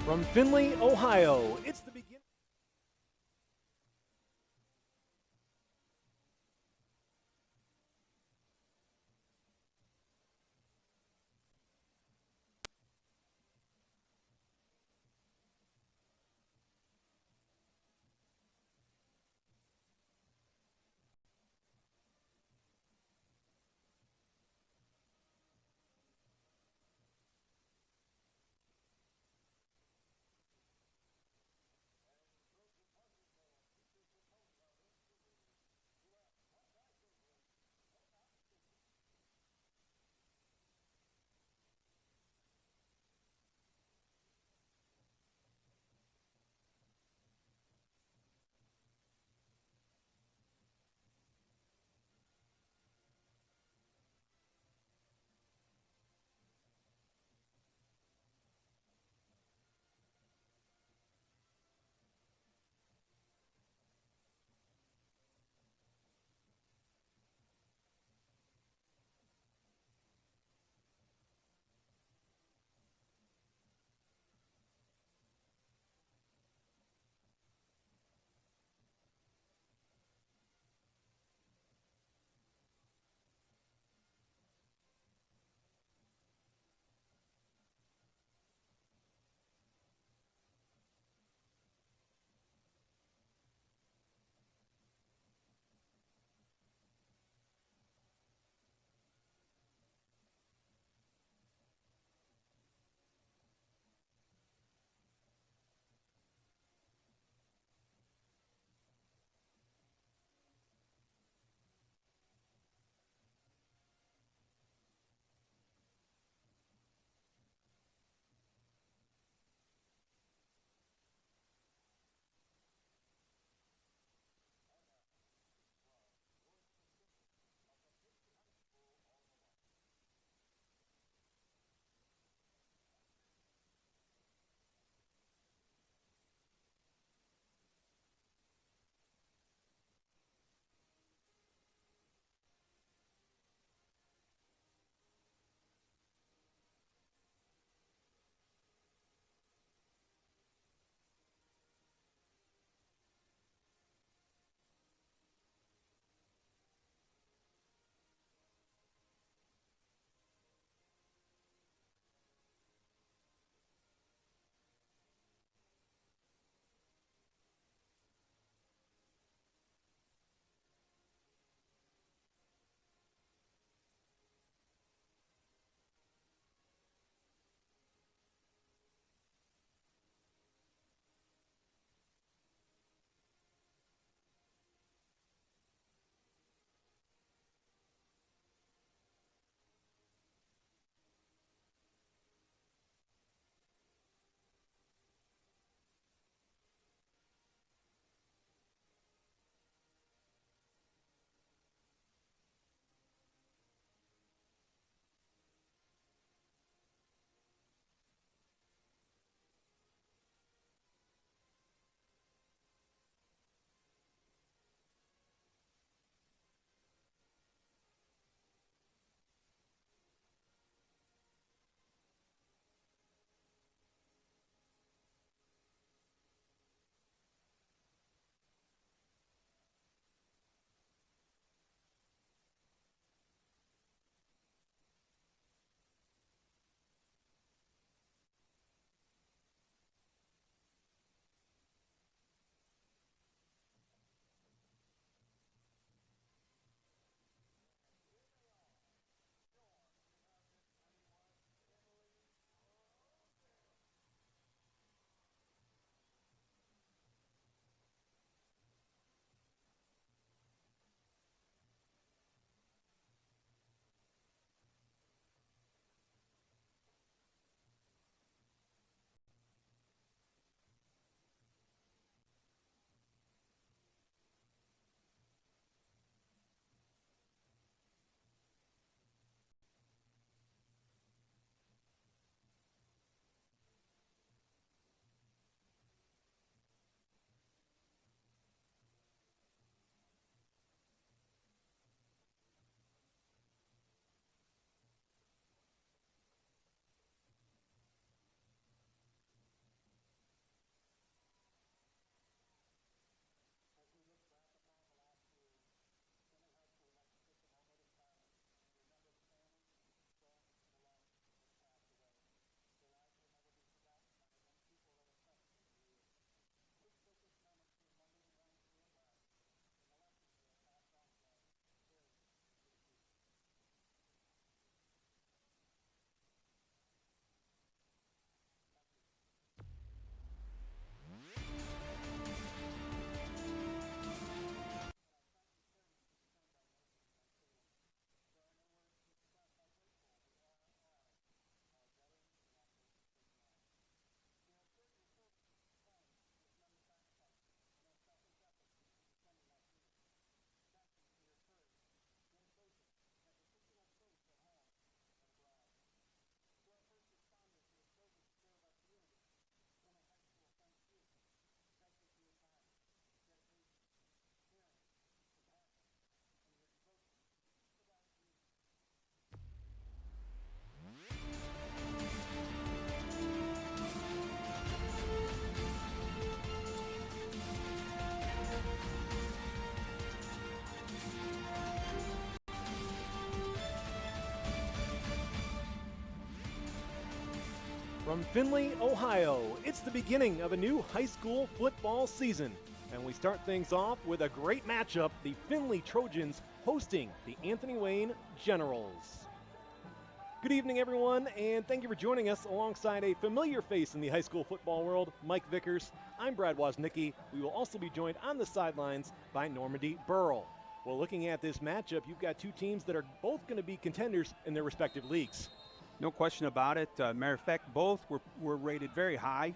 From Findlay, Ohio, it's the beginning. From Findlay, Ohio, it's the beginning of a new high school football season. And we start things off with a great matchup, the Findlay Trojans hosting the Anthony Wayne Generals. Good evening, everyone, and thank you for joining us alongside a familiar face in the high school football world, Mike Vickers. I'm Brad Woznicki. We will also be joined on the sidelines by Normandy Burrell. Well, looking at this matchup, you've got two teams that are both going to be contenders in their respective leagues. No question about it. Matter of fact, both were rated very high.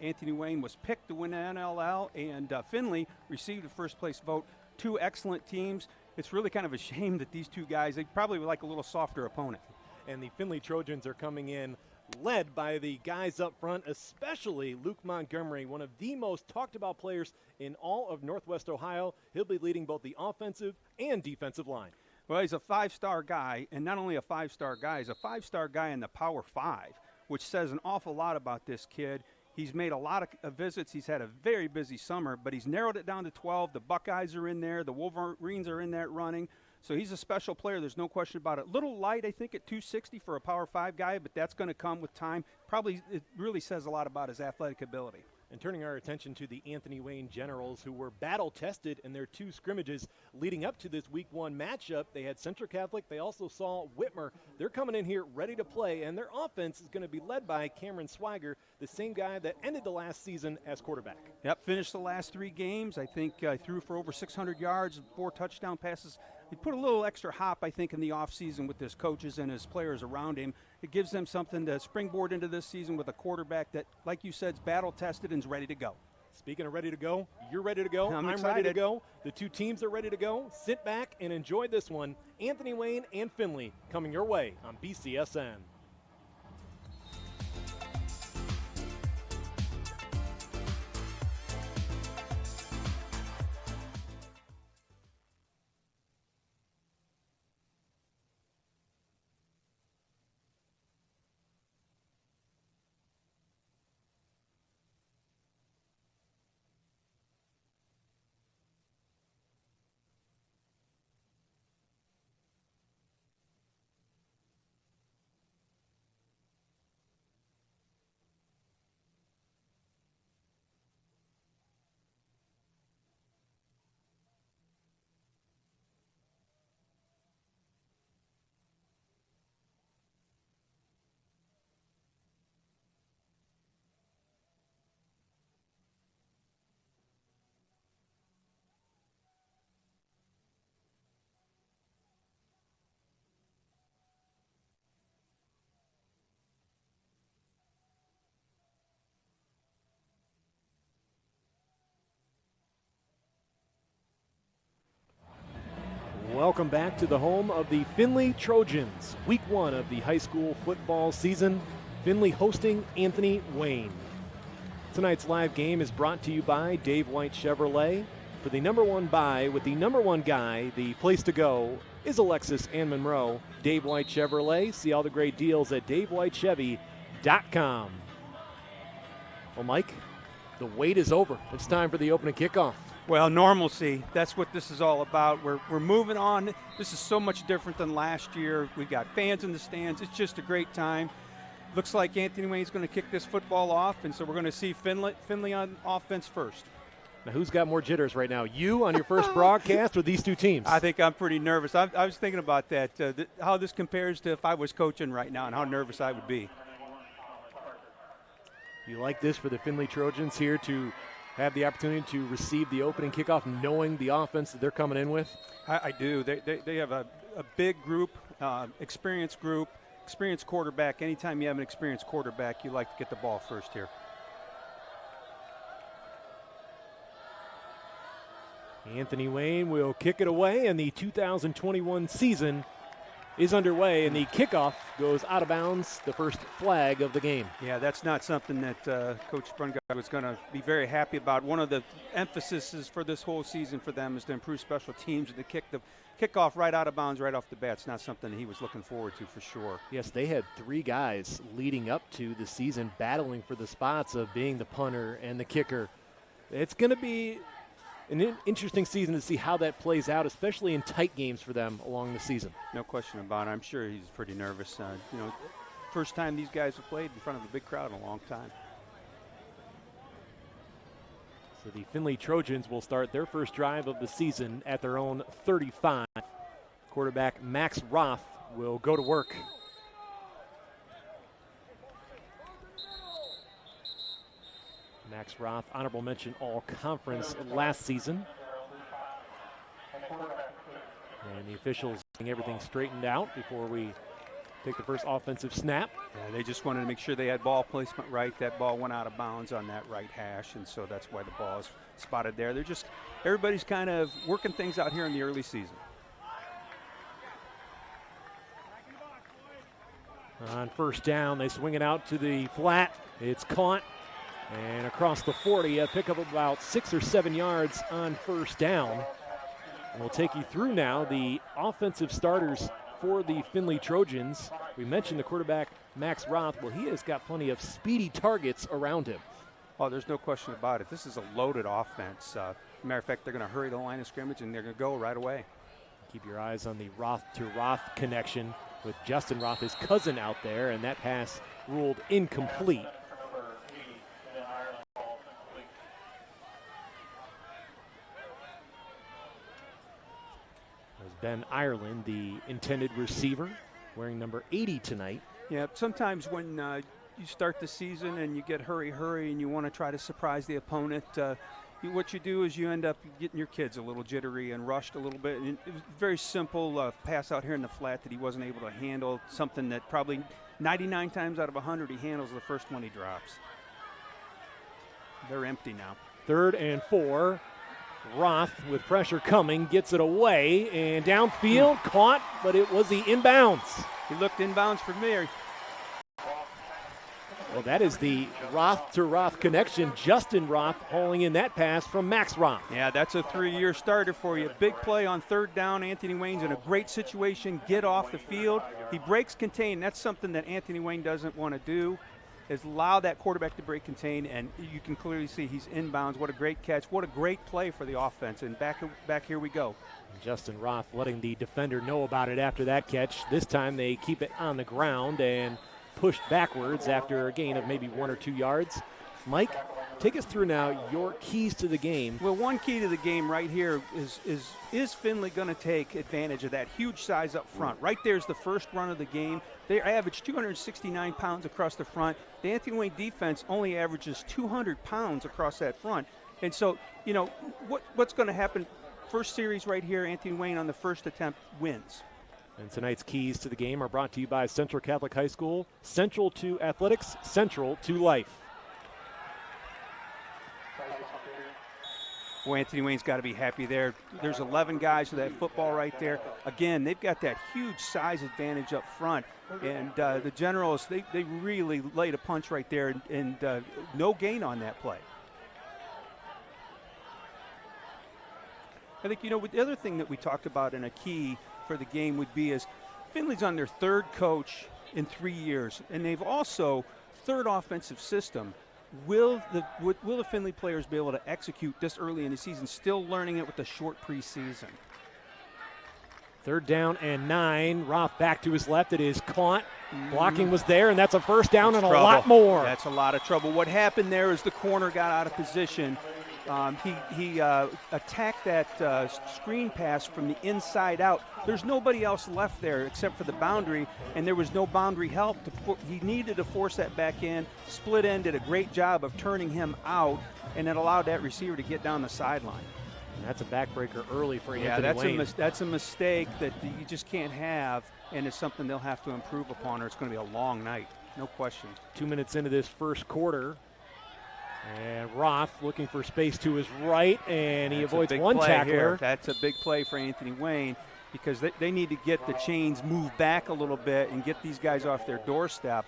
Anthony Wayne was picked to win the NLL, and Findlay received a first-place vote. Two excellent teams. It's really kind of a shame that these two guys, they probably would like a little softer opponent. And the Findlay Trojans are coming in led by the guys up front, especially Luke Montgomery, one of the most talked-about players in all of Northwest Ohio. He'll be leading both the offensive and defensive line. Well, he's a five-star guy, and not only a five-star guy, he's a five-star guy in the Power 5, which says an awful lot about this kid. He's made a lot of visits. He's had a very busy summer, but he's narrowed it down to 12. The Buckeyes are in there. The Wolverines are in that running. So he's a special player. There's no question about it. Little light, I think, at 260 for a Power 5 guy, but that's going to come with time. Probably it really says a lot about his athletic ability. And turning our attention to the Anthony Wayne Generals, who were battle-tested in their two scrimmages leading up to this Week 1 matchup. They had Central Catholic. They also saw Whitmer. They're coming in here ready to play, and their offense is going to be led by Cameron Swiger, the same guy that ended the last season as quarterback. Yep, finished the last 3 games. I think threw for over 600 yards, 4 touchdown passes. He put a little extra hop, I think, in the offseason with his coaches and his players around him. It gives them something to springboard into this season with a quarterback that, like you said, is battle-tested and is ready to go. Speaking of ready to go, you're ready to go. I'm excited. ready to go. The two teams are ready to go. Sit back and enjoy this one. Anthony Wayne and Findlay coming your way on BCSN. Welcome back to the home of the Findlay Trojans. Week 1 of the high school football season. Findlay hosting Anthony Wayne. Tonight's live game is brought to you by Dave White Chevrolet. For the number 1 buy with the number 1 guy, the place to go is Alexis and Monroe. Dave White Chevrolet. See all the great deals at DaveWhiteChevy.com. Well, Mike, the wait is over. It's time for the opening kickoff. Well, normalcy, that's what this is all about. We're moving on. This is so much different than last year. We've got fans in the stands. It's just a great time. Looks like Anthony Wayne's going to kick this football off, and so we're going to see Findlay on offense first. Now, who's got more jitters right now? You on your first broadcast with these two teams? I think I'm pretty nervous. I was thinking about that, how this compares to if I was coaching right now and how nervous I would be. You like this for the Findlay Trojans here to have the opportunity to receive the opening kickoff knowing the offense that they're coming in with? I do. They have a big group, experienced quarterback. Anytime you have an experienced quarterback, you like to get the ball first here. Anthony Wayne will kick it away, and the 2021 season is underway, and the kickoff goes out of bounds, the first flag of the game. Yeah, that's not something that Coach Brungard was going to be very happy about. One of the emphases for this whole season for them is to improve special teams, and to kick the kickoff right out of bounds right off the bat. It's not something he was looking forward to for sure. Yes, they had 3 guys leading up to the season battling for the spots of being the punter and the kicker. It's going to be an interesting season to see how that plays out, especially in tight games for them along the season. No question about it. I'm sure he's pretty nervous. first time these guys have played in front of a big crowd in a long time. So the Findlay Trojans will start their first drive of the season at their own 35. Quarterback Max Roth will go to work. Max Roth, honorable mention all-conference last season. And the officials getting everything straightened out before we take the first offensive snap. Yeah, they just wanted to make sure they had ball placement right. That ball went out of bounds on that right hash, and so that's why the ball is spotted there. Everybody's kind of working things out here in the early season. On first down, they swing it out to the flat. It's caught. And across the 40, a pickup of about 6 or 7 yards on first down. And we'll take you through now the offensive starters for the Findlay Trojans. We mentioned the quarterback, Max Roth. Well, he has got plenty of speedy targets around him. Oh, there's no question about it. This is a loaded offense. Matter of fact, they're going to hurry the line of scrimmage, and they're going to go right away. Keep your eyes on the Roth-to-Roth connection with Justin Roth, his cousin, out there, and that pass ruled incomplete. Ben Ireland, the intended receiver, wearing number 80 tonight. Yeah, sometimes when you start the season and you get hurry and you want to try to surprise the opponent, what you do is you end up getting your kids a little jittery and rushed a little bit. And it was a very simple pass out here in the flat that he wasn't able to handle, something that probably 99 times out of 100 he handles the first one he drops. They're empty now. 3rd and 4. Roth, with pressure coming, gets it away and downfield, caught, but it was the inbounds. He looked inbounds for me. Well, that is the Roth-to-Roth connection. Justin Roth hauling in that pass from Max Roth. Yeah, that's a 3-year starter for you. Big play on 3rd down. Anthony Wayne's in a great situation. Get off the field. He breaks contain. That's something that Anthony Wayne doesn't want to do, is allow that quarterback to break contain, and you can clearly see he's inbounds. What a great catch. What a great play for the offense. And back here we go. Justin Roth letting the defender know about it after that catch. This time they keep it on the ground and pushed backwards after a gain of maybe 1 or 2 yards. Mike, take us through now your keys to the game. Well, one key to the game right here is Findlay going to take advantage of that huge size up front? Right there's the first run of the game. They average 269 pounds across the front. The Anthony Wayne defense only averages 200 pounds across that front. And so, you know, what's going to happen? First series right here, Anthony Wayne on the first attempt wins. And tonight's keys to the game are brought to you by Central Catholic High School. Central to athletics, central to life. Well, Anthony Wayne's got to be happy there. There's 11 guys with that football right there. Again, they've got that huge size advantage up front. And the Generals, they really laid a punch right there, and no gain on that play. I think, you know, the other thing that we talked about in a key for the game would be is Findlay's on their 3rd coach in 3 years, and they've also 3rd offensive system. Will the Findlay players be able to execute this early in the season, still learning it with a short preseason? 3rd down and 9. Roth back to his left. It is caught. Blocking was there, and that's a first down and trouble. A lot more. That's a lot of trouble. What happened there is the corner got out of position. He attacked that screen pass from the inside out. There's nobody else left there except for the boundary, and there was no boundary help. He needed to force that back in. Split end did a great job of turning him out, and it allowed that receiver to get down the sideline. And that's a backbreaker early for Anthony Wayne. That's a mistake that you just can't have, and it's something they'll have to improve upon, or it's going to be a long night, no question. 2 minutes into this first quarter. And Roth looking for space to his right, and he avoids one tackler. Here. That's a big play for Anthony Wayne, because they need to get the chains moved back a little bit and get these guys off their doorstep.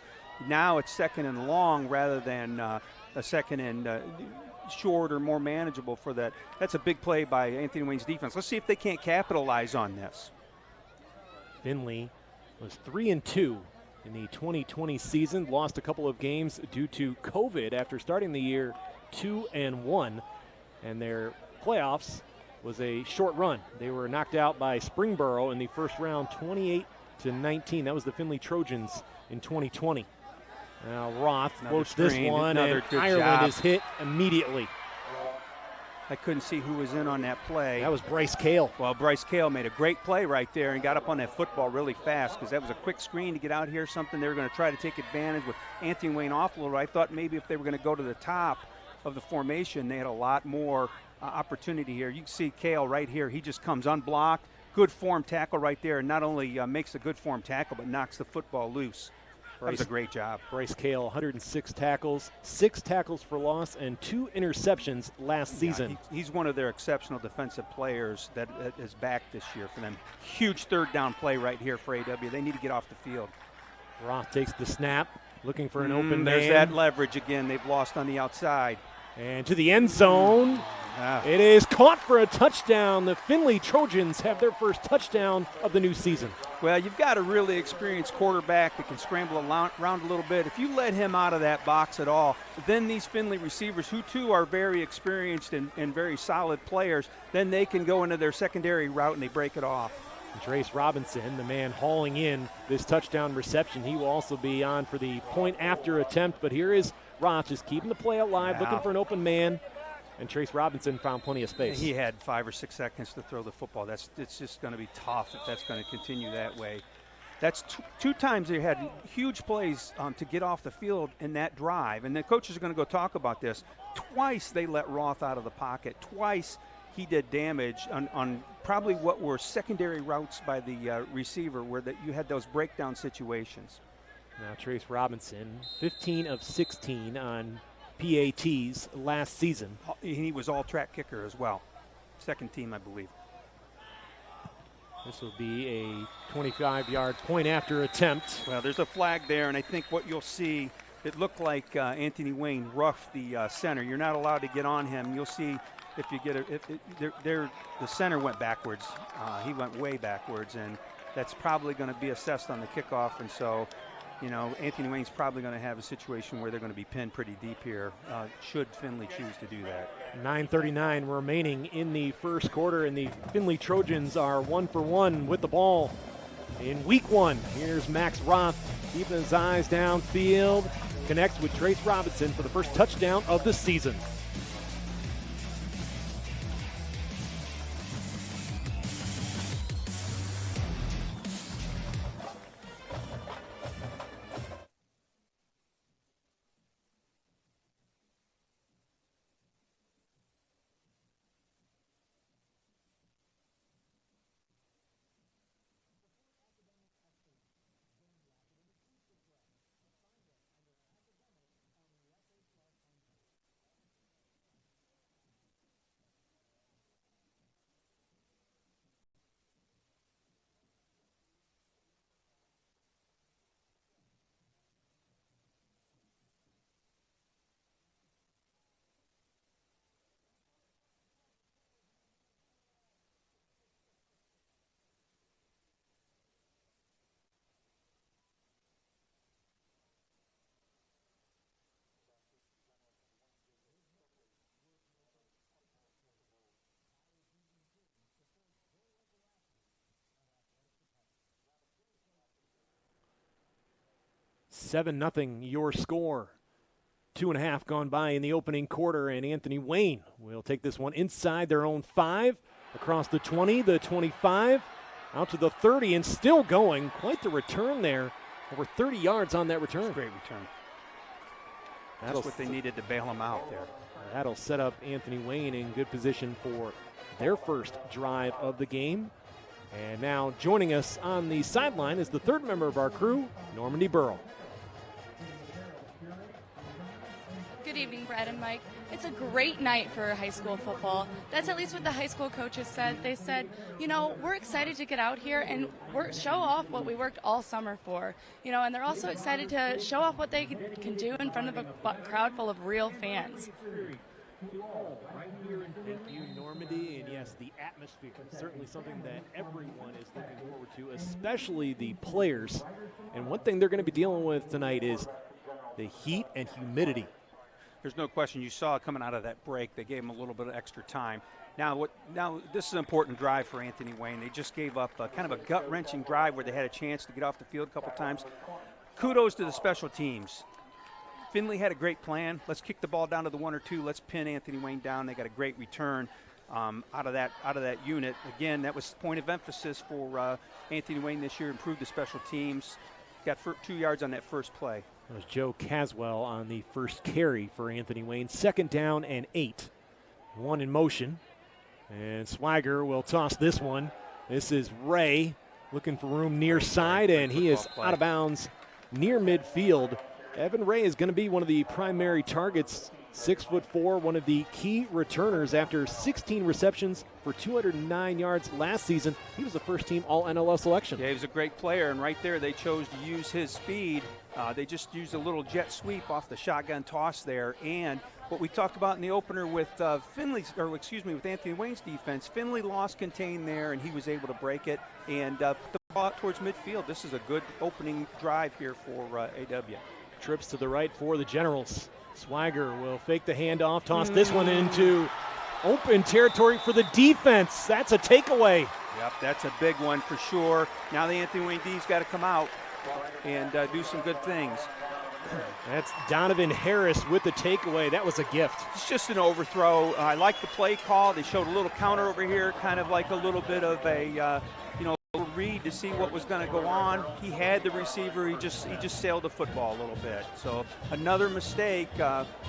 Now it's 2nd and long rather than a 2nd and short or more manageable for that. That's a big play by Anthony Wayne's defense. Let's see if they can't capitalize on this. Findlay was 3-2 in the 2020 season, lost a couple of games due to COVID after starting the year 2-1, and their playoffs was a short run. They were knocked out by Springboro in the first round 28 19. That was the Findlay Trojans in 2020. Now Roth floats this screen, one, another and good Ireland job. is hit immediately. I couldn't see who was in on that play. That was Bryce Kale. Well, Bryce Kale made a great play right there and got up on that football really fast because that was a quick screen to get out here, something they were going to try to take advantage with Anthony Wayne off a little. I thought maybe if they were going to go to the top of the formation, they had a lot more opportunity here. You can see Kale right here. He just comes unblocked. Good form tackle right there, and not only makes a good form tackle, but knocks the football loose. That was a great job. Bryce Kale, 106 tackles, 6 tackles for loss, and 2 interceptions last season. He's one of their exceptional defensive players that is back this year for them. Huge third down play right here for AW. They need to get off the field. Roth takes the snap, looking for an open man. There's that leverage again. They've lost on the outside. And to the end zone. It is caught for a touchdown. The Findlay Trojans have their first touchdown of the new season. Well, you've got a really experienced quarterback that can scramble around a little bit. If you let him out of that box at all, then these Findlay receivers, who too are very experienced and very solid players, then they can go into their secondary route and they break it off. Trace Robinson, the man hauling in this touchdown reception, he will also be on for the point after attempt. But here is Roth just keeping the play alive, looking for an open man. And Trace Robinson found plenty of space. He had 5 or 6 seconds to throw the football. It's just going to be tough if that's going to continue that way. That's two times they had huge plays to get off the field in that drive. And the coaches are going to go talk about this. Twice they let Roth out of the pocket. Twice he did damage on probably what were secondary routes by the receiver where you had those breakdown situations. Now Trace Robinson, 15 of 16 on PATs last season. He was all-track kicker as well. Second team, I believe. This will be a 25-yard point after attempt. Well, there's a flag there, and I think what you'll see, it looked like Anthony Wayne roughed the center. You're not allowed to get on him. You'll see if you get the center went backwards. He went way backwards, and that's probably going to be assessed on the kickoff, and so Anthony Wayne's probably going to have a situation where they're going to be pinned pretty deep here, should Findlay choose to do that. 9:39 remaining in the first quarter, and the Findlay Trojans are 1 for 1 with the ball in week 1. Here's Max Roth keeping his eyes downfield, connects with Trace Robinson for the first touchdown of the season. Seven 0 your score. 2.5 gone by in the opening quarter, and Anthony Wayne will take this one inside their own 5, across the 20, the 25, out to the 30, and still going. Quite the return there. Over 30 yards on that return. Great return. That's what they needed to bail him out there. That'll set up Anthony Wayne in good position for their first drive of the game. And now joining us on the sideline is the third member of our crew, Normandy Burrow. Good evening, Brad and Mike. It's a great night for high school football. That's at least what the high school coaches said. They said, we're excited to get out here and show off what we worked all summer for. And they're also excited to show off what they can do in front of a crowd full of real fans. Thank you, Normandy. And yes, the atmosphere is certainly something that everyone is looking forward to, especially the players. And one thing they're going to be dealing with tonight is the heat and humidity. There's no question. You saw it coming out of that break. They gave him a little bit of extra time. Now this is an important drive for Anthony Wayne. They just gave up kind of a gut-wrenching drive where they had a chance to get off the field a couple times. Kudos to the special teams. Findlay had a great plan. Let's kick the ball down to the 1 or 2. Let's pin Anthony Wayne down. They got a great return out of that unit. Again, that was point of emphasis for Anthony Wayne this year. Improved the special teams. Got 2 yards on that first play. That was Joe Caswell on the first carry for Anthony Wayne. 2nd down and 8. 1 in motion. And Swagger will toss this one. This is Ray looking for room near side, and he is out of bounds near midfield. Evan Ray is going to be one of the primary targets. 6'4", one of the key returners after 16 receptions for 209 yards last season. He was a first-team All-NLL selection. Yeah, he was a great player, and right there they chose to use his speed. They just used a little jet sweep off the shotgun toss there, and what we talked about in the opener with with Anthony Wayne's defense, Findlay lost contain there, and he was able to break it and put the ball out towards midfield. This is a good opening drive here for AW. Trips to the right for the Generals. Swagger will fake the handoff, toss this one into open territory for the defense. That's a takeaway. Yep, that's a big one for sure. Now the Anthony Wayne D's got to come out and do some good things. That's Donovan Harris with the takeaway. That was a gift. It's just an overthrow. I like the play call. They showed a little counter over here, kind of like a little bit of a, read to see what was going to go on. He had the receiver. He just sailed the football a little bit. So another mistake.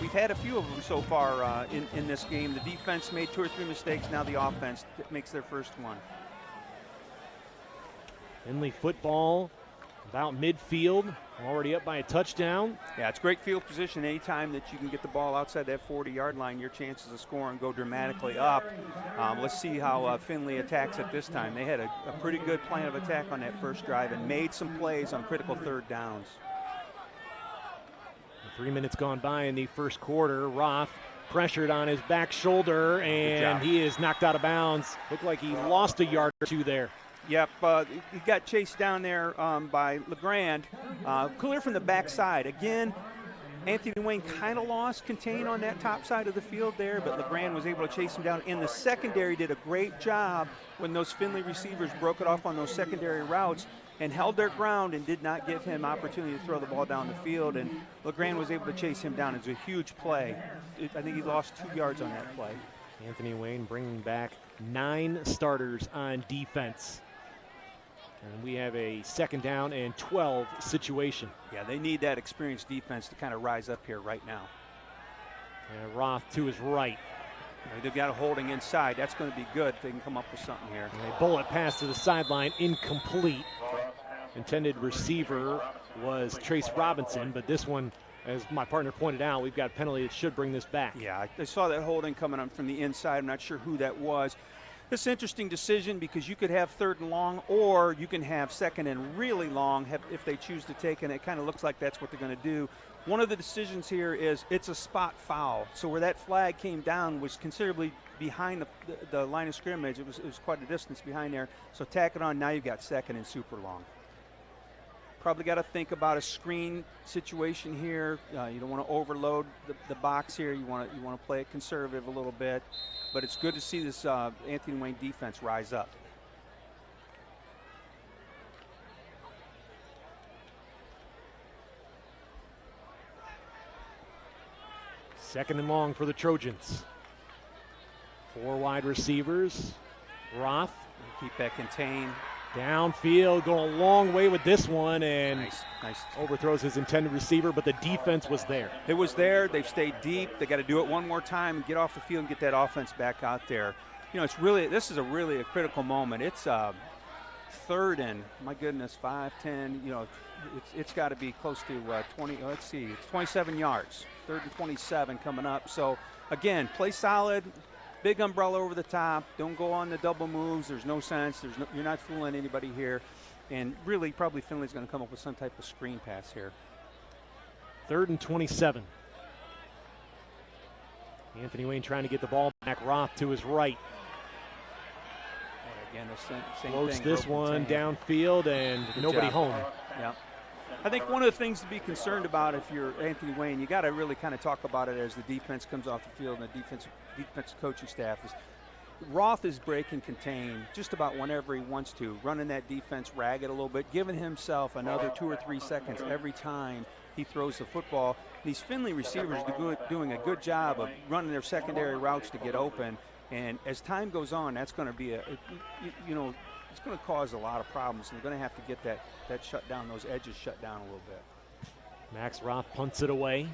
We've had a few of them so far in this game. The defense made 2 or 3 mistakes. Now the offense makes their first one. Findlay football about midfield, already up by a touchdown. Yeah, it's great field position. Anytime that you can get the ball outside that 40-yard line, your chances of scoring go dramatically up. Let's see how Findlay attacks it this time. They had a pretty good plan of attack on that first drive and made some plays on critical 3rd downs. 3 minutes gone by in the first quarter. Roth pressured on his back shoulder, and he is knocked out of bounds. Looked like he lost a yard or 2 there. Yep, he got chased down there by LeGrand, clear from the backside. Again, Anthony Wayne kind of lost contain on that top side of the field there, but LeGrand was able to chase him down. And the secondary did a great job when those Findlay receivers broke it off on those secondary routes and held their ground and did not give him opportunity to throw the ball down the field. And LeGrand was able to chase him down. It was a huge play. I think he lost 2 yards on that play. Anthony Wayne bringing back 9 starters on defense. And we have a 2nd down and 12 situation. Yeah, they need that experienced defense to kind of rise up here right now. And Roth to his right. They've got a holding inside. That's going to be good if they can come up with something here. And a bullet pass to the sideline, incomplete. Intended receiver was Trace Robinson, but this one, as my partner pointed out, we've got a penalty that should bring this back. Yeah, I saw that holding coming up from the inside. I'm not sure who that was. It's an interesting decision because you could have 3rd and long, or you can have 2nd and really long if they choose to take, and it kind of looks like that's what they're going to do. One of the decisions here is it's a spot foul. So where that flag came down was considerably behind the line of scrimmage. It was quite a distance behind there. So tack it on. Now you've got 2nd and super long. Probably got to think about a screen situation here. You don't want to overload the box here. You want to play it conservative a little bit. But it's good to see this Anthony Wayne defense rise up. Second and long for the Trojans. 4 wide receivers. Roth. Keep that contained. Downfield, going a long way with this one, and nice. Overthrows his intended receiver, but the defense was there. It was there. They've stayed deep. They got to do it one more time and get off the field and get that offense back out there. This is really a critical moment. It's 3rd and, my goodness, 5, 10. It's got to be close to 20. Let's see, it's 27 yards. 3rd and 27 coming up. So again, play solid. Big umbrella over the top. Don't go on the double moves. There's no sense. You're not fooling anybody here. And really, probably Findlay's going to come up with some type of screen pass here. 3rd and 27. Anthony Wayne trying to get the ball back. Roth to his right. And again, the same Floats thing. this one downfield, and nobody home. Yep. I think one of the things to be concerned about if you're Anthony Wayne, you got to really kind of talk about it as the defense comes off the field and the defensive coaching staff is. Roth is break and contain just about whenever he wants to, running that defense ragged a little bit, giving himself another 2 or 3 seconds every time he throws the football. These Findlay receivers are doing a good job of running their secondary routes to get open, and as time goes on, that's going to be it's going to cause a lot of problems, and they're going to have to get that shut down, those edges shut down a little bit. Max Roth punts it away,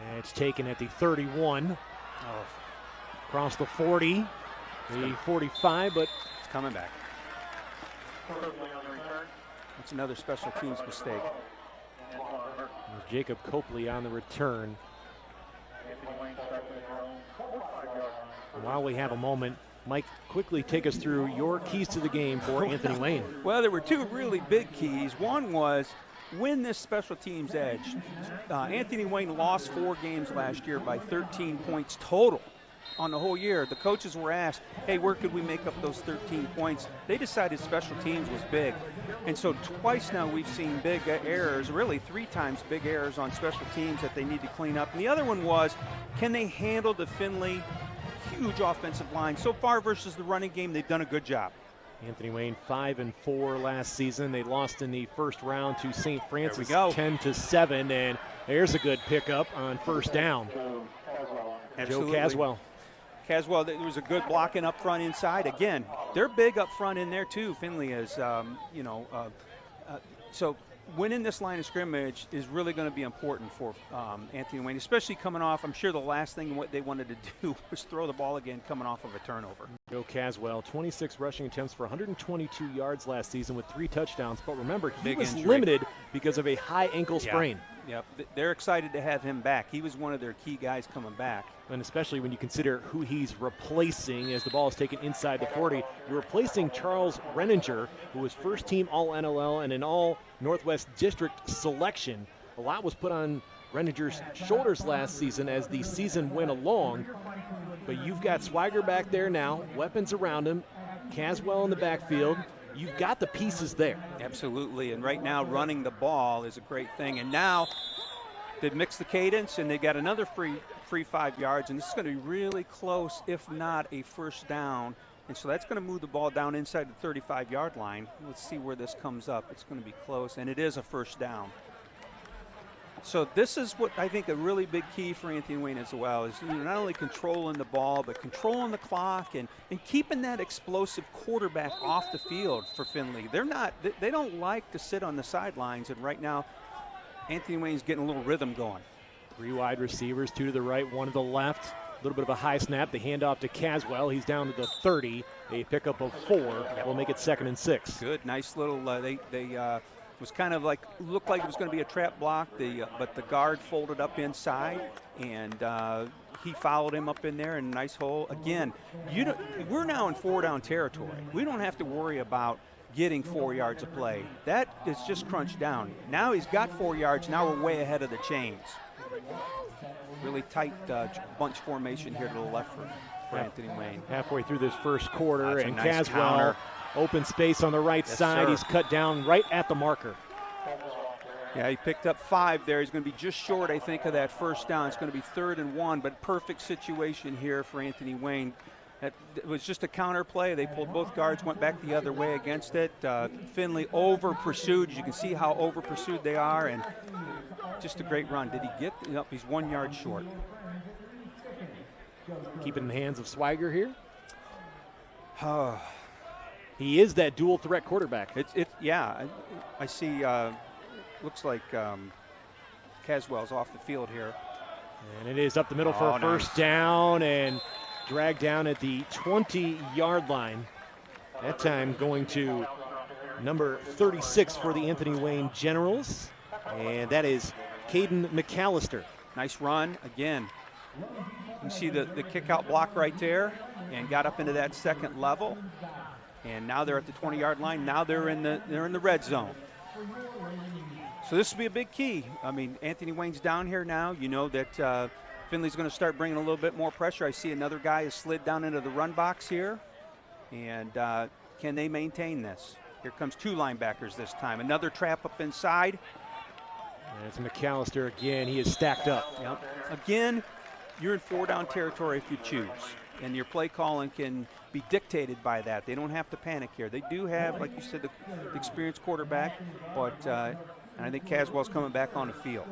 and it's taken at the 31. Oh. Across the 40, the 45, but it's coming back. That's another special teams mistake. Jacob Copley on the return. While we have a moment, Mike, quickly take us through your keys to the game for Anthony Wayne. Well, there were 2 really big keys. One was win this special teams edge. Anthony Wayne lost 4 games last year by 13 points total. On the whole year, the coaches were asked, hey, where could we make up those 13 points? They decided special teams was big. And so twice now we've seen big errors, really 3 times big errors on special teams that they need to clean up. And the other one was, can they handle the Findlay huge offensive line? So far versus the running game, they've done a good job. Anthony Wayne 5-4 last season. They lost in the first round to St. Francis 10-7, and there's a good pickup on first down. Absolutely. Joe Caswell. Caswell, there was a good blocking up front inside. Again, they're big up front in there too. Findlay is, so winning this line of scrimmage is really going to be important for Anthony Wayne, especially coming off. I'm sure the last thing what they wanted to do was throw the ball again coming off of a turnover. Joe Caswell, 26 rushing attempts for 122 yards last season with 3 touchdowns. But remember, he was limited because of a high ankle sprain. Yep, they're excited to have him back. He was one of their key guys coming back. And especially when you consider who he's replacing as the ball is taken inside the 40. You're replacing Charles Renninger, who was first-team All-NLL and an All-Northwest District selection. A lot was put on Renninger's shoulders last season as the season went along. But you've got Swigert back there now, weapons around him, Caswell in the backfield. You've got the pieces there. Absolutely, and right now running the ball is a great thing. And now they mix the cadence, and they got another free 5 yards, and this is going to be really close, if not a first down. And so that's going to move the ball down inside the 35-yard line. Let's see where this comes up. It's going to be close, and it is a first down. So this is what I think a really big key for Anthony Wayne as well, is not only controlling the ball, but controlling the clock and keeping that explosive quarterback off the field for Findlay. They don't like to sit on the sidelines, and right now Anthony Wayne's getting a little rhythm going. 3 wide receivers, 2 to the right, 1 to the left. A little bit of a high snap. The handoff to Caswell. He's down to the 30. A pickup of 4 will make it 2nd and 6. Good, nice little. They was kind of like looked like it was going to be a trap block. But the guard folded up inside, and he followed him up in there in a nice hole. Again, we're now in 4-down territory. We don't have to worry about getting 4 yards of play. That is just crunched down. Now he's got 4 yards. Now we're way ahead of the chains. Really tight bunch formation here to the left for Anthony Wayne. Halfway through this first quarter, and nice Caswell counter. Open space on the right side. Sir. He's cut down right at the marker. Yeah, he picked up 5 there. He's going to be just short, I think, of that first down. It's going to be 3rd and 1, but perfect situation here for Anthony Wayne. It was just a counter play. They pulled both guards, went back the other way against it. Finley over-pursued. You can see how over-pursued they are, and just a great run. Did he get? Nope, he's 1 yard short. Keep it in the hands of Swigert here. He is that dual threat quarterback. Yeah, I see. Looks like Caswell's off the field here. And it is up the middle for a first down and dragged down at the 20-yard line. That time going to number 36 for the Anthony Wayne Generals. And that is Caden McAllister. Nice run again. You see the kick-out block right there, and got up into that second level. And now they're at the 20-yard line. Now they're in the red zone. So this will be a big key. I mean, Anthony Wayne's down here now. You know that Findlay's going to start bringing a little bit more pressure. I see another guy has slid down into the run box here. And can they maintain this? Here comes 2 linebackers this time. Another trap up inside. And it's McAllister again. He is stacked up. Yep. Again, you're in 4-down territory if you choose. And your play calling can be dictated by that. They don't have to panic here. They do have, like you said, the experienced quarterback, but I think Caswell's coming back on the field.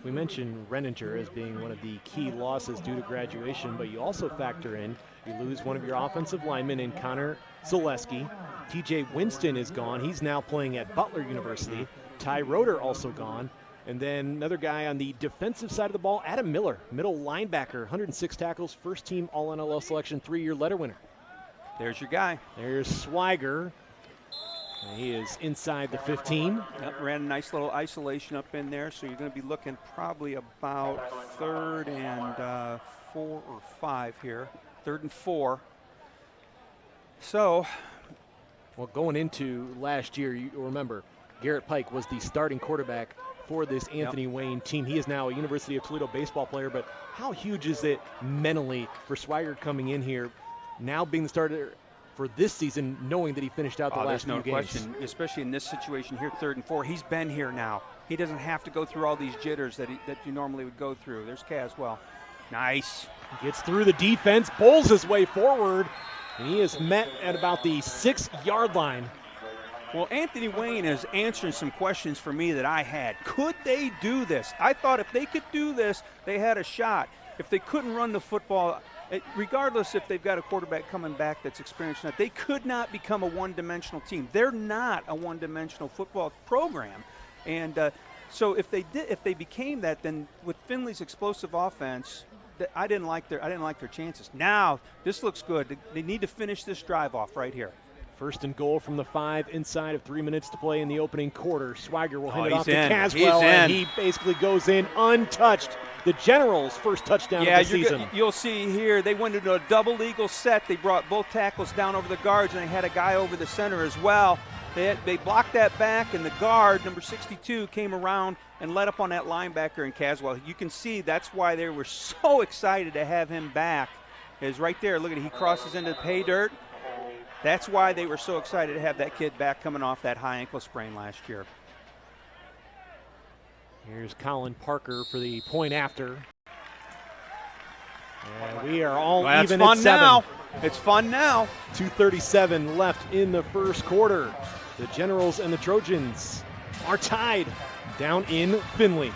We mentioned Renninger as being one of the key losses due to graduation, but you also factor in you lose one of your offensive linemen in Connor Zaleski. TJ Winston is gone. He's now playing at Butler University. Ty Roeder also gone. And then another guy on the defensive side of the ball, Adam Miller, middle linebacker, 106 tackles, first team All-NLL selection, 3-year letter winner. There's your guy. There's Swiger. And he is inside the 15. Yep, ran a nice little isolation up in there, so you're going to be looking probably about 3rd and 4 or 5 here. 3rd and 4. So, well, going into last year, you remember, Garrett Pike was the starting quarterback for this Anthony Wayne team. He is now a University of Toledo baseball player, but how huge is it mentally for Swiger coming in here, now being the starter for this season, knowing that he finished out the last few games? There's no question, especially in this situation here, 3rd and 4. He's been here now. He doesn't have to go through all these jitters that you normally would go through. There's Caswell. Nice. Gets through the defense, bowls his way forward, and he is met at about the 6-yard line. Well, Anthony Wayne is answering some questions for me that I had. Could they do this? I thought if they could do this, they had a shot. If they couldn't run the football, regardless if they've got a quarterback coming back that's experienced or not, they could not become a one-dimensional team. They're not a one-dimensional football program. And so if they became that, then with Findlay's explosive offense, I didn't like their chances. Now this looks good. They need to finish this drive off right here. 1st and goal from the 5 inside of 3 minutes to play in the opening quarter. Swiger will hand it off to in. Caswell, and he basically goes in untouched. The Generals' first touchdown of the season. You'll see here they went into a double eagle set. They brought both tackles down over the guards, and they had a guy over the center as well. They blocked that back, and the guard, number 62, came around and let up on that linebacker in Caswell. You can see that's why they were so excited to have him back. Is right there. Look at it. He crosses into the pay dirt. That's why they were so excited to have that kid back coming off that high ankle sprain last year. Here's Colin Parker for the point after. And we are all even at 7. Now. It's fun now. 2:37 left in the first quarter. The Generals and the Trojans are tied down in Findlay.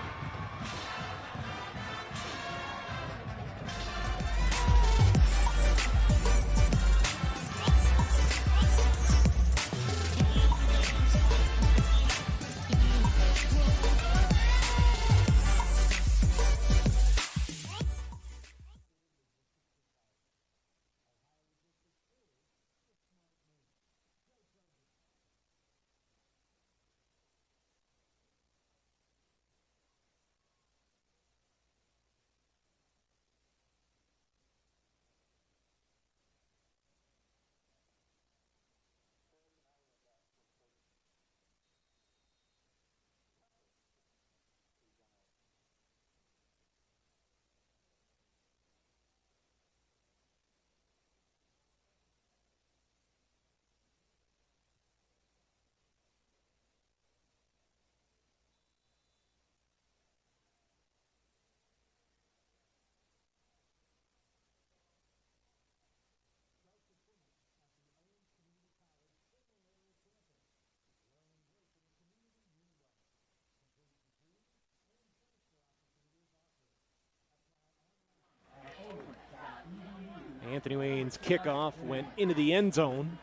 Anthony Wayne's kickoff went into the end zone.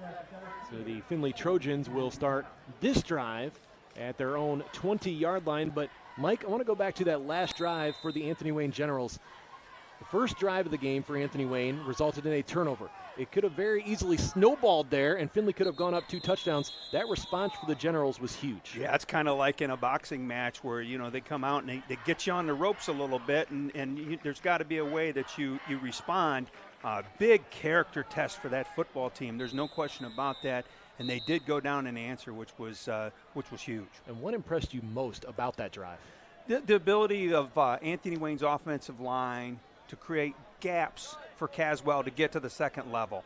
So the Findlay Trojans will start this drive at their own 20-yard line. But, Mike, I want to go back to that last drive for the Anthony Wayne Generals. The first drive of the game for Anthony Wayne resulted in a turnover. It could have very easily snowballed there, and Findlay could have gone up 2 touchdowns. That response for the Generals was huge. Yeah, it's kind of like in a boxing match where, they come out and they get you on the ropes a little bit, and there's got to be a way that you respond. Big character test for that football team. There's no question about that. And they did go down and answer, which was huge. And what impressed you most about that drive? The ability of Anthony Wayne's offensive line to create gaps for Caswell to get to the second level.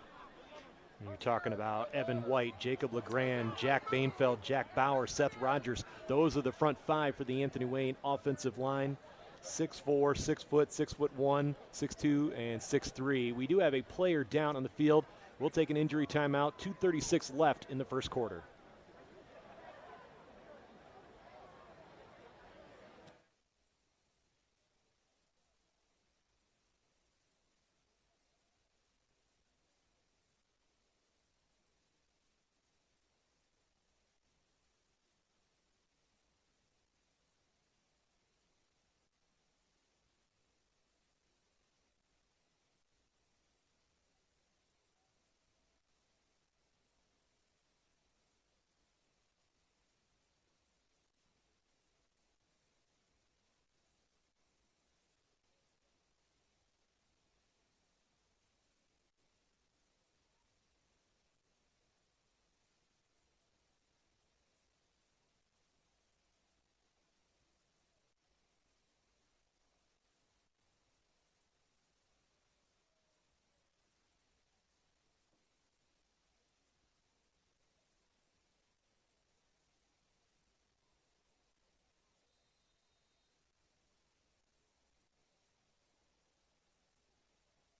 You're talking about Evan White, Jacob LeGrand, Jack Bainfeld, Jack Bauer, Seth Rogers. Those are the front five for the Anthony Wayne offensive line. 6'4", 6 foot, 6'1", 6'2", and 6'3". We do have a player down on the field. We'll take an injury timeout. 2:36 left in the first quarter.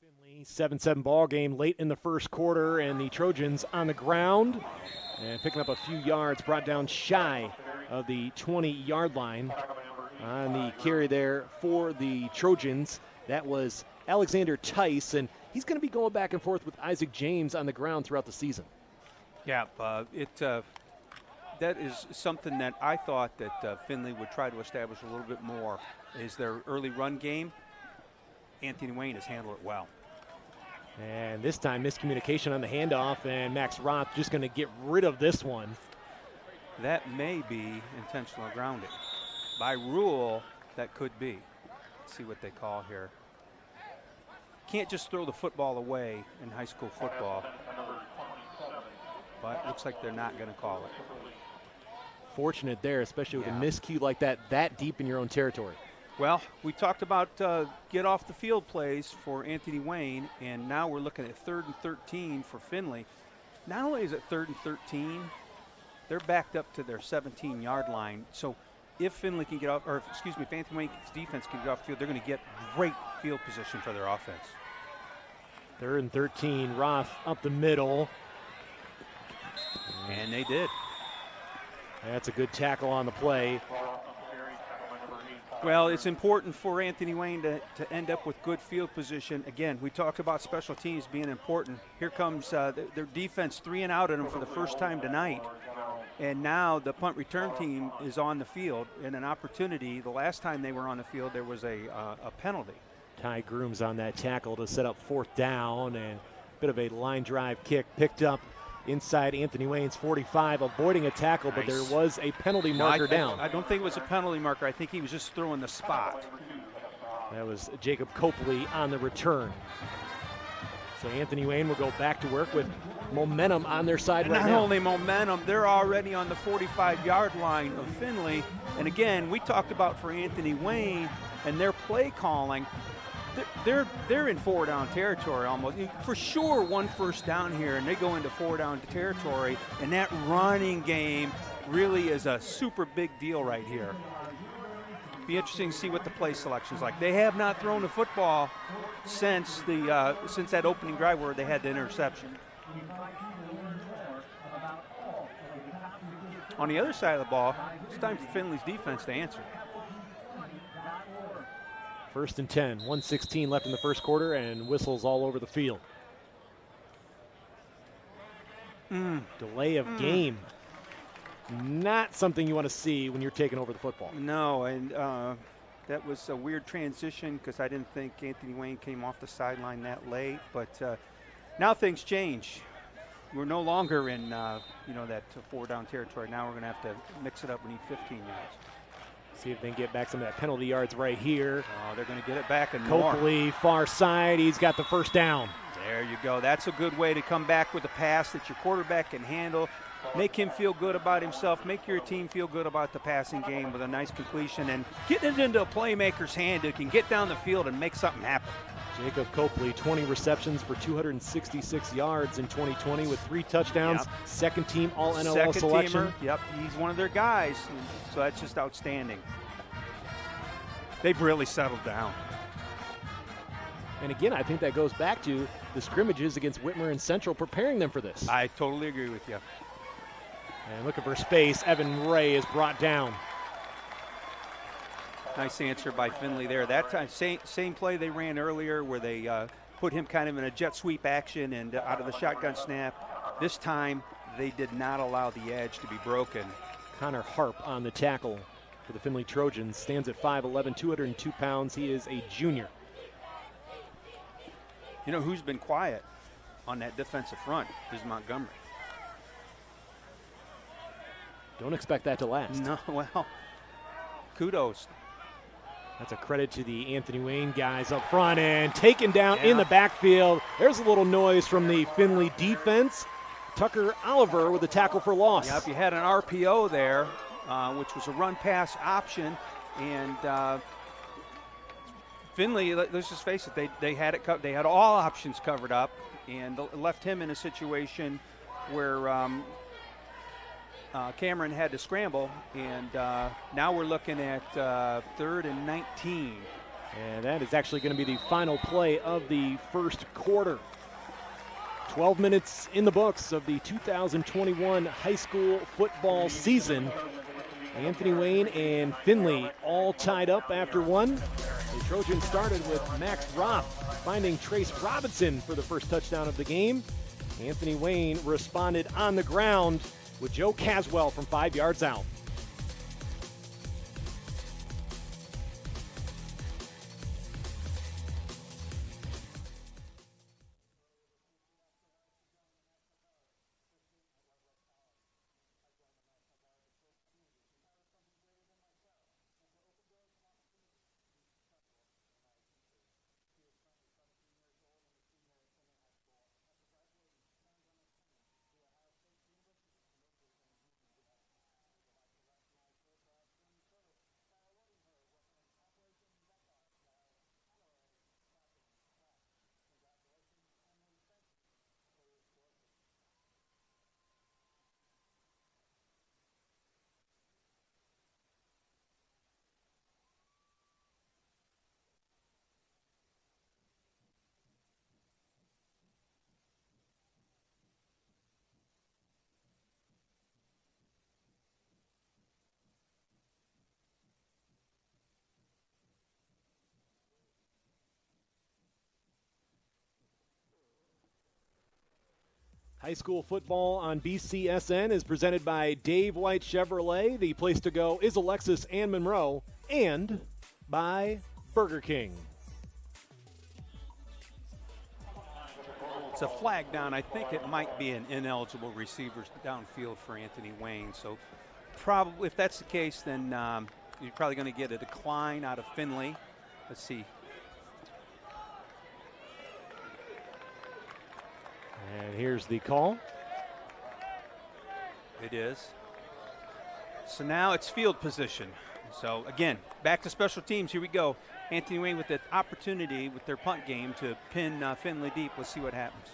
Findlay, 7-7 ball game late in the first quarter, and the Trojans on the ground and picking up a few yards, brought down shy of the 20-yard line on the carry there for the Trojans. That was Alexander Tice, and he's going to be going back and forth with Isaac James on the ground throughout the season. Yeah, that is something that I thought that Findlay would try to establish a little bit more, is their early run game. Anthony Wayne has handled it well. And this time, miscommunication on the handoff, and Max Roth just going to get rid of this one. That may be intentional grounding. By rule, that could be. Let's see what they call here. Can't just throw the football away in high school football. But it looks like they're not going to call it. Fortunate there, especially with a miscue like that deep in your own territory. Well, we talked about get off the field plays for Anthony Wayne, and now we're looking at 3rd and 13 for Findlay. Not only is it 3rd and 13, they're backed up to their 17-yard line. So if Findlay can get off, or excuse me, if Anthony Wayne's defense can get off the field, they're going to get great field position for their offense. 3rd and 13, Roth up the middle. And they did. That's a good tackle on the play. Well, it's important for Anthony Wayne to end up with good field position. Again, we talk about special teams being important. Here comes their defense 3 and out at them for the first time tonight. And now the punt return team is on the field in an opportunity. The last time they were on the field, there was a penalty. Ty Grooms on that tackle to set up 4th down, and a bit of a line drive kick picked up inside Anthony Wayne's 45, avoiding a tackle, but there was a penalty marker down. I don't think it was a penalty marker. I think he was just throwing the spot. That was Jacob Copley on the return. So Anthony Wayne will go back to work with momentum on their side right now. Not only momentum, they're already on the 45-yard line of Findlay. And again, we talked about for Anthony Wayne and their play calling, they're in 4-down territory almost. For sure, 1 first down here, and they go into 4-down territory, and that running game really is a super big deal right here. Be interesting to see what the play selection's like. They have not thrown the football since that opening drive where they had the interception. On the other side of the ball, it's time for Findlay's defense to answer. 1st and 10, 1:16 left in the first quarter, and whistles all over the field. Delay of game. Not something you want to see when you're taking over the football. No, and that was a weird transition because I didn't think Anthony Wayne came off the sideline that late. But now things change. We're no longer in that 4-down territory. Now we're going to have to mix it up. We need 15 yards. See if they can get back some of that penalty yards right here. Oh, they're going to get it back and Copley, far side. He's got the 1st down. There you go. That's a good way to come back with a pass that your quarterback can handle. Make him feel good about himself. Make your team feel good about the passing game with a nice completion and getting it into a playmaker's hand who can get down the field and make something happen. Jacob Copley, 20 receptions for 266 yards in 2020 with 3 touchdowns. Yep. Second team All-NLL Second selection. teamer. Yep, he's one of their guys, so that's just outstanding. They've really settled down. And again, I think that goes back to the scrimmages against Whitmer and Central preparing them for this. I totally agree with you. And looking for space, Evan Ray is brought down. Nice answer by Findlay there. That time, same play they ran earlier where they put him kind of in a jet sweep action and out of the shotgun snap. This time, they did not allow the edge to be broken. Connor Harp on the tackle for the Findlay Trojans. Stands at 5'11", 202 pounds. He is a junior. You know who's been quiet on that defensive front is Montgomery. Don't expect that to last. No, well, kudos. That's a credit to the Anthony Wayne guys up front and taken down in the backfield. There's a little noise from the Findlay defense. Tucker Oliver with a tackle for loss. Yep, you had an RPO there, which was a run-pass option, and Findlay, let's just face it, they had it. They had all options covered up, and left him in a situation where Cameron had to scramble, and now we're looking at 3rd and 19. And that is actually going to be the final play of the first quarter. 12 minutes in the books of the 2021 high school football season. Anthony Wayne and Findlay all tied up after one. The Trojans started with Max Roth finding Trace Robinson for the first touchdown of the game. Anthony Wayne responded on the ground with Joe Caswell from 5 yards out. High school football on BCSN is presented by Dave White Chevrolet. The place to go is Alexis and Monroe, and by Burger King. It's a flag down. I think it might be an ineligible receiver downfield for Anthony Wayne. So probably, if that's the case, then you're probably going to get a decline out of Findlay. Let's see. And here's the call. It is. So now it's field position. So again, back to special teams. Here we go. Anthony Wayne with the opportunity with their punt game to pin Findlay deep. Let's see what happens.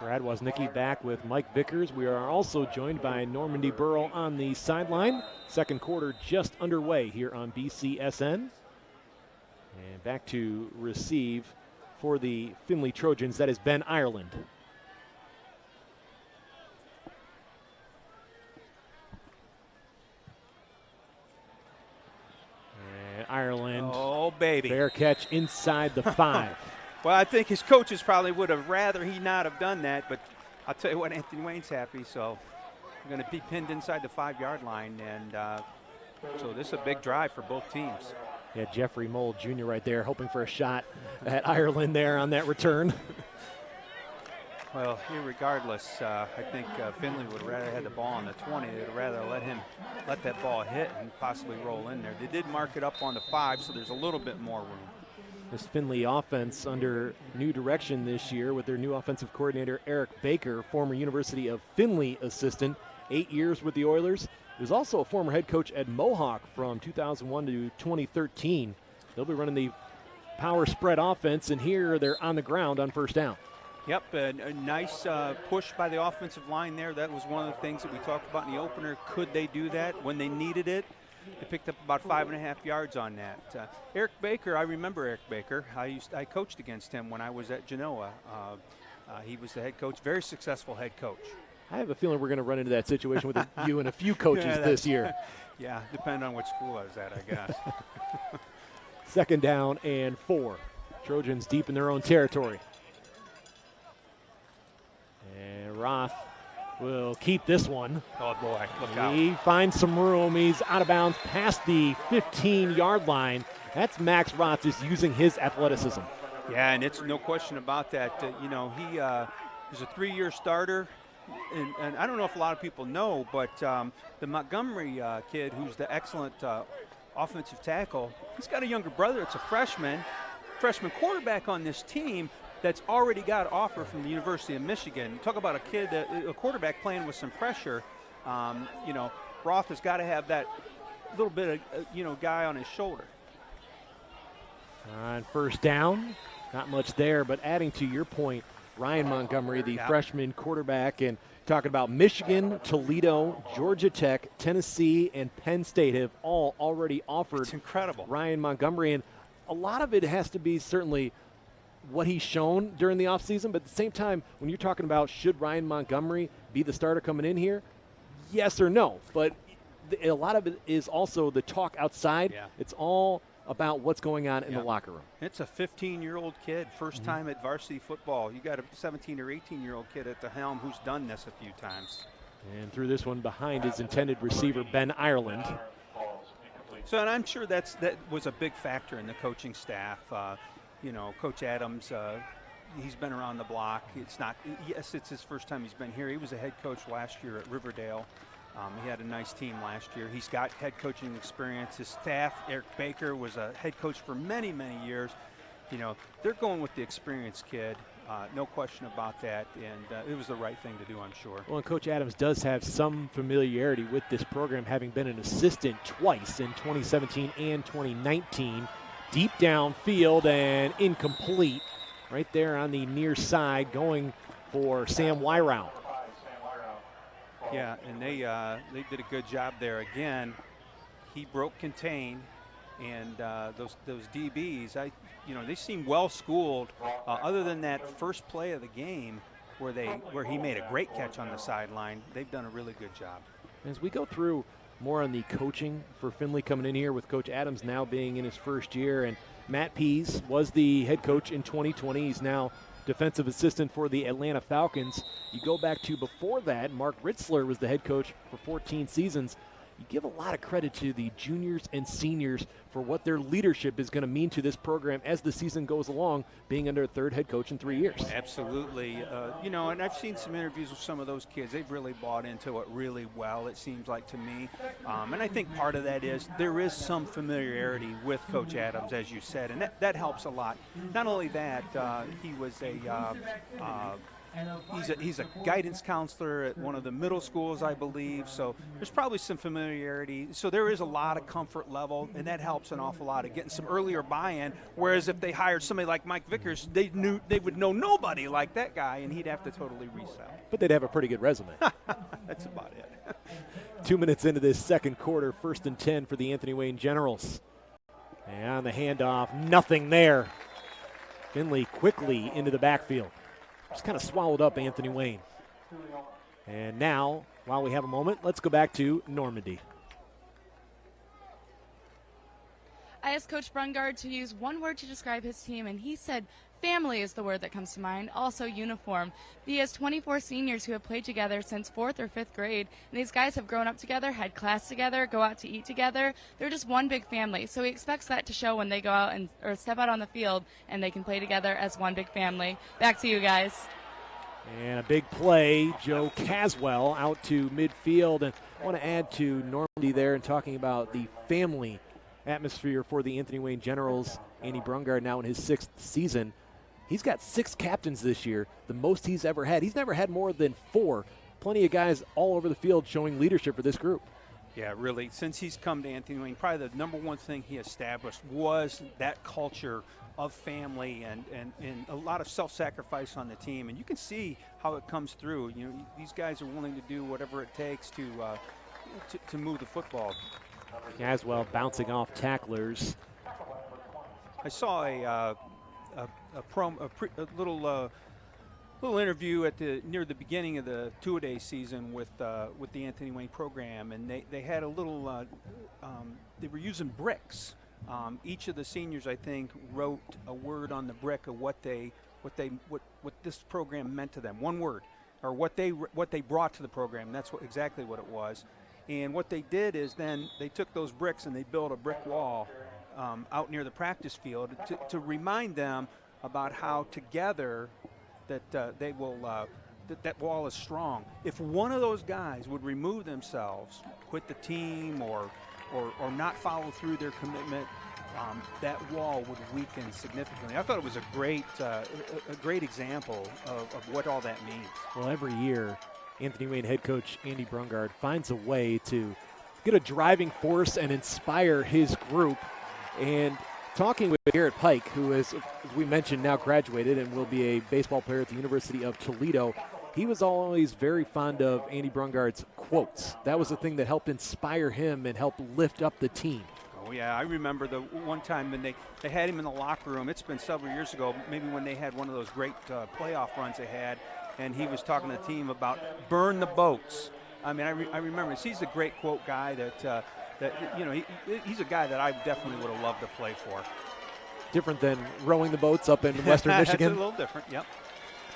Brad Woznicki back with Mike Vickers. We are also joined by Normandy Burrow on the sideline. Second quarter just underway here on BCSN. And back to receive for the Findlay Trojans. That is Ben Ireland. Ireland. Oh, baby. Fair catch inside the 5. Well, I think his coaches probably would have rather he not have done that, but I'll tell you what, Anthony Wayne's happy, so we're going to be pinned inside the 5-yard line, and so this is a big drive for both teams. Yeah, Jeffrey Mold Jr. right there hoping for a shot at Ireland there on that return. Well, irregardless, I think Findlay would rather have the ball on the 20. They'd rather let that ball hit and possibly roll in there. They did mark it up on the 5, so there's a little bit more room. This Findlay offense under new direction this year with their new offensive coordinator, Eric Baker, former University of Findlay assistant, 8 years with the Oilers. He was also a former head coach at Mohawk from 2001 to 2013. They'll be running the power spread offense, and here they're on the ground on first down. Yep, a nice push by the offensive line there. That was one of the things that we talked about in the opener. Could they do that when they needed it? They picked up about 5.5 yards on that. Eric Baker, I remember Eric Baker. I coached against him when I was at Genoa. He was the head coach, very successful head coach. I have a feeling we're going to run into that situation with you and a few coaches this year. Yeah, depending on which school I was at, I guess. 2nd down and 4. Trojans deep in their own territory. And Roth will keep this one. Oh, boy, look out. He finds some room. He's out of bounds past the 15-yard line. That's Max Roth just using his athleticism. Yeah, and it's no question about that. He is a 3-year starter. And I don't know if a lot of people know, but the Montgomery kid, who's the excellent offensive tackle, he's got a younger brother. It's a freshman quarterback on this team that's already got an offer from the University of Michigan. Talk about a quarterback playing with some pressure. Roth has got to have that little bit of guy on his shoulder. On first down, not much there, but adding to your point, Ryan Montgomery, the freshman quarterback, and talking about Michigan, Toledo, Georgia Tech, Tennessee, and Penn State have all already offered. It's incredible. Ryan Montgomery, and a lot of it has to be certainly what he's shown during the offseason, but at the same time, when you're talking about should Ryan Montgomery be the starter coming in here, yes or no, but a lot of it is also the talk outside. Yeah. It's all about what's going on in the locker room. It's a 15-year-old kid, first time at varsity football. You got a 17 or 18-year-old kid at the helm who's done this a few times. And threw this one behind his intended receiver, Ben Ireland. So, and I'm sure that was a big factor in the coaching staff. Coach Adams, he's been around the block. It's his first time he's been here. He was a head coach last year at Riverdale. He had a nice team last year. He's got head coaching experience. His staff, Eric Baker, was a head coach for many, many years. They're going with the experienced kid. No question about that, and it was the right thing to do, I'm sure. Well, and Coach Adams does have some familiarity with this program, having been an assistant twice in 2017 and 2019. Deep downfield and incomplete. Right there on the near side, going for Sam Wyrow. Yeah, and they did a good job there. Again, he broke contain, and those DBs, they seem well schooled. Other than that first play of the game, where he made a great catch on the sideline, they've done a really good job. As we go through more on the coaching for Findlay coming in here with Coach Adams now being in his first year, and Matt Pease was the head coach in 2020. He's now defensive assistant for the Atlanta Falcons. You go back to before that, Mark Ritzler was the head coach for 14 seasons. You give a lot of credit to the juniors and seniors for what their leadership is going to mean to this program as the season goes along, being under a third head coach in 3 years. Absolutely. And I've seen some interviews with some of those kids. They've really bought into it really well, it seems like to me. And I think part of that is there is some familiarity with Coach Adams, as you said, and that helps a lot. Not only that, he was he's a guidance counselor at one of the middle schools, I believe, so there's probably some familiarity. So there is a lot of comfort level, and that helps an awful lot of getting some earlier buy-in, whereas if they hired somebody like Mike Vickers, they would know nobody like that guy, and he'd have to totally resell. But they'd have a pretty good resume. That's about it. 2 minutes into this second quarter, 1st and 10 for the Anthony Wayne Generals. And on the handoff, nothing there. Findlay quickly into the backfield. Just kind of swallowed up Anthony Wayne. And now, while we have a moment, let's go back to Normandy. I asked Coach Brungard to use one word to describe his team, and he said family is the word that comes to mind, also uniform. He has 24 seniors who have played together since 4th or 5th grade, and these guys have grown up together, had class together, go out to eat together. They're just one big family, so he expects that to show when they go out or step out on the field and they can play together as one big family. Back to you guys. And a big play, Joe Caswell out to midfield. And I want to add to Normandy there and talking about the family atmosphere for the Anthony Wayne Generals. Andy Brungard now in his 6th season. He's got 6 captains this year, the most he's ever had. He's never had more than 4. Plenty of guys all over the field showing leadership for this group. Yeah, really. Since he's come to Anthony Wayne, probably the number one thing he established was that culture of family and a lot of self-sacrifice on the team. And you can see how it comes through. You know, these guys are willing to do whatever it takes to move the football. Caswell bouncing off tacklers. I saw a little interview near the beginning of the two-a-day season with the Anthony Wayne program, and they had a little. They were using bricks. Each of the seniors, I think, wrote a word on the brick of what this program meant to them. One word, or what they brought to the program. That's exactly what it was. And what they did is then they took those bricks and they built a brick wall out near the practice field to remind them about how together that they will that wall is strong. If one of those guys would remove themselves, quit the team, or not follow through their commitment, that wall would weaken significantly. I thought it was a great example of what all that means. Well, every year, Anthony Wayne head coach Andy Brungard finds a way to get a driving force and inspire his group. And talking with Garrett Pike, who is, as we mentioned, now graduated and will be a baseball player at the University of Toledo, he was always very fond of Andy Brungard's quotes. That was the thing that helped inspire him and help lift up the team. Oh, yeah, I remember the one time when they had him in the locker room. It's been several years ago, maybe when they had one of those great playoff runs they had, and he was talking to the team about burn the boats. I mean, I remember this. He's a great quote guy that you know, he's a guy that I definitely would have loved to play for. Different than rowing the boats up in Western Michigan. That's a little different, yep.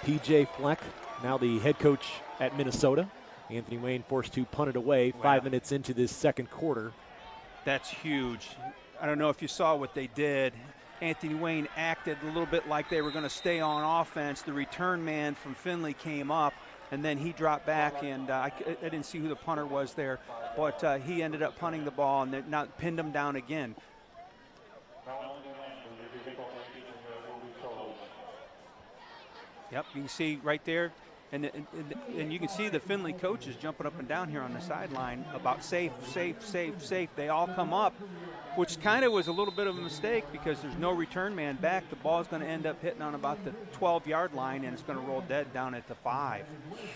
P.J. Fleck, now the head coach at Minnesota. Anthony Wayne forced to punt it away 5 minutes into this second quarter. That's huge. I don't know if you saw what they did. Anthony Wayne acted a little bit like they were going to stay on offense. The return man from Findlay came up, and then he dropped back, and I didn't see who the punter was there, but he ended up punting the ball and not pinned him down again. Yep, you can see right there, and you can see the Findlay coaches jumping up and down here on the sideline about safe, safe, safe, safe. They all come up, which kind of was a little bit of a mistake because there's no return man back. The ball's going to end up hitting on about the 12-yard line, and it's going to roll dead down at the 5.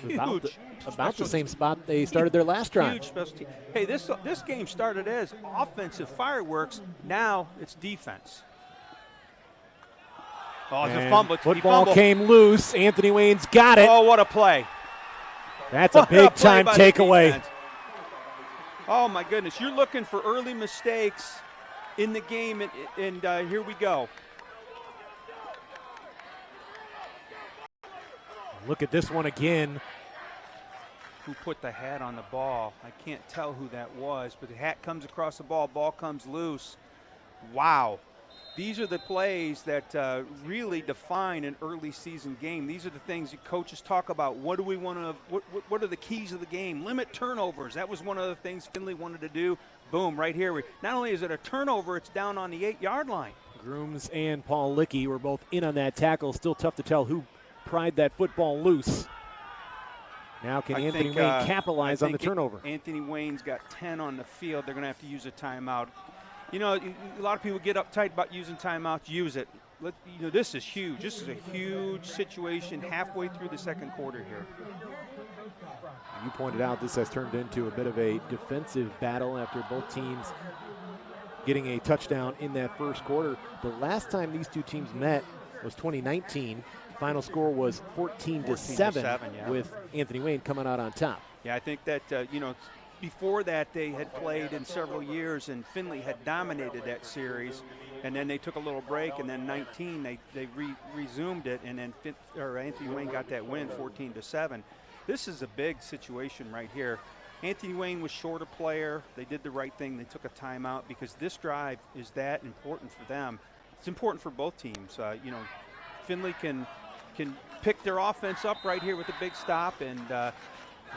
Huge. About the same spot they started their last drive. Huge special team. Hey, this game started as offensive fireworks. Now it's defense. Oh, it's a fumble. Football came loose. Anthony Wayne's got it. Oh, what a play. That's a big-time takeaway. Oh, my goodness. You're looking for early mistakes in the game, and here we go. Look at this one again. Who put the hat on the ball? I can't tell who that was, but the hat comes across the ball. Ball comes loose. Wow. These are the plays that really define an early season game. These are the things that coaches talk about. What do we want to? What are the keys of the game? Limit turnovers. That was one of the things Findlay wanted to do. Boom, right here. Not only is it a turnover, it's down on the 8-yard line. Grooms and Paul Lickey were both in on that tackle. Still tough to tell who pried that football loose. Now can Anthony Wayne capitalize on the turnover? Anthony Wayne's got 10 on the field. They're going to have to use a timeout. You know, a lot of people get uptight about using timeouts. Use it. You know, this is huge. This is a huge situation halfway through the second quarter here. You pointed out this has turned into a bit of a defensive battle after both teams getting a touchdown in that first quarter. The last time these two teams met was 2019. Final score was 14-7 with Anthony Wayne coming out on top. Yeah, I think that, you know, before that, they had played in several years, and Findlay had dominated that series. And then they took a little break, and then 19, they resumed it, and then Anthony Wayne got that win, 14-7. This is a big situation right here. Anthony Wayne was short a player. They did the right thing. They took a timeout because this drive is that important for them. It's important for both teams. You know, Findlay can pick their offense up right here with a big stop, and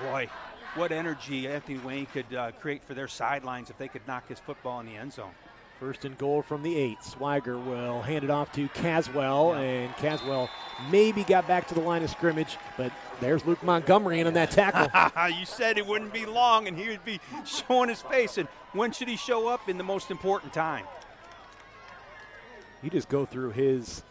boy, what energy Anthony Wayne could create for their sidelines if they could knock his football in the end zone. First and goal from the 8. Swiger will hand it off to Caswell, and Caswell maybe got back to the line of scrimmage, but there's Luke Montgomery in on that tackle. You said it wouldn't be long, and he would be showing his face. And when should he show up? In the most important time. You just go through his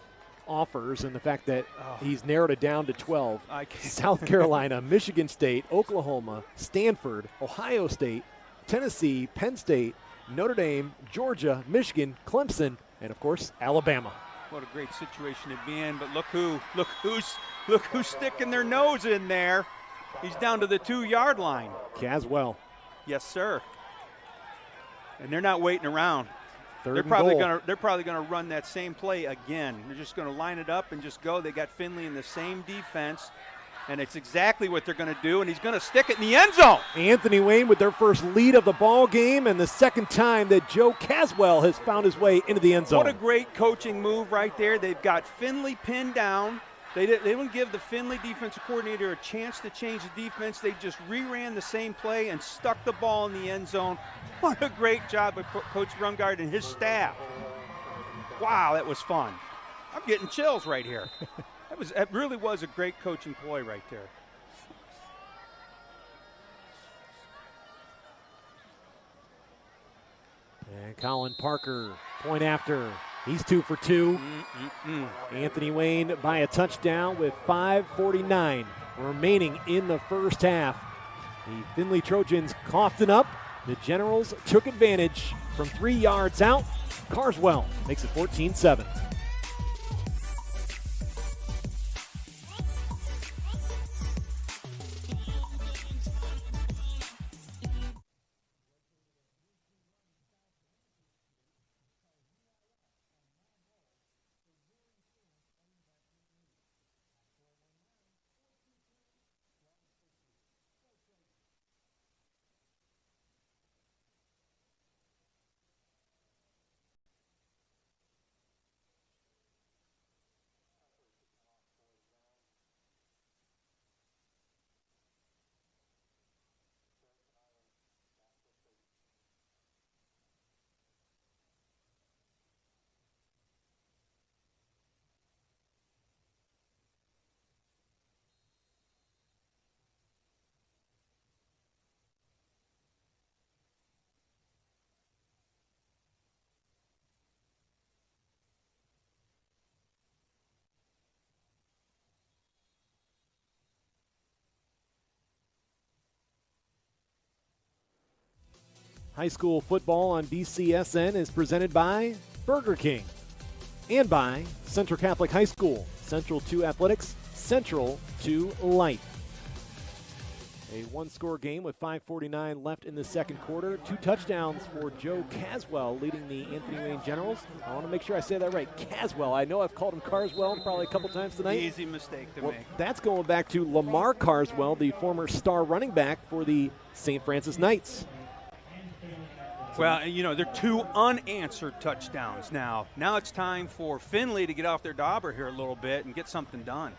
offers and the fact that he's narrowed it down to 12. South Carolina, Michigan State, Oklahoma, Stanford, Ohio State, Tennessee, Penn State, Notre Dame, Georgia, Michigan, Clemson, and of course, Alabama. What a great situation to be in, but look who's sticking their nose in there. He's down to the 2-yard line. Caswell. Yes, sir. And they're not waiting around. They're probably gonna run that same play again. They're just gonna line it up and just go. They got Findlay in the same defense, and it's exactly what they're gonna do, and he's gonna stick it in the end zone. Anthony Wayne with their first lead of the ball game, and the second time that Joe Caswell has found his way into the end zone. What a great coaching move right there. They've got Findlay pinned down. They didn't give the Findlay defensive coordinator a chance to change the defense. They just reran the same play and stuck the ball in the end zone. What a great job by Coach Brungard and his staff. Wow, that was fun. I'm getting chills right here. That really was a great coaching ploy right there. And Colin Parker, point after. He's 2 for 2. Anthony Wayne by a touchdown with 5:49 remaining in the first half. The Findlay Trojans coughed it up. The Generals took advantage from 3 yards out. Carswell makes it 14-7. High school football on BCSN is presented by Burger King and by Central Catholic High School. Central to athletics, central to life. A one-score game with 5:49 left in the second quarter. 2 touchdowns for Joe Caswell leading the Anthony Wayne Generals. I want to make sure I say that right. Caswell. I know I've called him Carswell probably a couple times tonight. Easy mistake to make. That's going back to Lamar Carswell, the former star running back for the St. Francis Knights. Well, you know, they're 2 unanswered touchdowns now. Now it's time for Findlay to get off their dauber here a little bit and get something done.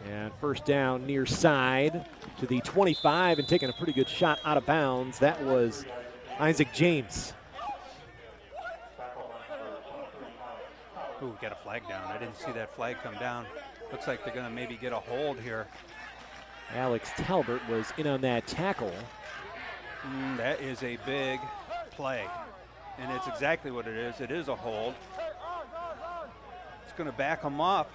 And first down near side to the 25 and taking a pretty good shot out of bounds. That was Isaac James. Ooh, we got a flag down. I didn't see that flag come down. Looks like they're going to maybe get a hold here. Alex Talbert was in on that tackle. That is a big play, and it's exactly what it is. It is a hold. It's going to back them up.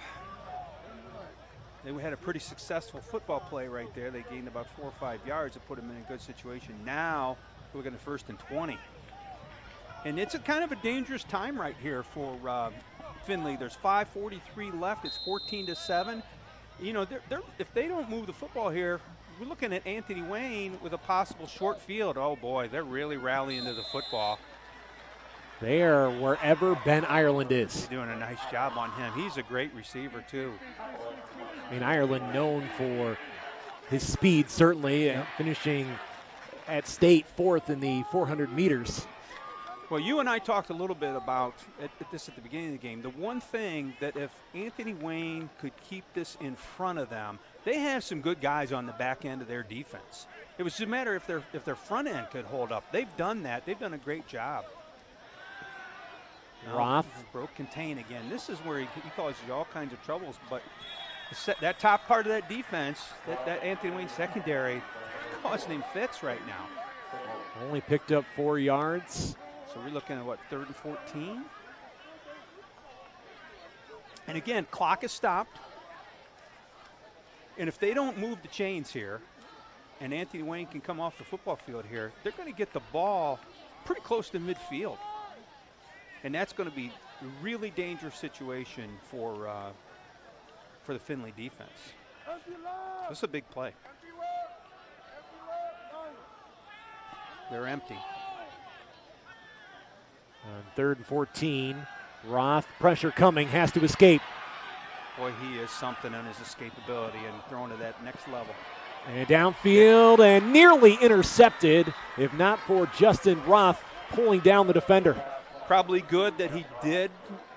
They had a pretty successful football play right there. They gained about 4 or 5 yards to put them in a good situation. Now we're going to 1st and 20. And it's a kind of a dangerous time right here for Findlay. There's 5:43 left. It's 14-7. You know, if they don't move the football here, we're looking at Anthony Wayne with a possible short field. Oh, boy, they're really rallying to the football. They are wherever Ben Ireland is. They're doing a nice job on him. He's a great receiver, too. I mean, Ireland known for his speed, certainly, finishing at state 4th in the 400 meters. Well, you and I talked a little bit about this at the beginning of the game. The one thing that if Anthony Wayne could keep this in front of them, they have some good guys on the back end of their defense. It was just a matter if their front end could hold up. They've done that. They've done a great job. Roth. Broke contain again. This is where he causes you all kinds of troubles. But that top part of that defense, that Anthony Wayne secondary, causing him fits right now. Only picked up 4 yards. So we're looking at, what, 3rd and 14? And again, clock is stopped. And if they don't move the chains here, and Anthony Wayne can come off the football field here, they're going to get the ball pretty close to midfield. And that's going to be a really dangerous situation for the Findlay defense. This is a big play. They're empty. On 3rd and 14, Roth, pressure coming, has to escape. Boy, he is something on his escapability and throwing to that next level. And downfield and nearly intercepted, if not for Justin Roth pulling down the defender. Probably good that he did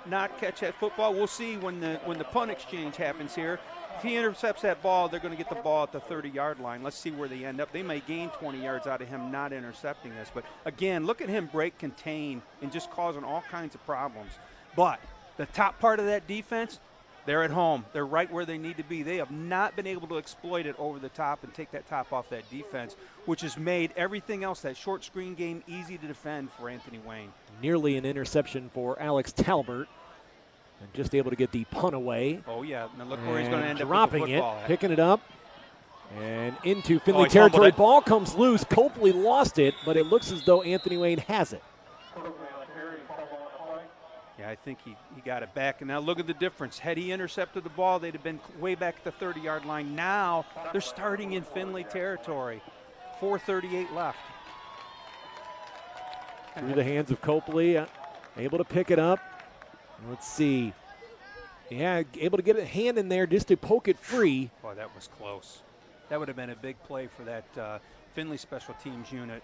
not catch that football. We'll see when the punt exchange happens here. If he intercepts that ball, they're going to get the ball at the 30-yard line. Let's see where they end up. They may gain 20 yards out of him not intercepting this. But, again, look at him break contain and just causing all kinds of problems. But the top part of that defense, they're at home. They're right where they need to be. They have not been able to exploit it over the top and take that top off that defense, which has made everything else, that short screen game, easy to defend for Anthony Wayne. Nearly an interception for Alex Talbert. And just able to get the punt away. Oh, yeah. Now look where he's going to end up dropping with the football it, picking it up, and into Findlay he territory. fumbled it. Ball comes loose. Copley lost it, but it looks as though Anthony Wayne has it. Yeah, I think he got it back. And now look at the difference. Had he intercepted the ball, they'd have been way back at the 30-yard line. Now they're starting in Findlay territory. 4:38 left. Through the hands of Copley, able to pick it up. Let's see. Yeah, able to get a hand in there just to poke it free. Boy, that was close. That would have been a big play for that Findlay special teams unit.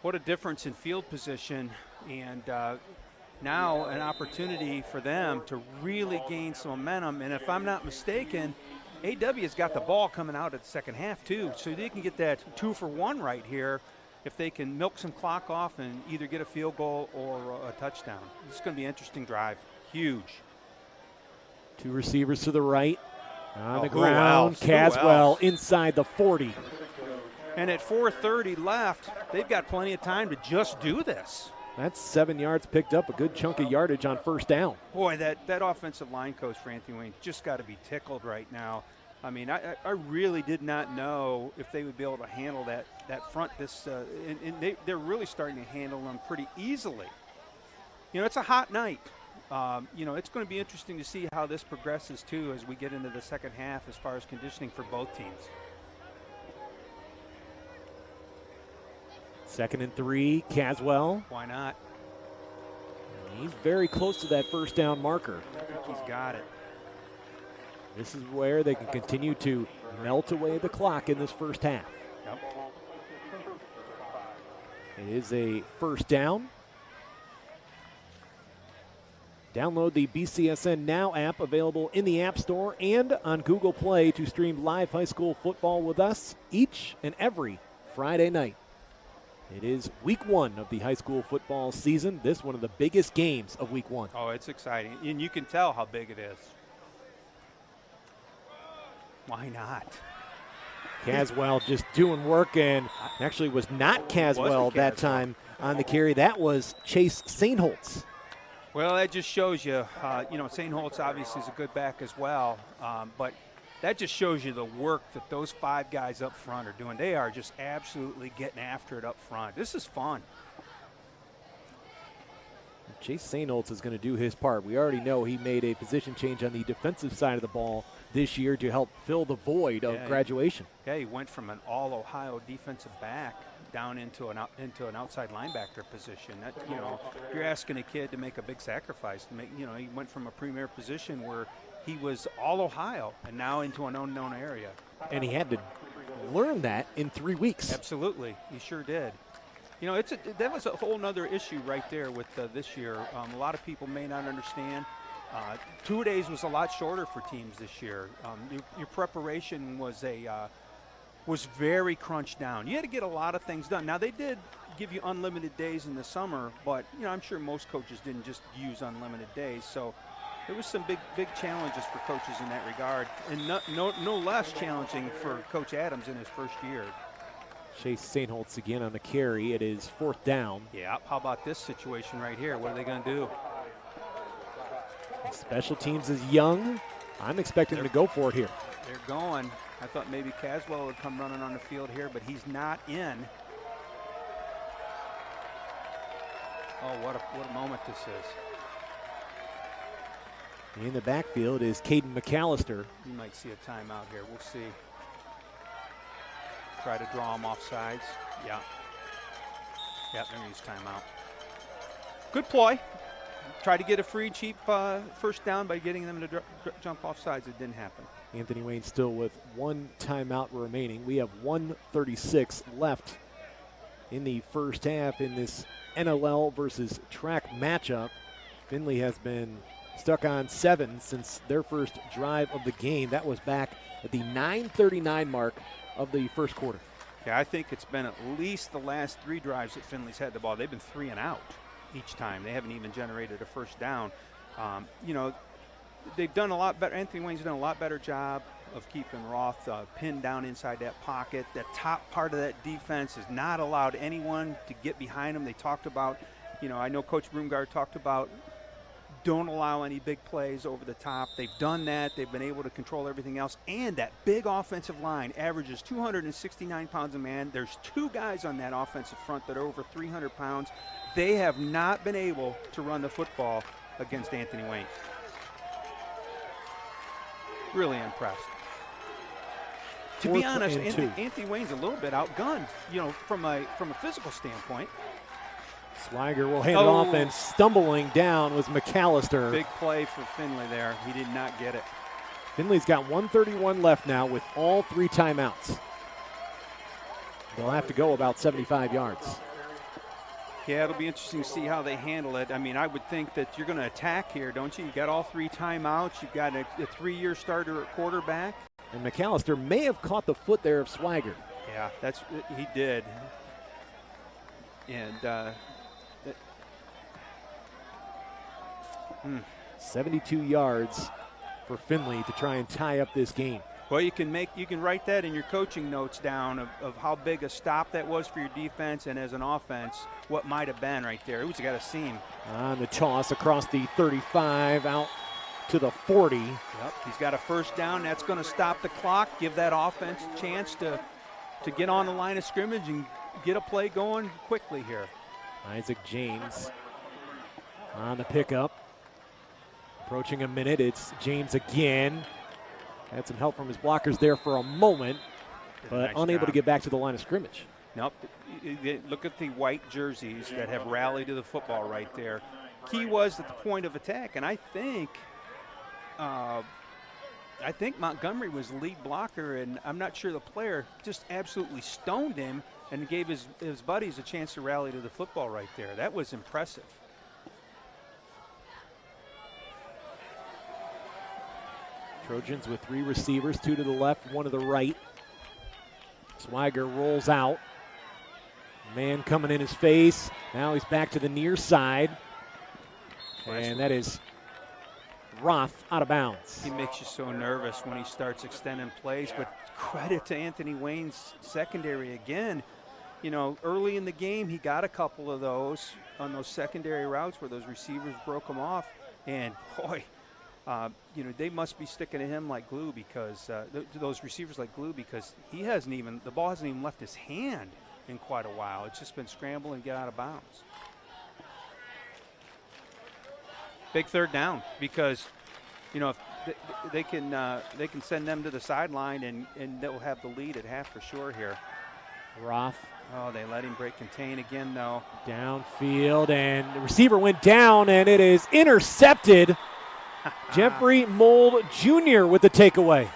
What a difference in field position, and now an opportunity for them to really gain some momentum. And if I'm not mistaken, AW's got the ball coming out at the second half too, so they can get that 2-for-1 right here if they can milk some clock off and either get a field goal or a touchdown. This is going to be an interesting drive. Huge. Two receivers to the right. On the who ground, else? Who Caswell else? inside the 40. And at 4:30 left, they've got plenty of time to just do this. That's 7 yards picked up, a good chunk of yardage on first down. Boy, that offensive line coach for Anthony Wayne just got to be tickled right now. I mean, I really did not know if they would be able to handle that front. And they're really starting to handle them pretty easily. You know, it's a hot night. It's going to be interesting to see how this progresses, too, as we get into the second half as far as conditioning for both teams. 2nd and 3, Caswell. Why not? He's very close to that first down marker. I think he's got it. This is where they can continue to melt away the clock in this first half. Yep. It is a first down. Download the BCSN Now app, available in the App Store and on Google Play, to stream live high school football with us each and every Friday night. It is week 1 of the high school football season. This one of the biggest games of week 1. Oh, it's exciting. And you can tell how big it is. Why not? Caswell just doing work, and actually was not Caswell that time on the carry. That was Chase Saintholtz. Well, that just shows you, St. Holtz obviously is a good back as well, but that just shows you the work that those 5 guys up front are doing. They are just absolutely getting after it up front. This is fun. Chase Saintholtz is going to do his part. We already know he made a position change on the defensive side of the ball this year to help fill the void of graduation. Yeah, he went from an all-Ohio defensive back down into an outside linebacker position. That, you're asking a kid to make a big sacrifice. He went from a premier position where he was all Ohio and now into an unknown area. And he had to learn that in 3 weeks. Absolutely, he sure did. That was a whole nother issue right there with this year. A lot of people may not understand. 2 days was a lot shorter for teams this year. Your preparation was very crunched down. You had to get a lot of things done. Now, they did give you unlimited days in the summer, but I'm sure most coaches didn't just use unlimited days. So there was some big challenges for coaches in that regard, and no less challenging for Coach Adams in his first year. Chase Saintholtz again on the carry. It is 4th down. Yeah, how about this situation right here? What are they going to do? Special teams is young. I'm expecting them to go for it here. They're going. I thought maybe Caswell would come running on the field here, but he's not in. Oh, what a moment this is. In the backfield is Caden McAllister. You might see a timeout here. We'll see. Try to draw him off sides. Yeah. Yep, they're going to use timeout. Good ploy. Try to get a free, cheap first down by getting them to jump off sides. It didn't happen. Anthony Wayne still with one timeout remaining. We have 1:36 left in the first half in this NLL versus track matchup. Findlay has been stuck on 7 since their first drive of the game. That was back at the 9:39 mark of the first quarter. Yeah, I think it's been at least the last 3 drives that Findlay's had the ball. They've been 3 and out each time. They haven't even generated a first down. They've done a lot better. Anthony Wayne's done a lot better job of keeping Roth pinned down inside that pocket. The top part of that defense has not allowed anyone to get behind him. They talked about, I know Coach Broomgard talked about don't allow any big plays over the top. They've done that. They've been able to control everything else. And that big offensive line averages 269 pounds a man. There's 2 guys on that offensive front that are over 300 pounds. They have not been able to run the football against Anthony Wayne. Really impressed. To be honest, Anthony Wayne's a little bit outgunned, from a physical standpoint. Swiger will hand it off, and stumbling down was McAllister. Big play for Findlay there. He did not get it. Findlay's got 1:31 left now with all 3 timeouts. They'll have to go about 75 yards. Yeah, it'll be interesting to see how they handle it. I mean, I would think that you're going to attack here, don't you? You got all 3 timeouts. You've got a 3-year starter at quarterback. And McAllister may have caught the foot there of Swiger. Yeah, he did. And 72 yards for Findlay to try and tie up this game. Well, you can write that in your coaching notes down of how big a stop that was for your defense, and as an offense, what might have been right there. Who's got a seam? On the toss across the 35 out to the 40. Yep, he's got a first down. That's going to stop the clock, give that offense a chance to get on the line of scrimmage and get a play going quickly here. Isaac James on the pickup. Approaching a minute, it's James again. Had some help from his blockers there for a moment, but unable to get back to the line of scrimmage. Nope. Look at the white jerseys that have rallied to the football right there. Key was at the point of attack, and I think Montgomery was the lead blocker, and I'm not sure the player just absolutely stoned him and gave his buddies a chance to rally to the football right there. That was impressive. Trojans with 3 receivers, 2 to the left, 1 to the right. Swiger rolls out. Man coming in his face. Now he's back to the near side. And that is Roth out of bounds. He makes you so nervous when he starts extending plays, but credit to Anthony Wayne's secondary again. Early in the game, he got a couple of those on those secondary routes where those receivers broke him off. And, boy, they must be sticking to him like glue because those receivers like glue because the ball hasn't even left his hand in quite a while. It's just been scramble and get out of bounds. Big third down because, if they can send them to the sideline and they'll have the lead at half for sure here. Roth. Oh, they let him break contain again though. Downfield, and the receiver went down, and it is intercepted. Jeffrey Mold Jr. with the takeaway.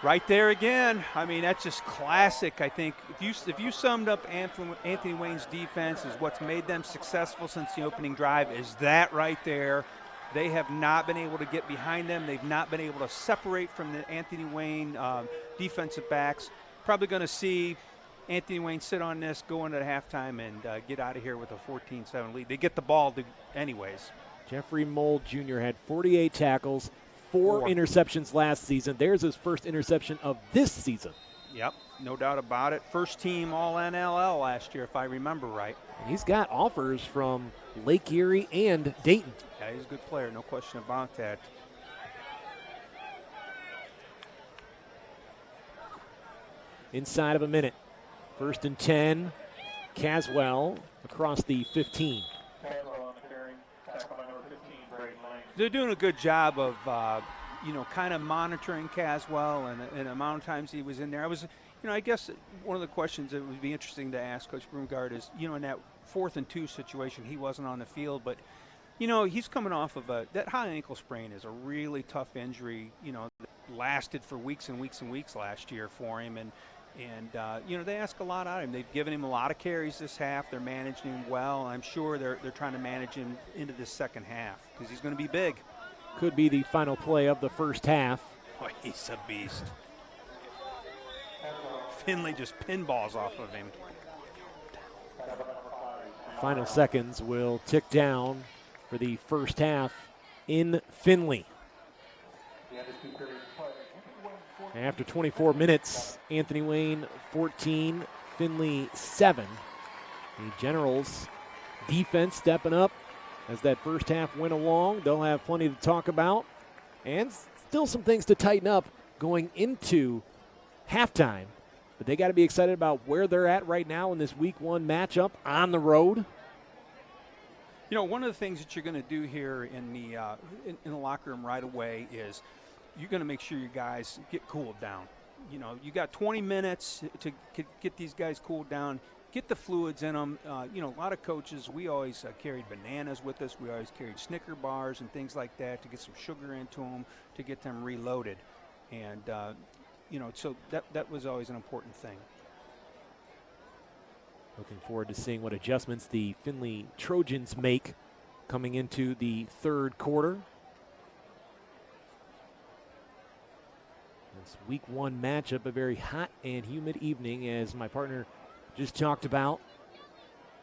Right there again. I mean, that's just classic. I think if you summed up Anthony Wayne's defense as what's made them successful since the opening drive, is that right there. They have not been able to get behind them. They've not been able to separate from the Anthony Wayne defensive backs. Probably going to see Anthony Wayne sit on this, go into halftime, and get out of here with a 14-7 lead. They get the ball anyways. Jeffrey Mold Jr. had 48 tackles, 4 interceptions last season. There's his first interception of this season. Yep, no doubt about it. First team all NLL last year, if I remember right. And he's got offers from Lake Erie and Dayton. Yeah, he's a good player, no question about that. Inside of a minute. 1st and 10. Caswell across the 15. They're doing a good job of, kind of monitoring Caswell and the amount of times he was in there. I guess one of the questions that would be interesting to ask Coach Broomgard is, in that 4th and 2 situation, he wasn't on the field, but, he's coming off of that high ankle sprain is a really tough injury, that lasted for weeks and weeks and weeks last year for him. And they ask a lot out of him. They've given him a lot of carries this half. They're managing him well. I'm sure they're trying to manage him into this second half because he's going to be big. Could be the final play of the first half. Oh, he's a beast. Findlay just pinballs off of him. Final seconds will tick down for the first half in Findlay. After 24 minutes, Anthony Wayne 14, Findlay 7. The Generals defense stepping up as that first half went along. They'll have plenty to talk about and still some things to tighten up going into halftime. But they got to be excited about where they're at right now in this week 1 matchup on the road. One of the things that you're going to do here in the locker room right away is you're going to make sure your guys get cooled down. You got 20 minutes to get these guys cooled down, get the fluids in them. A lot of coaches, we always carried bananas with us. We always carried Snicker bars and things like that to get some sugar into them, to get them reloaded. And, so that was always an important thing. Looking forward to seeing what adjustments the Findlay Trojans make coming into the third quarter. This week 1 matchup, a very hot and humid evening, as my partner just talked about.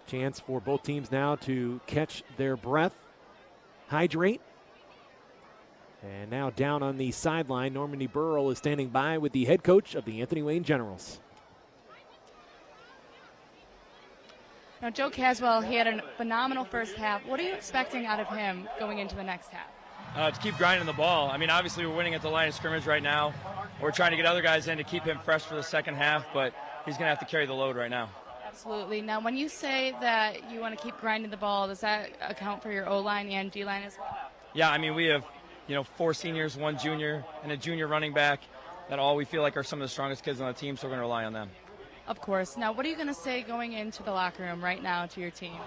Chance for both teams now to catch their breath, hydrate. And now down on the sideline, Normandy Burrell is standing by with the head coach of the Anthony Wayne Generals. Now, Joe Caswell, he had a phenomenal first half. What are you expecting out of him going into the next half? To keep grinding the ball. I mean, obviously we're winning at the line of scrimmage right now. We're trying to get other guys in to keep him fresh for the second half, but he's going to have to carry the load right now. Absolutely. Now, when you say that you want to keep grinding the ball, does that account for your O-line and D-line as well? Yeah, I mean, we have, 4 seniors, 1 junior, and a junior running back that all we feel like are some of the strongest kids on the team, so we're going to rely on them. Of course. Now, what are you going to say going into the locker room right now to your team?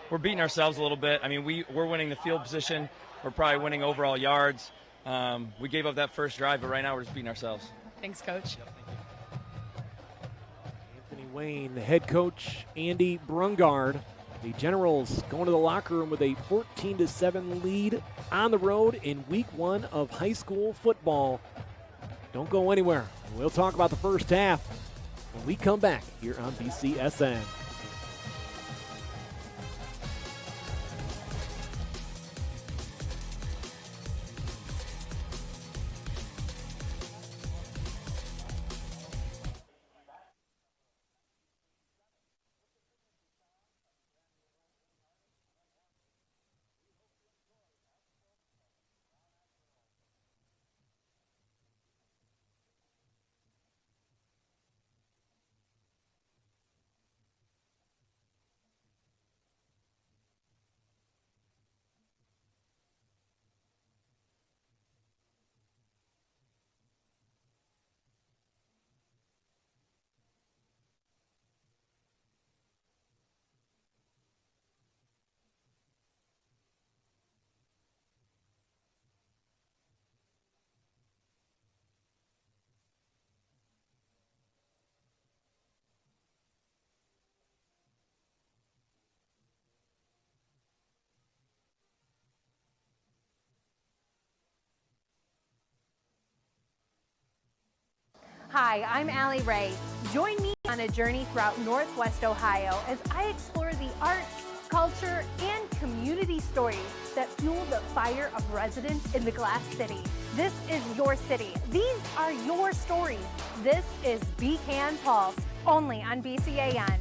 We're beating ourselves a little bit. I mean, we're winning the field position. We're probably winning overall yards. We gave up that first drive, but right now we're just beating ourselves. Thanks, Coach. Anthony Wayne, the head coach, Andy Brungard. The Generals going to the locker room with a 14-7 lead on the road in week 1 of high school football. Don't go anywhere. We'll talk about the first half when we come back here on BCSN. Hi, I'm Allie Ray. Join me on a journey throughout Northwest Ohio as I explore the arts, culture, and community stories that fuel the fire of residents in the Glass City. This is your city. These are your stories. This is Beacon Pulse, only on BCAN.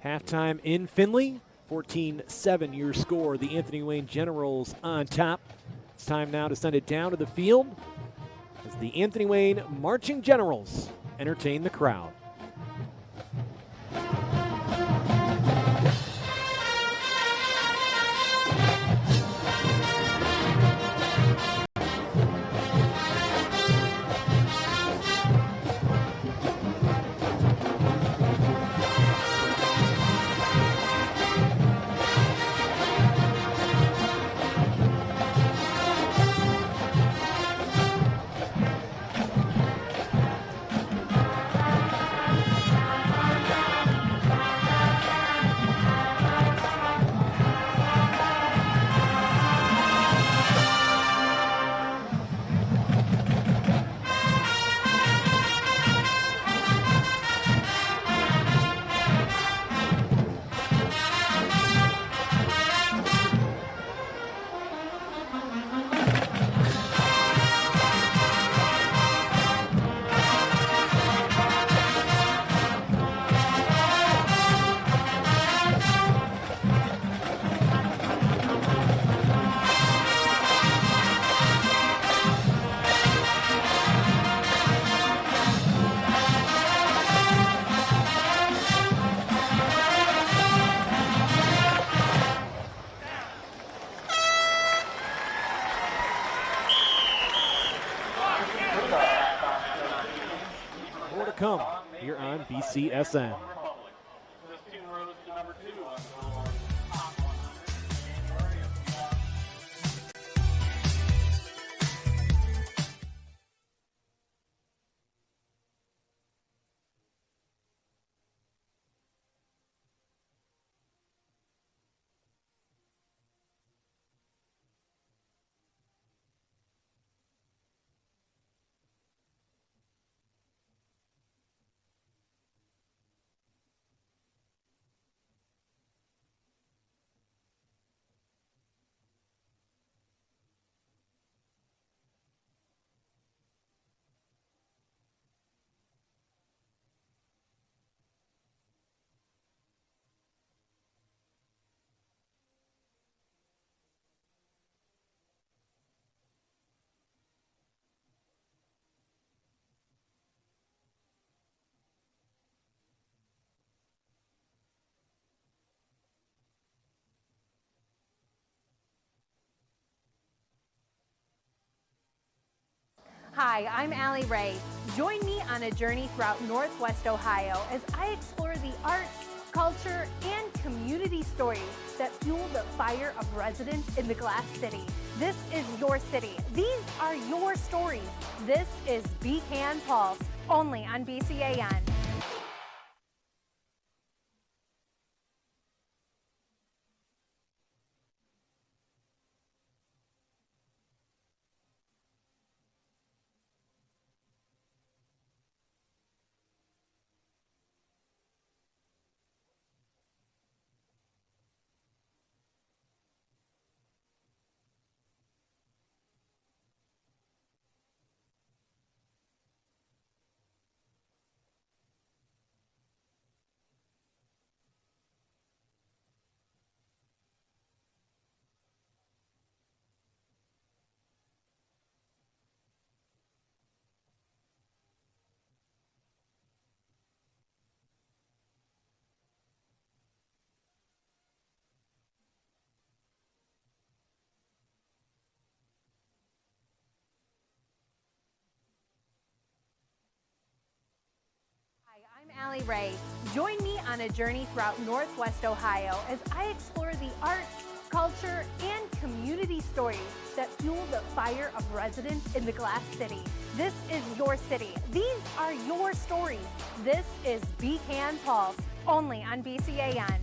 Halftime in Findlay, 14-7 your score. The Anthony Wayne Generals on top. It's time now to send it down to the field as the Anthony Wayne Marching Generals entertain the crowd. More to come here on BCSN. Hi, I'm Allie Ray. Join me on a journey throughout Northwest Ohio as I explore the arts, culture, and community stories that fuel the fire of residents in the Glass City. This is your city. These are your stories. This is Beacon Pulse, only on BCAN. Emily Ray. Join me on a journey throughout Northwest Ohio as I explore the arts, culture, and community stories that fuel the fire of residents in the Glass City. This is your city. These are your stories. This is Beacon Pulse, only on BCAN.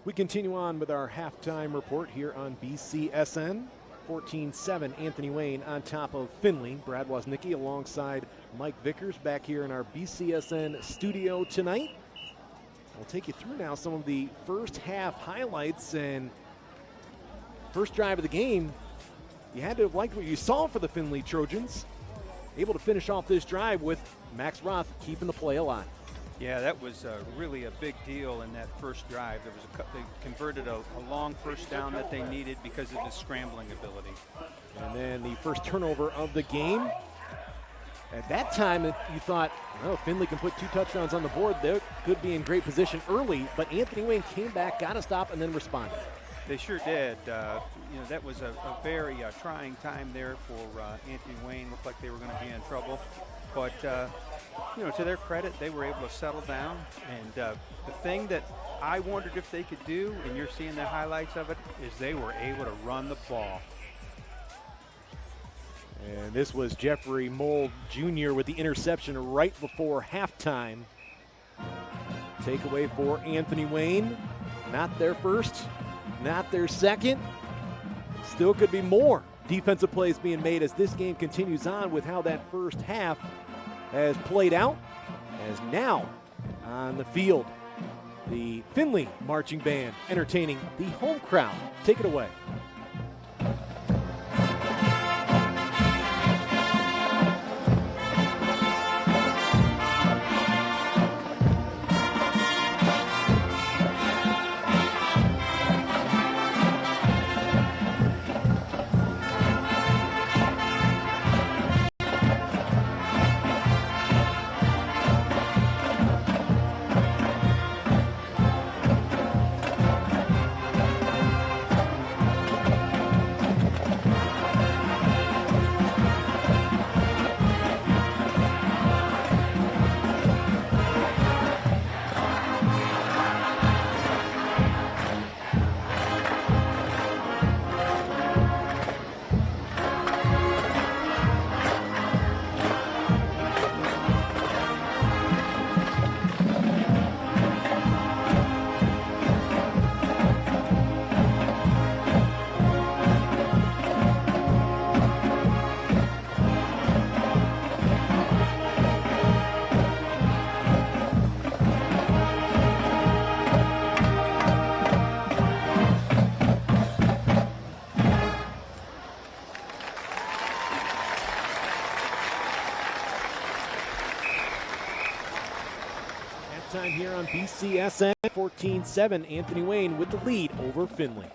We continue on with our halftime report here on BCSN. 14-7, Anthony Wayne on top of Findlay. Brad Woznicki alongside Mike Vickers back here in our BCSN studio tonight. We'll take you through now some of the first half highlights and first drive of the game. You had to have liked what you saw for the Findlay Trojans. Able to finish off this drive with Max Roth keeping the play alive. Yeah, that was really a big deal in that first drive. There was they converted a long first down that they needed because of his scrambling ability. And then the first turnover of the game. At that time, you thought, oh, Findlay can put 2 touchdowns on the board. They could be in great position early, but Anthony Wayne came back, got a stop, and then responded. They sure did. That was a very trying time there for Anthony Wayne. Looked like they were going to be in trouble. But, to their credit, they were able to settle down. And the thing that I wondered if they could do, and you're seeing the highlights of it, is they were able to run the ball. And this was Jeffrey Mold Jr. with the interception right before halftime. Takeaway for Anthony Wayne. Not their first, not their second. Still could be more defensive plays being made as this game continues on with how that first half has played out. As now on the field, the Findlay Marching Band entertaining the home crowd. Take it away. Time here on BCSN. 14-7, Anthony Wayne with the lead over Findlay.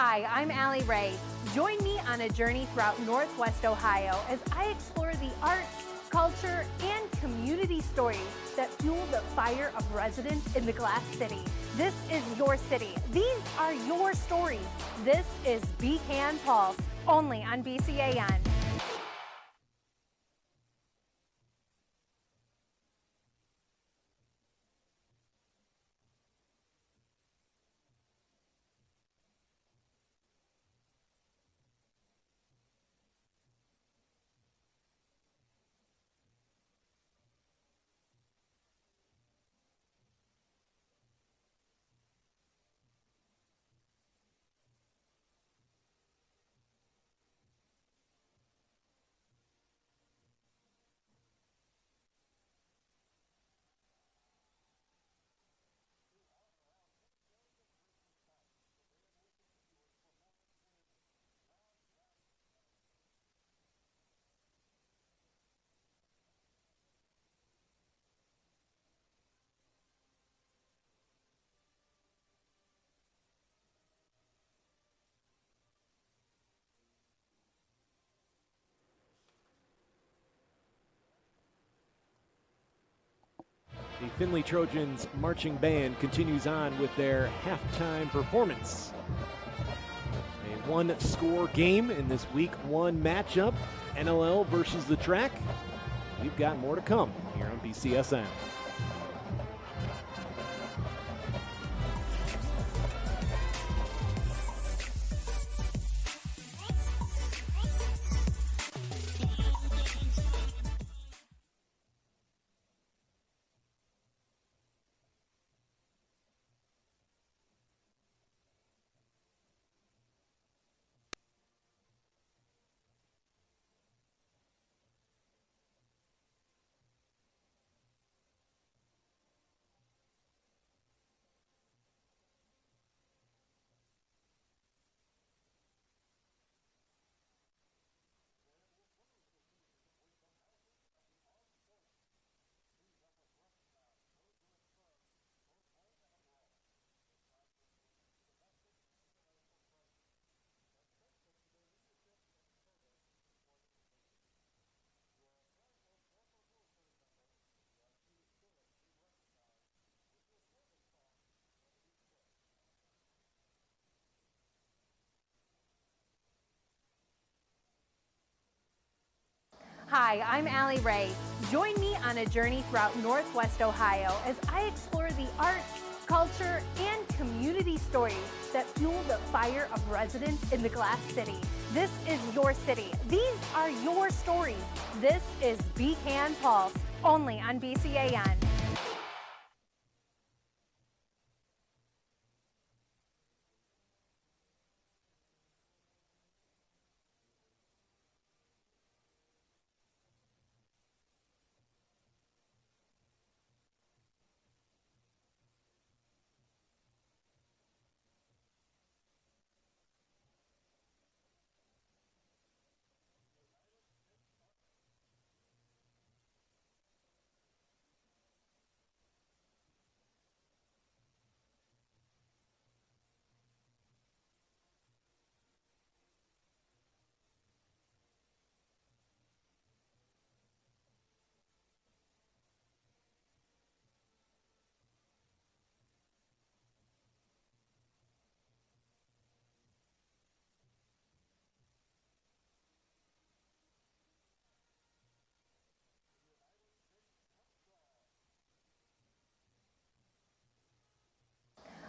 Hi, I'm Allie Ray. Join me on a journey throughout Northwest Ohio as I explore the arts, culture, and community stories that fuel the fire of residents in the Glass City. This is your city. These are your stories. This is BCAN Pulse, only on BCAN. The Findlay Trojans marching band continues on with their halftime performance. A one-score game in this week one matchup, NLL versus the track. We've got more to come here on BCSN. Hi, I'm Allie Ray. Join me on a journey throughout Northwest Ohio as I explore the arts, culture, and community stories that fuel the fire of residents in the Glass City. This is your city. These are your stories. This is BCAN Pulse, only on BCAN.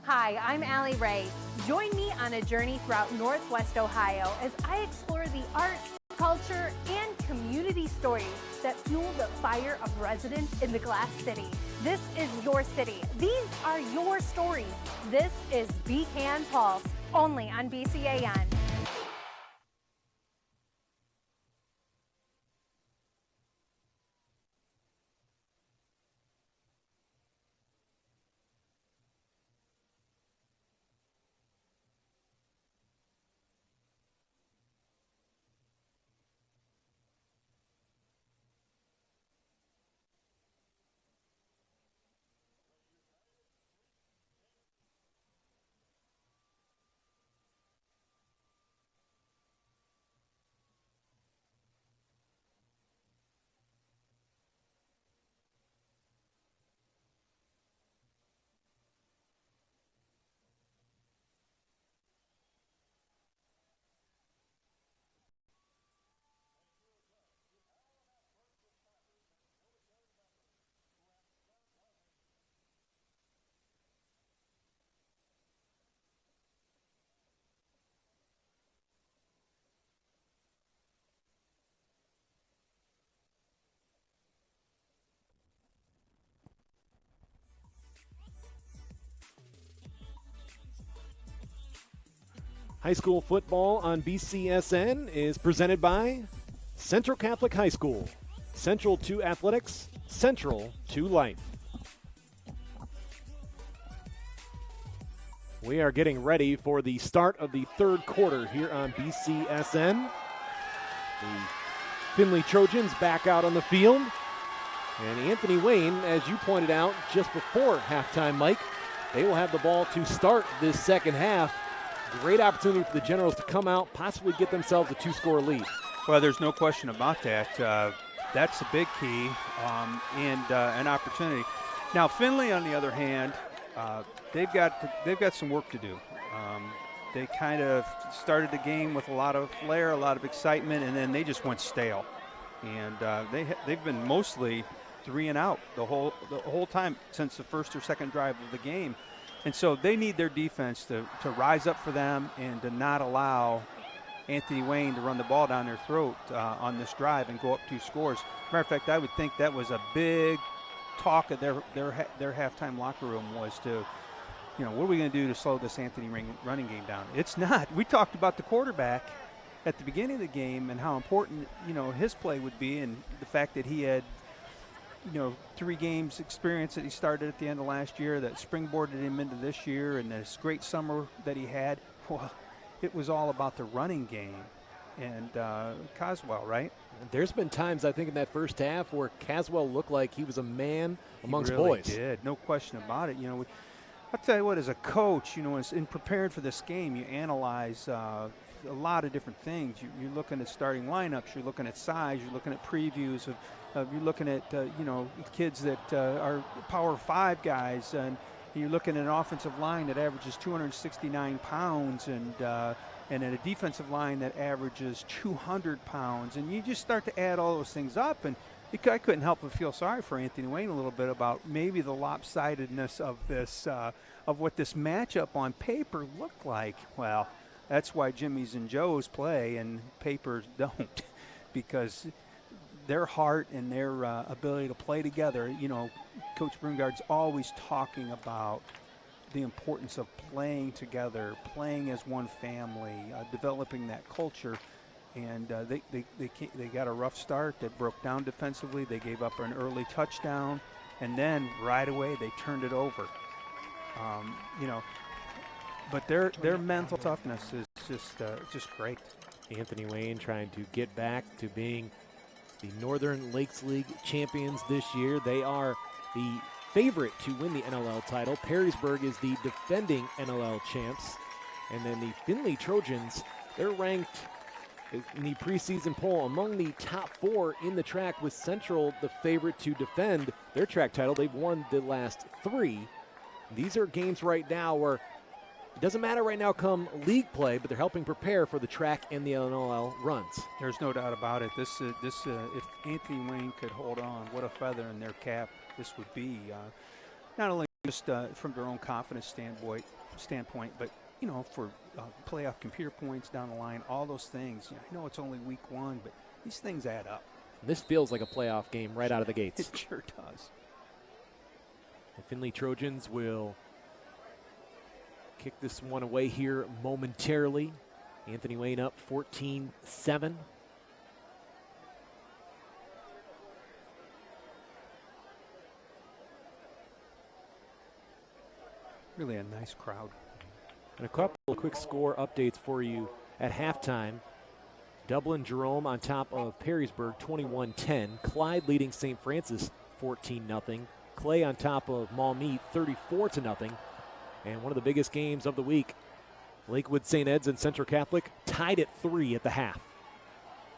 Hi, I'm Allie Ray. Join me on a journey throughout Northwest Ohio as I explore the arts, culture, and community stories that fuel the fire of residents in the Glass City. This is your city. These are your stories. This is BCAN Pulse, only on BCAN. High school football on BCSN is presented by Central Catholic High School. Central to athletics, central to life. We are getting ready for the start of the third quarter here on BCSN. The Findlay Trojans back out on the field. And Anthony Wayne, as you pointed out just before halftime, Mike, they will have the ball to start this second half. Great opportunity for the Generals to come out, possibly get themselves a 2-score lead. Well, there's no question about that. That's a big key and an opportunity. Now, Findlay, on the other hand, they've got some work to do. They kind of started the game with a lot of flair, a lot of excitement, and then they just went stale. And they've been mostly 3 and out the whole time since the first or second drive of the game. And so they need their defense to rise up for them and to not allow Anthony Wayne to run the ball down their throat on this drive and go up 2 scores. Matter of fact, I would think that was a big talk of their halftime locker room was to, what are we going to do to slow this Anthony Wayne running game down? It's not. We talked about the quarterback at the beginning of the game and how important, his play would be, and the fact that he had 3 games experience that he started at the end of last year that springboarded him into this year, and this great summer that he had. Well, it was all about the running game and Caswell, right? There's been times, I think, in that first half where Caswell looked like he was a man amongst he really boys. Did. No question about it. I'll tell you what, as a coach, in preparing for this game, you analyze a lot of different things. You're looking at starting lineups, you're looking at size, you're looking at previews you're looking at kids that are Power 5 guys, and you're looking at an offensive line that averages 269 pounds and at a defensive line that averages 200 pounds. And you just start to add all those things up, and I couldn't help but feel sorry for Anthony Wayne a little bit about maybe the lopsidedness of this, of what this matchup on paper looked like. Well, that's why Jimmy's and Joe's play and papers don't, because their heart and their ability to play together. Coach Broomgard's always talking about the importance of playing together, playing as one family, developing that culture. And they got a rough start. They broke down defensively. They gave up an early touchdown, and then right away they turned it over. But their mental toughness is just great. Anthony Wayne trying to get back to being the Northern Lakes League champions this year. They are the favorite to win the NLL title. Perrysburg is the defending NLL champs. And then the Findlay Trojans, they're ranked in the preseason poll among the top 4 in the track, with Central the favorite to defend their track title. They've won the last 3. These are games right now where it doesn't matter right now come league play, but they're helping prepare for the track and the NLL runs. There's no doubt about it. This if Anthony Wayne could hold on, what a feather in their cap this would be. Not only just from their own confidence standpoint, but for playoff computer points down the line, all those things. I know it's only week 1, but these things add up. This feels like a playoff game right out of the gates. It sure does. The Findlay Trojans will kick this one away here momentarily. Anthony Wayne up 14-7. Really a nice crowd. And a couple of quick score updates for you at halftime. Dublin Jerome on top of Perrysburg 21-10. Clyde leading St. Francis 14-0. Clay on top of Maumee 34-0. And one of the biggest games of the week, Lakewood St. Ed's and Central Catholic tied at 3 at the half.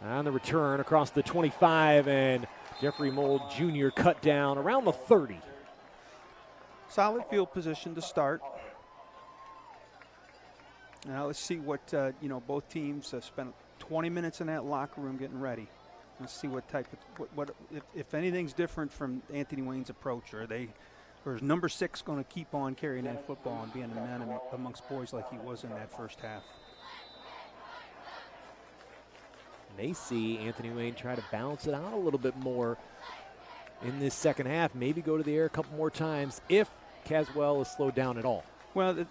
On the return across the 25, and Jeffrey Mold Jr. cut down around the 30. Solid field position to start. Now let's see what, both teams spent 20 minutes in that locker room getting ready. Let's see what type of, if anything's different from Anthony Wayne's approach. Or is number 6 going to keep on carrying that football and being a man amongst boys like he was in that first half? May see Anthony Wayne try to balance it out a little bit more in this second half. Maybe go to the air a couple more times if Caswell is slowed down at all. Well,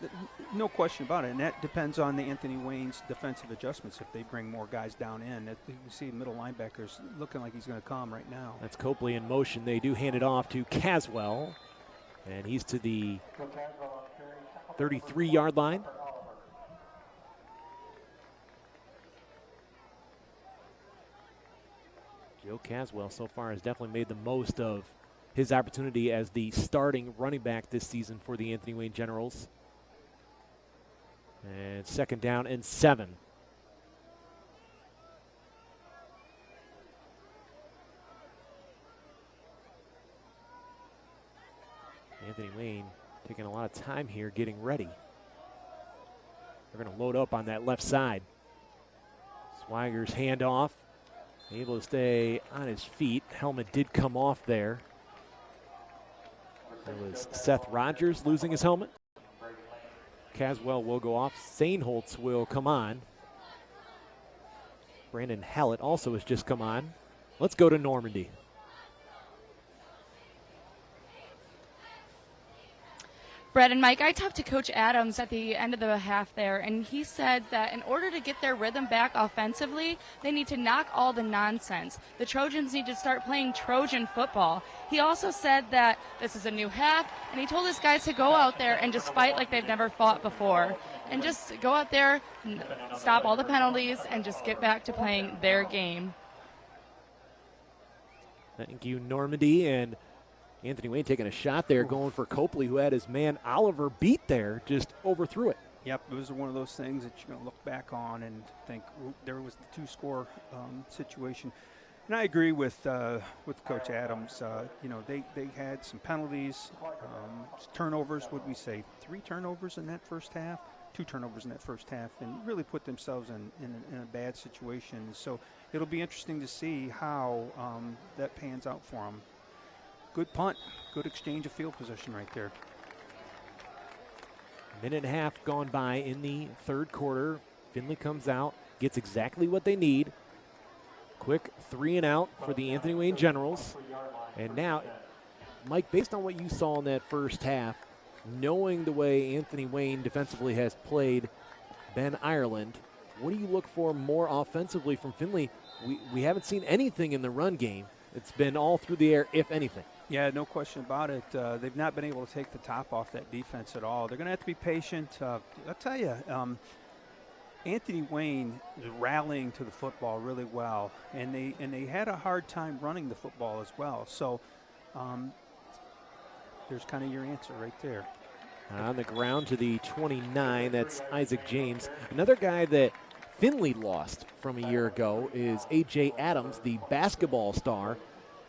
no question about it, and that depends on the Anthony Wayne's defensive adjustments. If they bring more guys down in, you see middle linebackers looking like he's going to come right now. That's Copley in motion. They do hand it off to Caswell, and he's to the 33-yard line. Joe Caswell so far has definitely made the most of his opportunity as the starting running back this season for the Anthony Wayne Generals. And 2nd down and 7. Anthony Wayne taking a lot of time here getting ready. They're going to load up on that left side. Swiger's handoff, able to stay on his feet. Helmet did come off there. It was Seth Rogers losing his helmet. Caswell will go off. Sainholtz will come on. Brandon Hallett also has just come on. Let's go to Normandy. Brett and Mike, I talked to Coach Adams at the end of the half there, and he said that in order to get their rhythm back offensively, they need to knock all the nonsense. The Trojans need to start playing Trojan football. He also said that this is a new half, and he told his guys to go out there and just fight like they've never fought before. And just go out there, stop all the penalties, and just get back to playing their game. Thank you, Normandy. And Anthony Wayne taking a shot there, going for Copley, who had his man Oliver beat there, just overthrew it. Yep, it was one of those things that you're going to look back on and think there was the 2-score situation. And I agree with Coach Adams. They had some penalties, turnovers. Would we say 3 turnovers in that first half? 2 turnovers in that first half, and really put themselves in a bad situation. So it'll be interesting to see how that pans out for them. Good punt, good exchange of field position right there. Minute and a half gone by in the 3rd quarter. Findlay comes out, gets exactly what they need. Quick 3 and out for the Anthony Wayne Generals. And now, Mike, based on what you saw in that first half, knowing the way Anthony Wayne defensively has played Ben Ireland, what do you look for more offensively from Findlay? We haven't seen anything in the run game. It's been all through the air, if anything. Yeah, no question about it. They've not been able to take the top off that defense at all. They're going to have to be patient. I'll tell you, Anthony Wayne is rallying to the football really well, and they had a hard time running the football as well. So there's kind of your answer right there. On the ground to the 29, that's Isaac James. Another guy that Findlay lost from a year ago is A.J. Adams, the basketball star.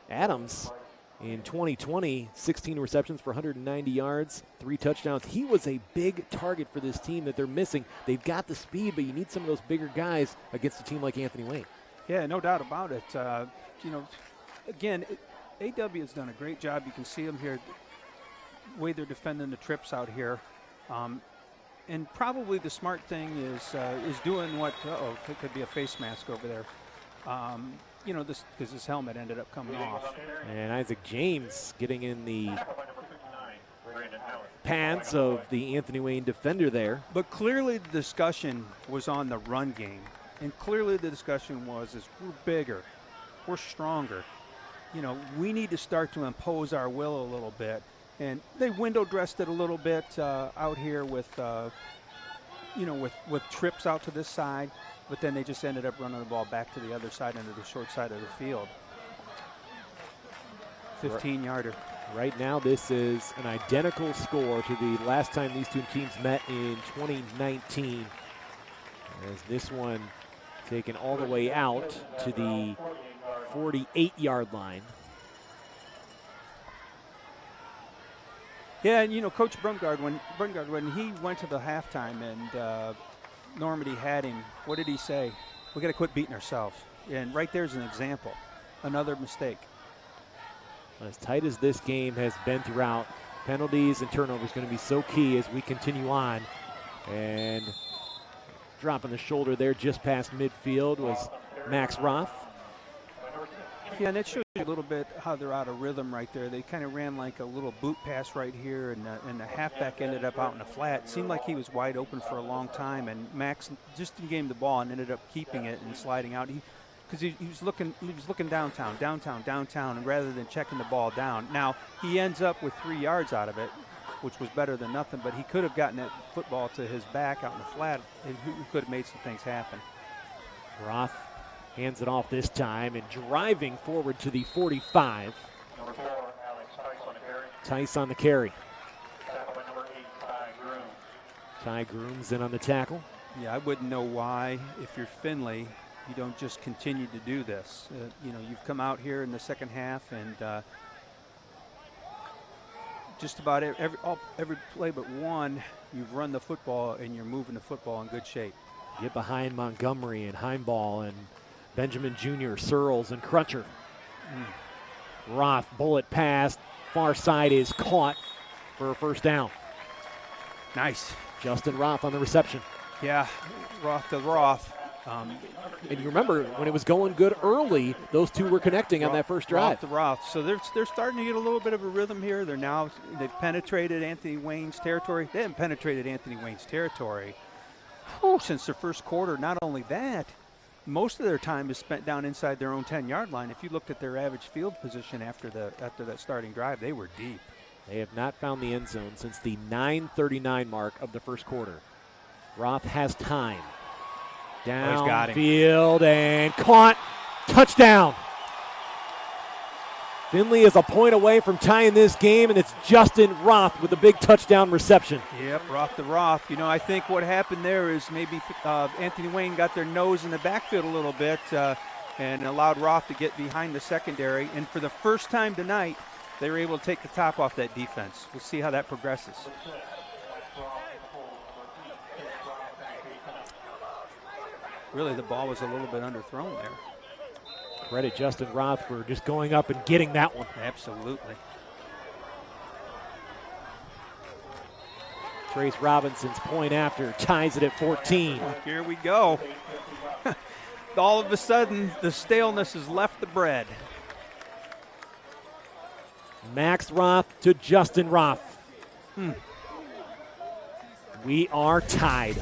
Adams, in 2020, 16 receptions for 190 yards, 3 touchdowns. He was a big target for this team that they're missing. They've got the speed, but you need some of those bigger guys against a team like Anthony Wayne. Yeah, no doubt about it. Again, AW has done a great job. You can see them here, the way they're defending the trips out here. And probably the smart thing is doing what, it could be a face mask over there. This because his helmet ended up coming off. And Isaac James getting in the pants of the Anthony Wayne defender there. But clearly the discussion was on the run game. And clearly the discussion was we're bigger, we're stronger. We need to start to impose our will a little bit. And they window dressed it a little bit out here with trips out to this side. But then they just ended up running the ball back to the other side into the short side of the field. 15-yarder. Right now, this is an identical score to the last time these two teams met in 2019. As this one taken all the way out to the 48-yard line. Yeah, and Coach Brungard, when he went to the halftime and Normandy had him, what did he say? We got to quit beating ourselves. And right there's an example, another mistake. As tight as this game has been throughout, penalties and turnovers going to be so key as we continue on. And dropping the shoulder there just past midfield was Max Roth. Yeah, and it shows you a little bit how they're out of rhythm right there. They kind of ran like a little boot pass right here, and the halfback ended up out in the flat. It seemed like he was wide open for a long time, and Max just gave him the ball and ended up keeping it and sliding out. Because he was looking downtown, and rather than checking the ball down. Now, he ends up with 3 yards out of it, which was better than nothing, but he could have gotten that football to his back out in the flat, and he could have made some things happen. Roth hands it off this time and driving forward to the 45. Tice on the carry. Ty Grooms in on the tackle. Yeah, I wouldn't know why, if you're Findlay, you don't just continue to do this. You've come out here in the second half, and just about every play but one, you've run the football and you're moving the football in good shape. Get behind Montgomery and Heimball and Benjamin Jr., Searles and Crutcher. Roth, bullet pass, far side is caught for a first down. Nice. Justin Roth on the reception. Yeah, Roth to Roth. And you remember when it was going good early, those two were connecting on that first drive. Roth to Roth. So they're starting to get a little bit of a rhythm here. They've penetrated Anthony Wayne's territory. They haven't penetrated Anthony Wayne's territory since their first quarter. Not only that, most of their time is spent down inside their own 10-yard line. If you looked at their average field position after that starting drive, they were deep. They have not found the end zone since the 9:39 mark of the first quarter. Roth has time. Downfield and caught. Touchdown. Findlay is a point away from tying this game, and it's Justin Roth with a big touchdown reception. Yep, Roth to Roth. I think what happened there is maybe Anthony Wayne got their nose in the backfield a little bit and allowed Roth to get behind the secondary. And for the first time tonight, they were able to take the top off that defense. We'll see how that progresses. Really, the ball was a little bit underthrown there. Credit Justin Roth for just going up and getting that one. Absolutely. Trace Robinson's point after ties it at 14. Here we go. All of a sudden, the staleness has left the bread. Max Roth to Justin Roth. We are tied.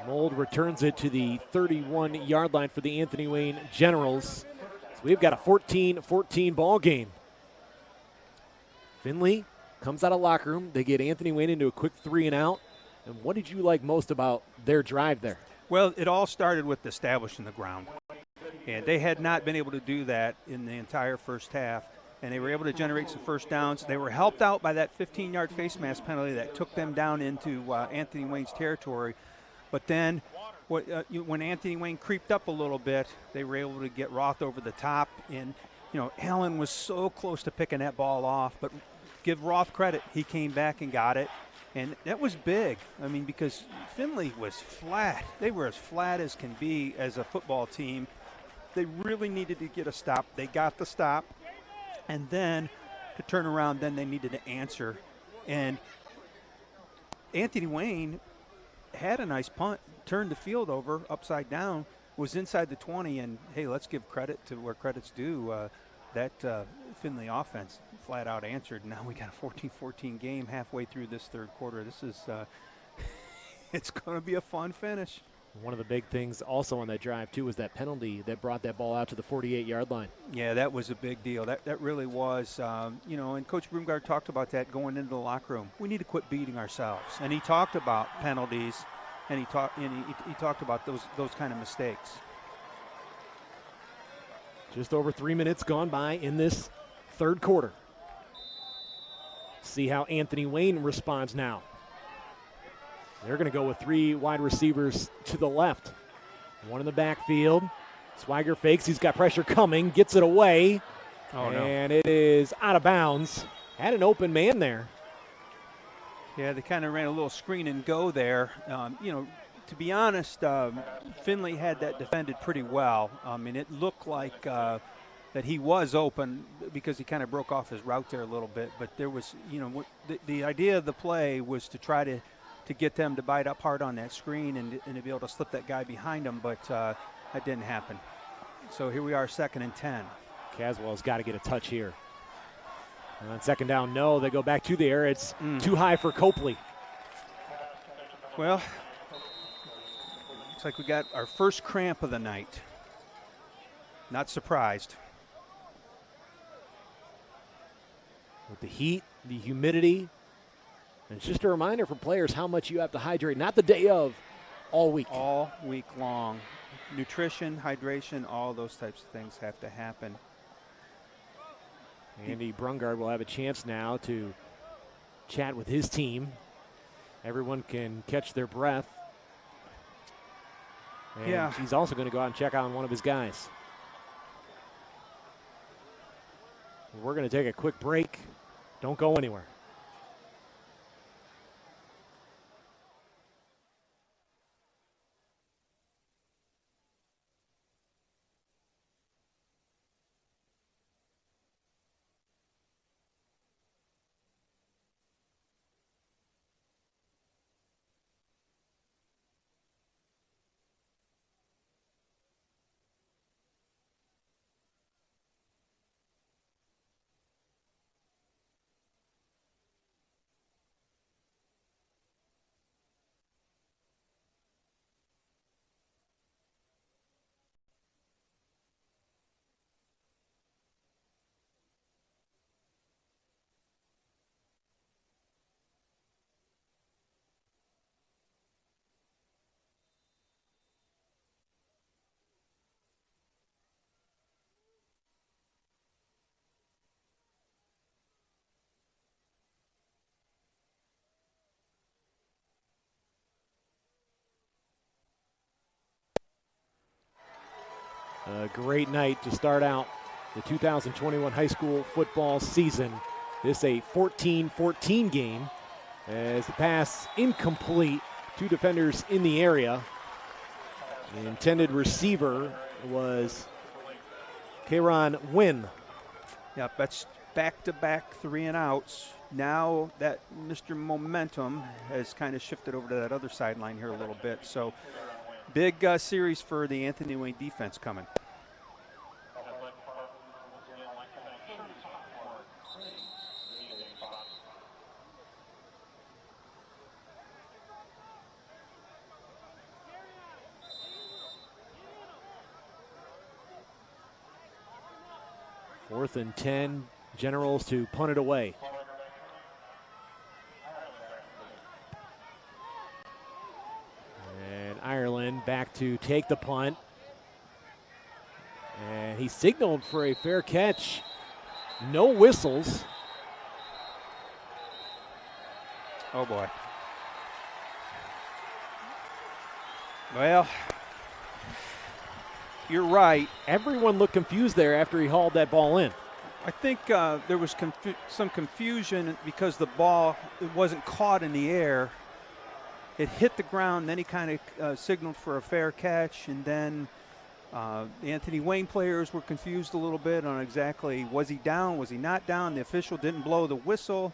Mold returns it to the 31-yard line for the Anthony Wayne Generals. So we've got a 14-14 ball game. Findlay comes out of locker room. They get Anthony Wayne into a quick 3-and-out. And what did you like most about their drive there? Well, it all started with establishing the ground. And they had not been able to do that in the entire first half. And they were able to generate some first downs. They were helped out by that 15-yard face mask penalty that took them down into Anthony Wayne's territory. But then when Anthony Wayne creeped up a little bit, they were able to get Roth over the top. And, Allen was so close to picking that ball off. But give Roth credit. He came back and got it. And that was big. Because Findlay was flat. They were as flat as can be as a football team. They really needed to get a stop. They got the stop. And then to turn around, then they needed to answer. And Anthony Wayne had a nice punt, turned the field over upside down, was inside the 20, and, hey, let's give credit to where credit's due. That Findlay offense flat out answered. Now we got a 14-14 game halfway through this third quarter. This is it's going to be a fun finish. One of the big things also on that drive, too, was that penalty that brought that ball out to the 48-yard line. Yeah, that was a big deal. That really was. And Coach Broomgard talked about that going into the locker room. We need to quit beating ourselves. And he talked about penalties, and he talked about those kind of mistakes. Just over 3 minutes gone by in this third quarter. See how Anthony Wayne responds now. They're going to go with 3 wide receivers to the left. One in the backfield. Swagger fakes. He's got pressure coming. Gets it away. And it is out of bounds. Had an open man there. Yeah, they kind of ran a little screen and go there. To be honest, Findlay had that defended pretty well. It looked like that he was open because he kind of broke off his route there a little bit. But there was, the idea of the play was to try to get them to bite up hard on that screen and to be able to slip that guy behind them, but that didn't happen. So here we are, 2nd and 10. Caswell's got to get a touch here. And on second down, no, they go back to the air. It's too high for Copley. Well, looks like we got our first cramp of the night. Not surprised. With the heat, the humidity, and it's just a reminder for players how much you have to hydrate, not the day of, all week. All week long. Nutrition, hydration, all those types of things have to happen. Andy Brungard will have a chance now to chat with his team. Everyone can catch their breath. And he's also going to go out and check on one of his guys. We're going to take a quick break. Don't go anywhere. A great night to start out the 2021 high school football season. This a 14-14 game as the pass incomplete. 2 defenders in the area. The intended receiver was Kayron Wynn. Yep, that's back-to-back 3 and outs. Now that Mr. Momentum has kind of shifted over to that other sideline here a little bit. So big series for the Anthony Wayne defense coming. Fourth and 10, Generals to punt it away. And Ireland back to take the punt. And he signaled for a fair catch. No whistles. Oh, boy. Well, you're right. Everyone looked confused there after he hauled that ball in. I think there was some confusion because the ball wasn't caught in the air. It hit the ground, then he kind of signaled for a fair catch, and then the Anthony Wayne players were confused a little bit on exactly was he down, was he not down. The official didn't blow the whistle.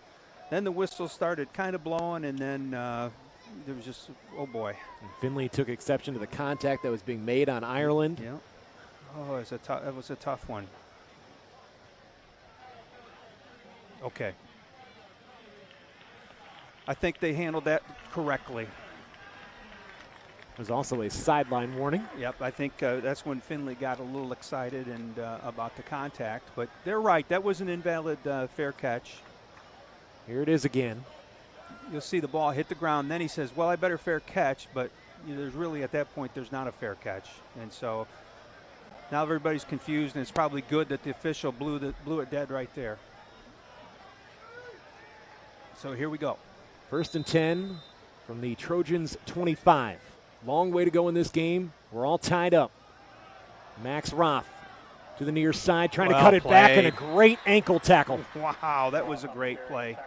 Then the whistle started kind of blowing, and then there was just, oh boy. And Findlay took exception to the contact that was being made on Ireland. Yeah. Oh, that was a tough one. Okay. I think they handled that correctly. There's also a sideline warning. Yep, I think that's when Findlay got a little excited and about the contact. But they're right. That was an invalid fair catch. Here it is again. You'll see the ball hit the ground. Then he says, well, I better fair catch. But there's really, at that point, there's not a fair catch. And so now everybody's confused, and it's probably good that the official blew it dead right there. So here we go. 1st and 10 from the Trojans' 25. Long way to go in this game. We're all tied up. Max Roth to the near side, trying to cut it back, and a great ankle tackle. Wow, that was a great play.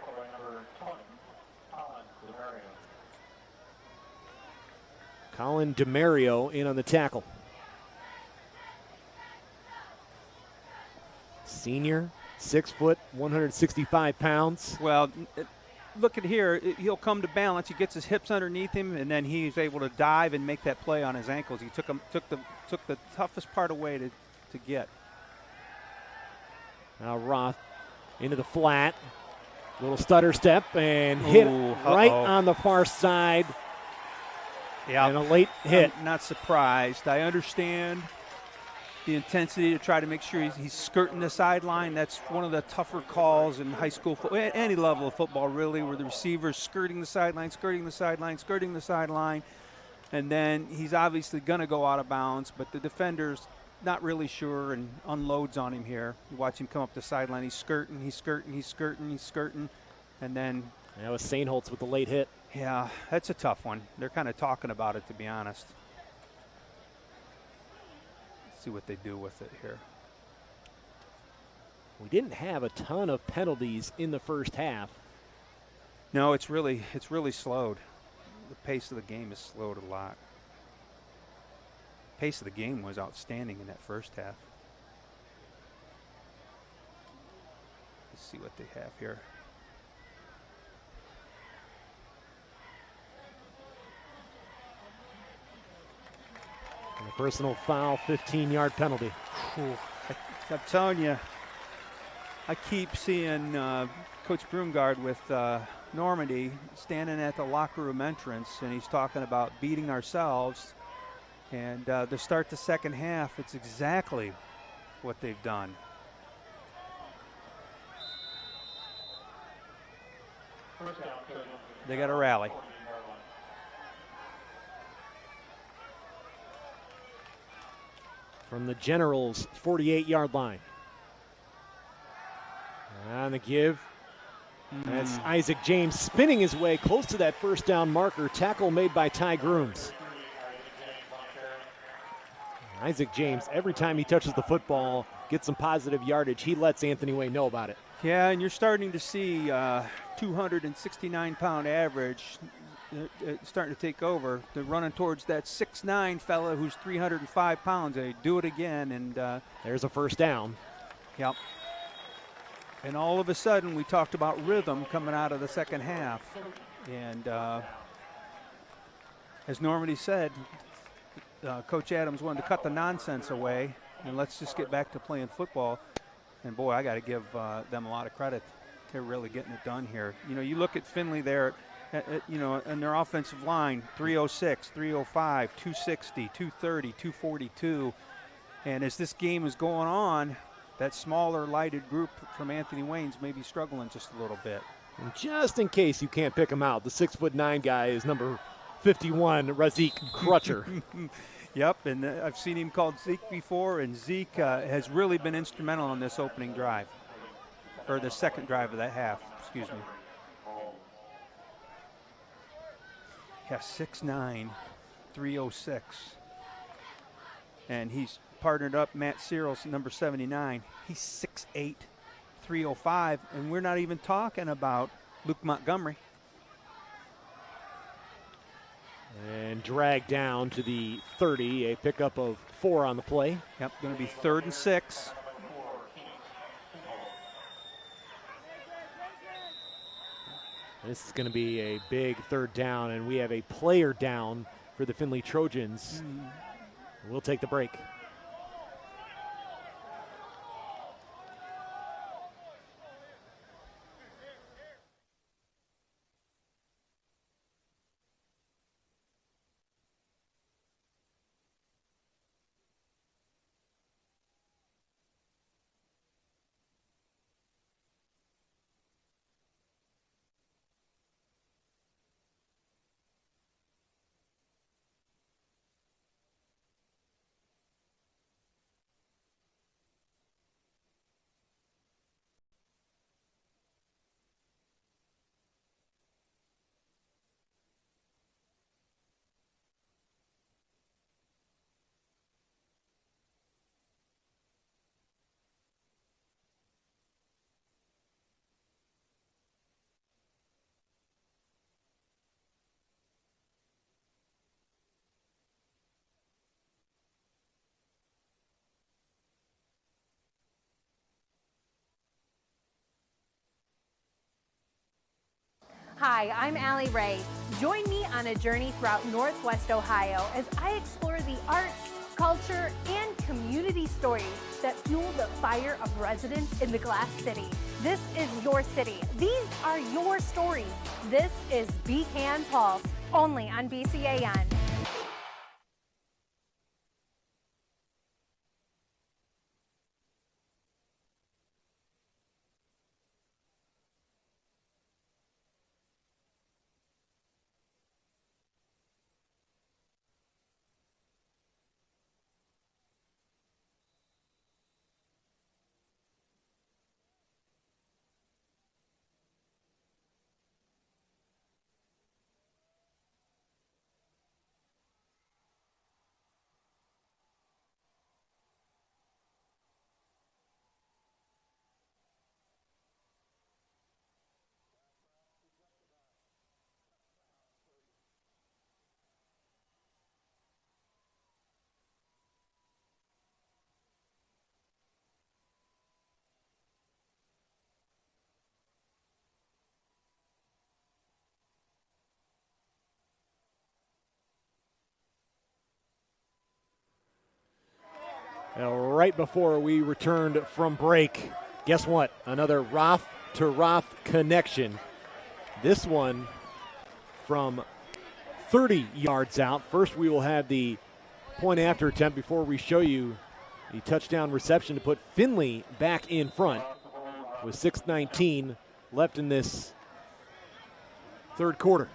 Colin DeMario in on the tackle. Senior, 6 foot, 165 pounds. Well, look at here. He'll come to balance. He gets his hips underneath him, and then he's able to dive and make that play on his ankles. He took the toughest part away to get. Now Roth into the flat. Little stutter step and hit right on the far side. Yeah, and a late hit. I'm not surprised. I understand the intensity to try to make sure he's skirting the sideline. That's one of the tougher calls in high school football, any level of football really, where the receiver's skirting the sideline, skirting the sideline, skirting the sideline, and then he's obviously going to go out of bounds, but the defender's not really sure and unloads on him here. You watch him come up the sideline. He's skirting, and then that was Sainholtz with the late hit. Yeah, that's a tough one. They're kind of talking about it, to be honest. Let's see what they do with it here. We didn't have a ton of penalties in the first half. No, it's really slowed. The pace of the game has slowed a lot. Pace of the game was outstanding in that first half. Let's see what they have here. And a personal foul, 15-yard penalty. I'm telling you, I keep seeing Coach Broomgard with Normandy standing at the locker room entrance, and he's talking about beating ourselves. And to start the second half, it's exactly what they've done. They got to rally. From the Generals' 48-yard line. On the give. That's Isaac James spinning his way close to that first down marker. Tackle made by Ty Grooms. Isaac James, every time he touches the football, gets some positive yardage. He lets Anthony Wayne know about it. Yeah, and you're starting to see 269-pound average starting to take over. They're running towards that 6'9" fella who's 305 pounds. They do it again, and there's a first down. Yep. And all of a sudden, we talked about rhythm coming out of the second half. And as Normandy said, Coach Adams wanted to cut the nonsense away, and let's just get back to playing football. And, boy, I got to give them a lot of credit. They're really getting it done here. You know, you look at Findlay there, and their offensive line, 306, 305, 260, 230, 242. And as this game is going on, that smaller, lighted group from Anthony Wayne's may be struggling just a little bit. And just in case you can't pick him out, the 6'9" guy is number 51, Razik Crutcher. Yep, and I've seen him called Zeke before, and Zeke has really been instrumental on this opening drive, or the second drive of that half, excuse me. Yeah, 6'9", 306. And he's partnered up Matt Searles, number 79. He's 6'8", 305, and we're not even talking about Luke Montgomery. And dragged down to the 30, a pickup of 4 on the play. Yep, going to be 3rd and 6. This is going to be a big third down, and we have a player down for the Findlay Trojans. We'll take the break. Hi, I'm Allie Ray. Join me on a journey throughout Northwest Ohio as I explore the arts, culture, and community stories that fuel the fire of residents in the Glass City. This is your city. These are your stories. This is Beacon Pulse, only on BCAN. Now, right before we returned from break, guess what? Another Roth to Roth connection. This one from 30 yards out. First, we will have the point after attempt before we show you the touchdown reception to put Findlay back in front with 6:19 left in this third quarter.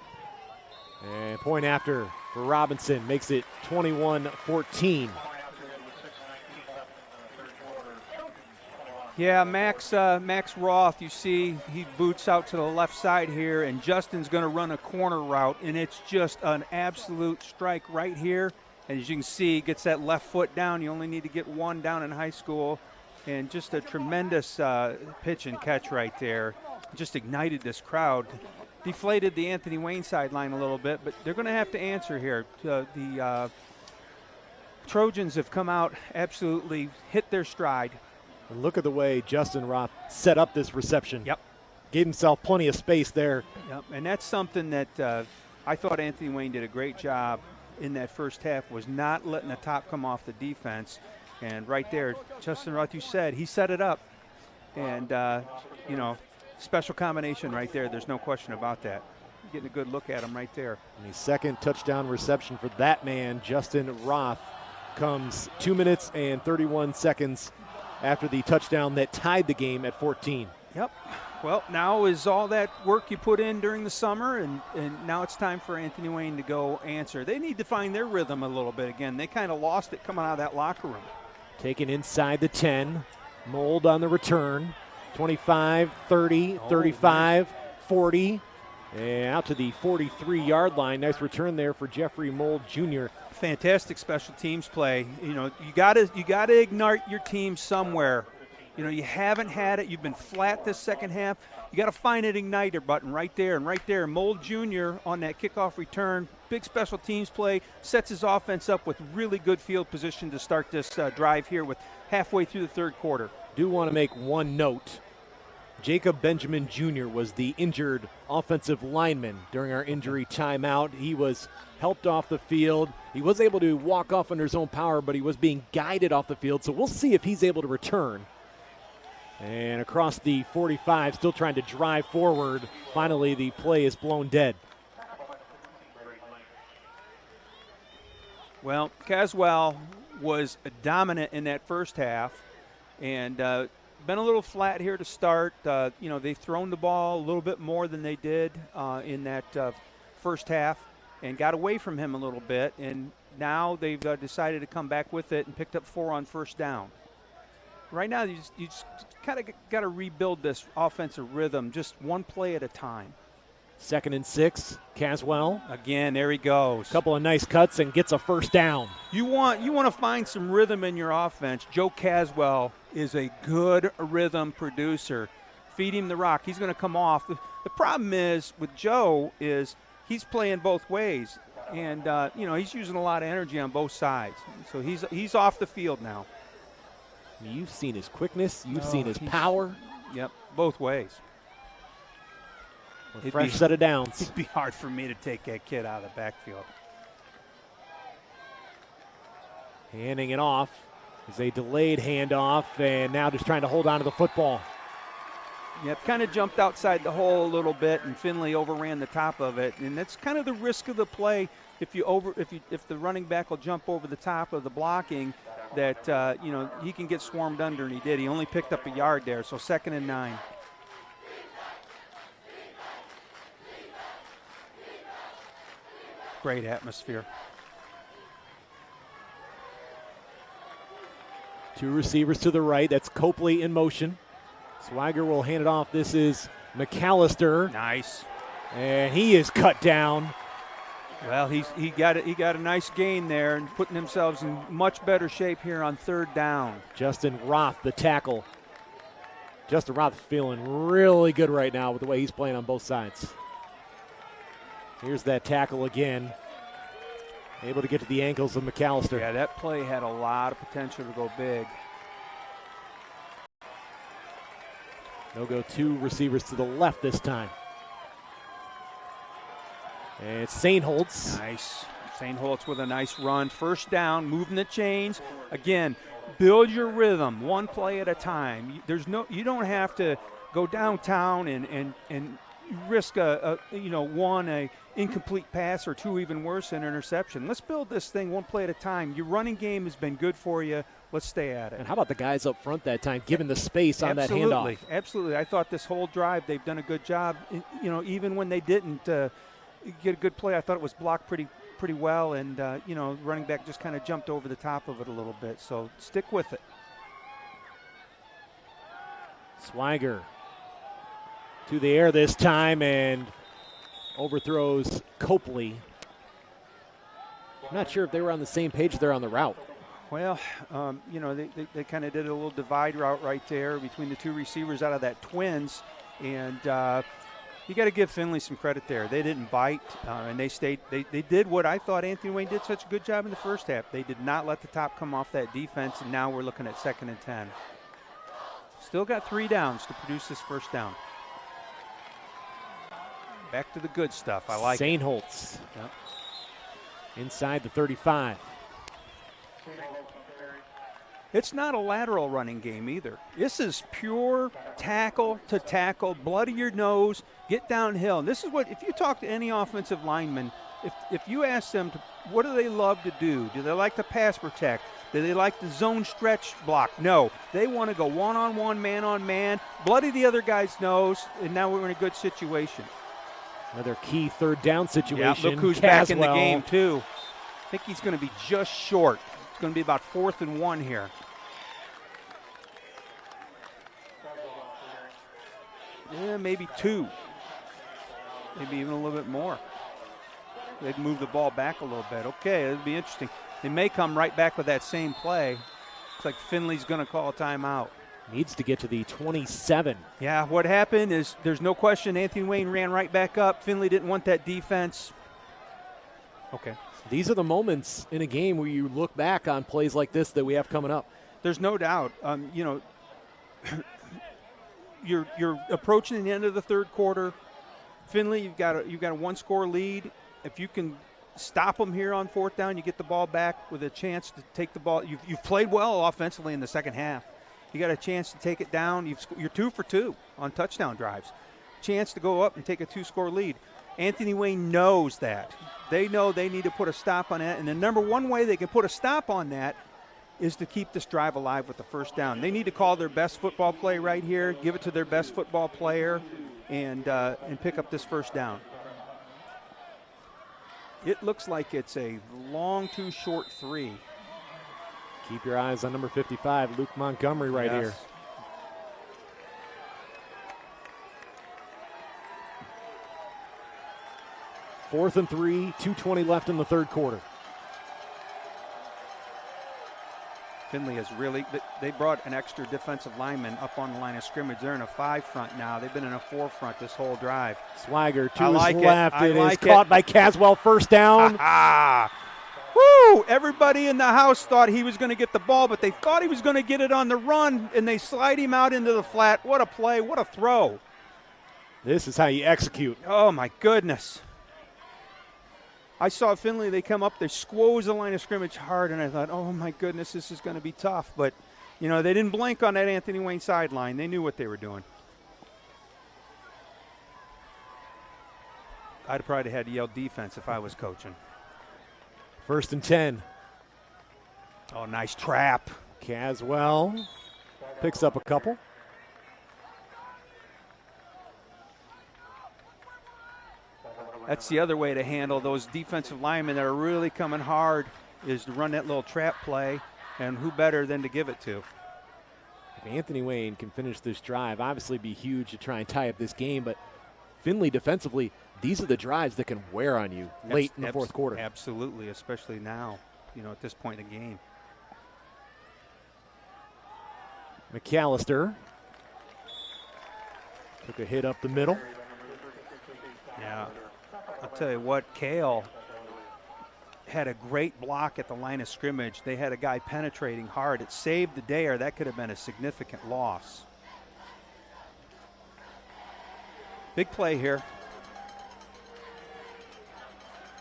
And point after for Robinson makes it 21-14. Yeah, Max Roth, you see, he boots out to the left side here, and Justin's going to run a corner route, and it's just an absolute strike right here. And as you can see, he gets that left foot down. You only need to get one down in high school, and just a tremendous pitch and catch right there. Just ignited this crowd. Deflated the Anthony Wayne sideline a little bit, but they're going to have to answer here. The Trojans have come out, absolutely hit their stride. And look at the way Justin Roth set up this reception. Yep. Gave himself plenty of space there. Yep. And that's something that I thought Anthony Wayne did a great job in that first half, was not letting the top come off the defense. And right there, Justin Roth, you said, he set it up. And, special combination right there. There's no question about that. Getting a good look at him right there. And the second touchdown reception for that man, Justin Roth, comes 2 minutes and 31 seconds after the touchdown that tied the game at 14. Yep. Well, now is all that work you put in during the summer, and now it's time for Anthony Wayne to go answer. They need to find their rhythm a little bit again. They kind of lost it coming out of that locker room. Taken inside the 10. Mold on the return. 25, 30, 35, 40. And out to the 43-yard line. Nice return there for Jeffrey Mold Jr. Fantastic special teams play. You gotta ignite your team somewhere. You haven't had it. You've been flat this second half. You got to find an igniter button right there and right there. Mold Jr. on that kickoff return, big special teams play, sets his offense up with really good field position to start this drive here with halfway through the third quarter. Do want to make one note. Jacob Benjamin Jr. was the injured offensive lineman during our injury timeout. He was helped off the field. He was able to walk off under his own power, but he was being guided off the field. So we'll see if he's able to return. And across the 45, still trying to drive forward. Finally, the play is blown dead. Well, Caswell was dominant in that first half, and been a little flat here to start. They've thrown the ball a little bit more than they did in that first half and got away from him a little bit, and now they've decided to come back with it and picked up 4 on first down. Right now, you just kind of got to rebuild this offensive rhythm, just one play at a time. 2nd and 6, Caswell. Again, there he goes. Couple of nice cuts and gets a first down. You want to find some rhythm in your offense. Joe Caswell is a good rhythm producer. Feed him the rock. He's going to come off. The problem is with Joe is he's playing both ways, and he's using a lot of energy on both sides. So he's off the field now. You've seen his quickness. You've seen his power. Yep, both ways. with a fresh set of downs. It'd be hard for me to take that kid out of the backfield. Handing it off is a delayed handoff, and now just trying to hold on to the football. Yep, kind of jumped outside the hole a little bit, and Findlay overran the top of it, and that's kind of the risk of the play. If the running back will jump over the top of the blocking, that he can get swarmed under, and he did. He only picked up a yard there, so 2nd and 9. Great atmosphere. 2 receivers to the right. That's Copley in motion. Swagger will hand it off. This is McAllister. Nice. And he is cut down. Well, he got a nice gain there and putting themselves in much better shape here on 3rd down. Justin Roth, the tackle. Justin Roth feeling really good right now with the way he's playing on both sides. Here's that tackle again. Able to get to the ankles of McAllister. Yeah, that play had a lot of potential to go big. They'll go 2 receivers to the left this time. And it's St. Holtz. Nice. St. Holtz with a nice run. 1st down, moving the chains. Again, build your rhythm, 1 play at a time. You don't have to go downtown and risk a incomplete pass or 2, even worse, an interception. Let's build this thing 1 play at a time. Your running game has been good for you. Let's stay at it. And how about the guys up front that time, given the space on that handoff? Absolutely. I thought this whole drive they've done a good job. Even when they didn't get a good play, I thought it was blocked pretty well, and running back just kind of jumped over the top of it a little bit. So stick with it. Swagger to the air this time and overthrows Copley. I'm not sure if they were on the same page there on the route. Well, they kind of did a little divide route right there between the 2 receivers out of that Twins, and you got to give Findlay some credit there. They didn't bite, and they stayed. They did what I thought Anthony Wayne did such a good job in the first half. They did not let the top come off that defense, and now we're looking at 2nd and 10. Still got 3 downs to produce this 1st down. Back to the good stuff. I like St. Holtz. Yep. Inside the 35. It's not a lateral running game either. This is pure tackle to tackle, blood of your nose, get downhill. And this is what, if you talk to any offensive lineman, if you ask them, what do they love to do? Do they like to pass protect? Do they like the zone stretch block? No. They want to go one-on-one, man-on-man, bloody the other guy's nose, and now we're in a good situation. Another key 3rd down situation. Yeah, look who's back in the game, too. I think he's going to be just short. It's going to be about 4th and 1 here. Yeah, maybe 2. Maybe even a little bit more. They'd move the ball back a little bit. Okay, it'll be interesting. They may come right back with that same play. Looks like Findlay's going to call a timeout. Needs to get to the 27. Yeah, what happened is there's no question Anthony Wayne ran right back up. Findlay didn't want that defense. Okay. These are the moments in a game where you look back on plays like this that we have coming up. There's no doubt. You're approaching the end of the 3rd quarter. Findlay, you've got a 1-score lead. If you can stop them here on 4th down, you get the ball back with a chance to take the ball. You've played well offensively in the 2nd half. You got a chance to take it down. You're 2 for 2 on touchdown drives. Chance to go up and take a 2-score lead. Anthony Wayne knows that. They know they need to put a stop on that. And the number 1 way they can put a stop on that is to keep this drive alive with the 1st down. They need to call their best football play right here, give it to their best football player, and pick up this 1st down. It looks like it's a long, too short 3. Keep your eyes on number 55, Luke Montgomery right here. 4th and 3, 2:20 left in the 3rd quarter. Findlay has they brought an extra defensive lineman up on the line of scrimmage. They're in a 5 front now. They've been in a 4 front this whole drive. Swagger to his left. It is caught by Caswell, 1st down. Woo! Everybody in the house thought he was going to get the ball, but they thought he was going to get it on the run, and they slide him out into the flat. What a play. What a throw. This is how you execute. Oh, my goodness. I saw Findlay, they come up, they squoze the line of scrimmage hard, and I thought, oh, my goodness, this is going to be tough. But, you know, they didn't blink on that Anthony Wayne sideline. They knew what they were doing. I'd probably had to yell defense if I was coaching. 1st and 10. Oh, nice trap. Caswell picks up a couple. That's the other way to handle those defensive linemen that are really coming hard, is to run that little trap play, and who better than to give it to? If Anthony Wayne can finish this drive, obviously be huge to try and tie up this game, but Findlay defensively, these are the drives that can wear on you late in the fourth quarter. Absolutely, especially now, you know, at this point in the game. McAllister took a hit up the middle. Yeah, I'll tell you what, Kale had a great block at the line of scrimmage. They had a guy penetrating hard. It saved the day, or that could have been a significant loss. Big play here.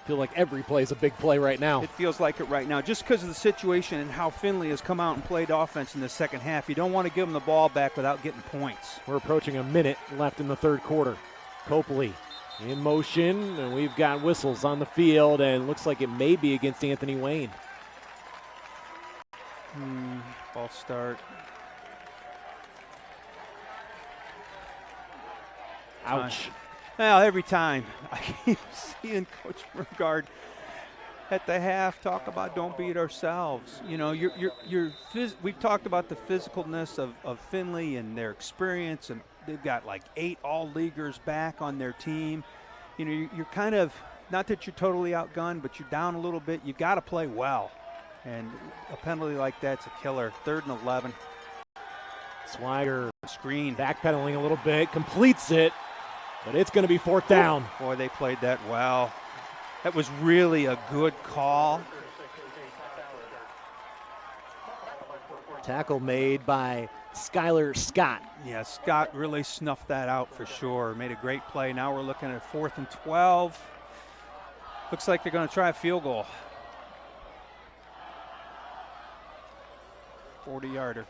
Feel like every play is a big play right now. It feels like it right now, just because of the situation and how Findlay has come out and played offense in the second half. You don't want to give them the ball back without getting points. We're approaching a minute left in the third quarter. Copley in motion, and we've got whistles on the field, and looks like it may be against Anthony Wayne. False start. Ouch. Well, every time I keep seeing Coach Burgard at the half talk about don't beat ourselves. You know, we've talked about the physicalness of Findlay and their experience, and they've got like 8 all-leaguers back on their team. You know, you're kind of, not that you're totally outgunned, but you're down a little bit. You got to play well, and a penalty like that's a killer. 3rd and 11. Swagger Screen. backpedaling a little bit, completes it, but it's going to be 4th down. Boy, they played that well. That was really a good call. Tackle made by Skylar Scott. Yeah, Scott really snuffed that out for sure. Made a great play. Now we're looking at 4th and 12. Looks like they're going to try a field goal. 40-yarder.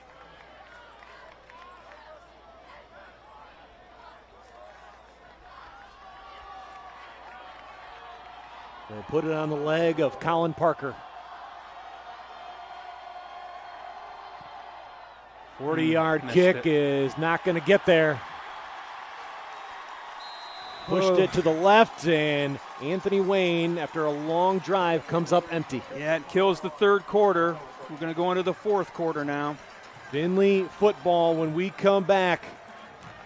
They'll put it on the leg of Colin Parker. 40-yard kick is not going to get there. Pushed it to the left, and Anthony Wayne, after a long drive, comes up empty. Yeah, it kills the third quarter. We're going to go into the fourth quarter now. Findlay football when we come back.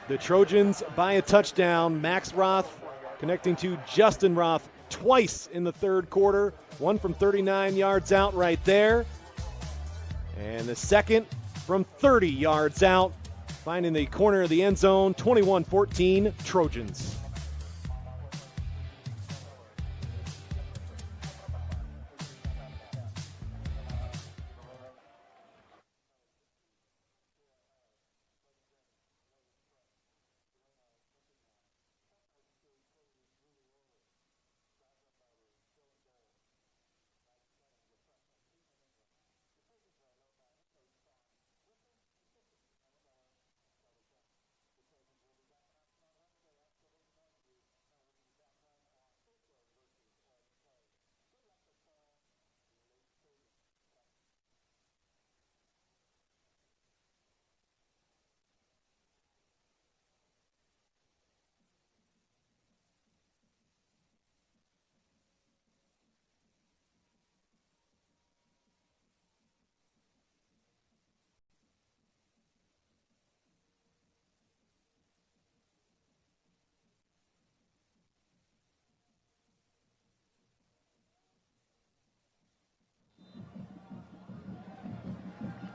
The Trojans by a touchdown. Max Roth connecting to Justin Roth twice in the third quarter. One from 39 yards out right there. And the second from 30 yards out, finding the corner of the end zone. 21-14 Trojans.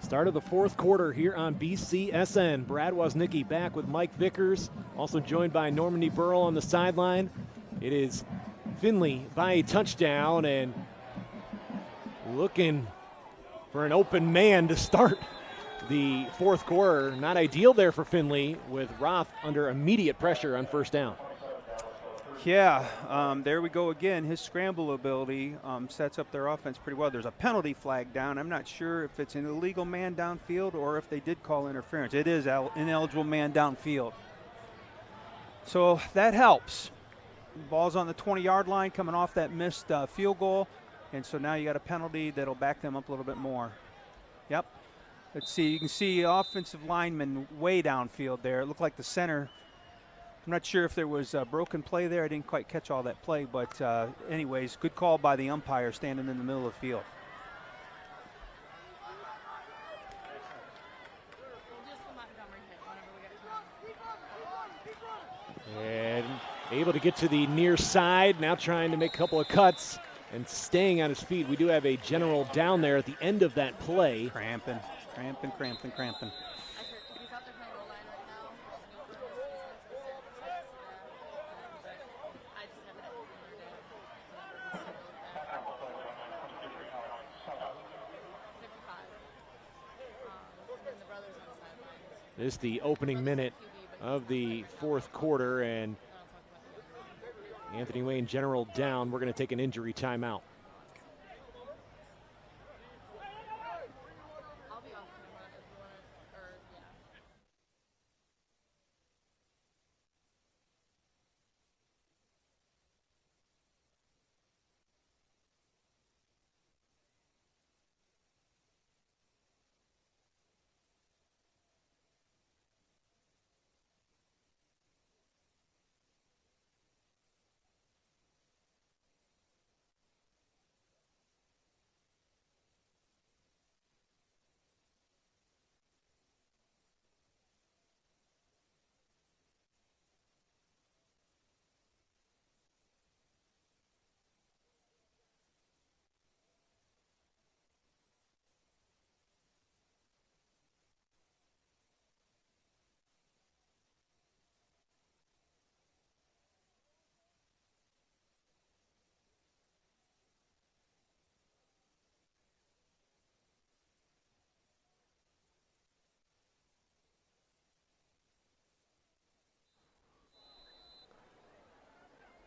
Start of the fourth quarter here on BCSN. Brad Woznicki back with Mike Vickers, also joined by Norman D. Burrell on the sideline. It is Findlay by a touchdown and looking for an open man to start the fourth quarter. Not ideal there for Findlay, with Roth under immediate pressure on first down. Yeah, there we go again. His scramble ability sets up their offense pretty well. There's a penalty flag down. I'm not sure if it's an illegal man downfield or if they did call interference. It is ineligible man downfield. So that helps. Ball's on the 20-yard line coming off that missed field goal. And so now you got a penalty that'll back them up a little bit more. Yep. Let's see. You can see offensive lineman way downfield there. It looked like the center. I'm not sure if there was a broken play there. I didn't quite catch all that play. But anyways, good call by the umpire standing in the middle of the field. And able to get to the near side. Now trying to make a couple of cuts and staying on his feet. We do have a general down there at the end of that play. Cramping. This is the opening minute of the fourth quarter, and Anthony Wayne general down. We're going to take an injury timeout.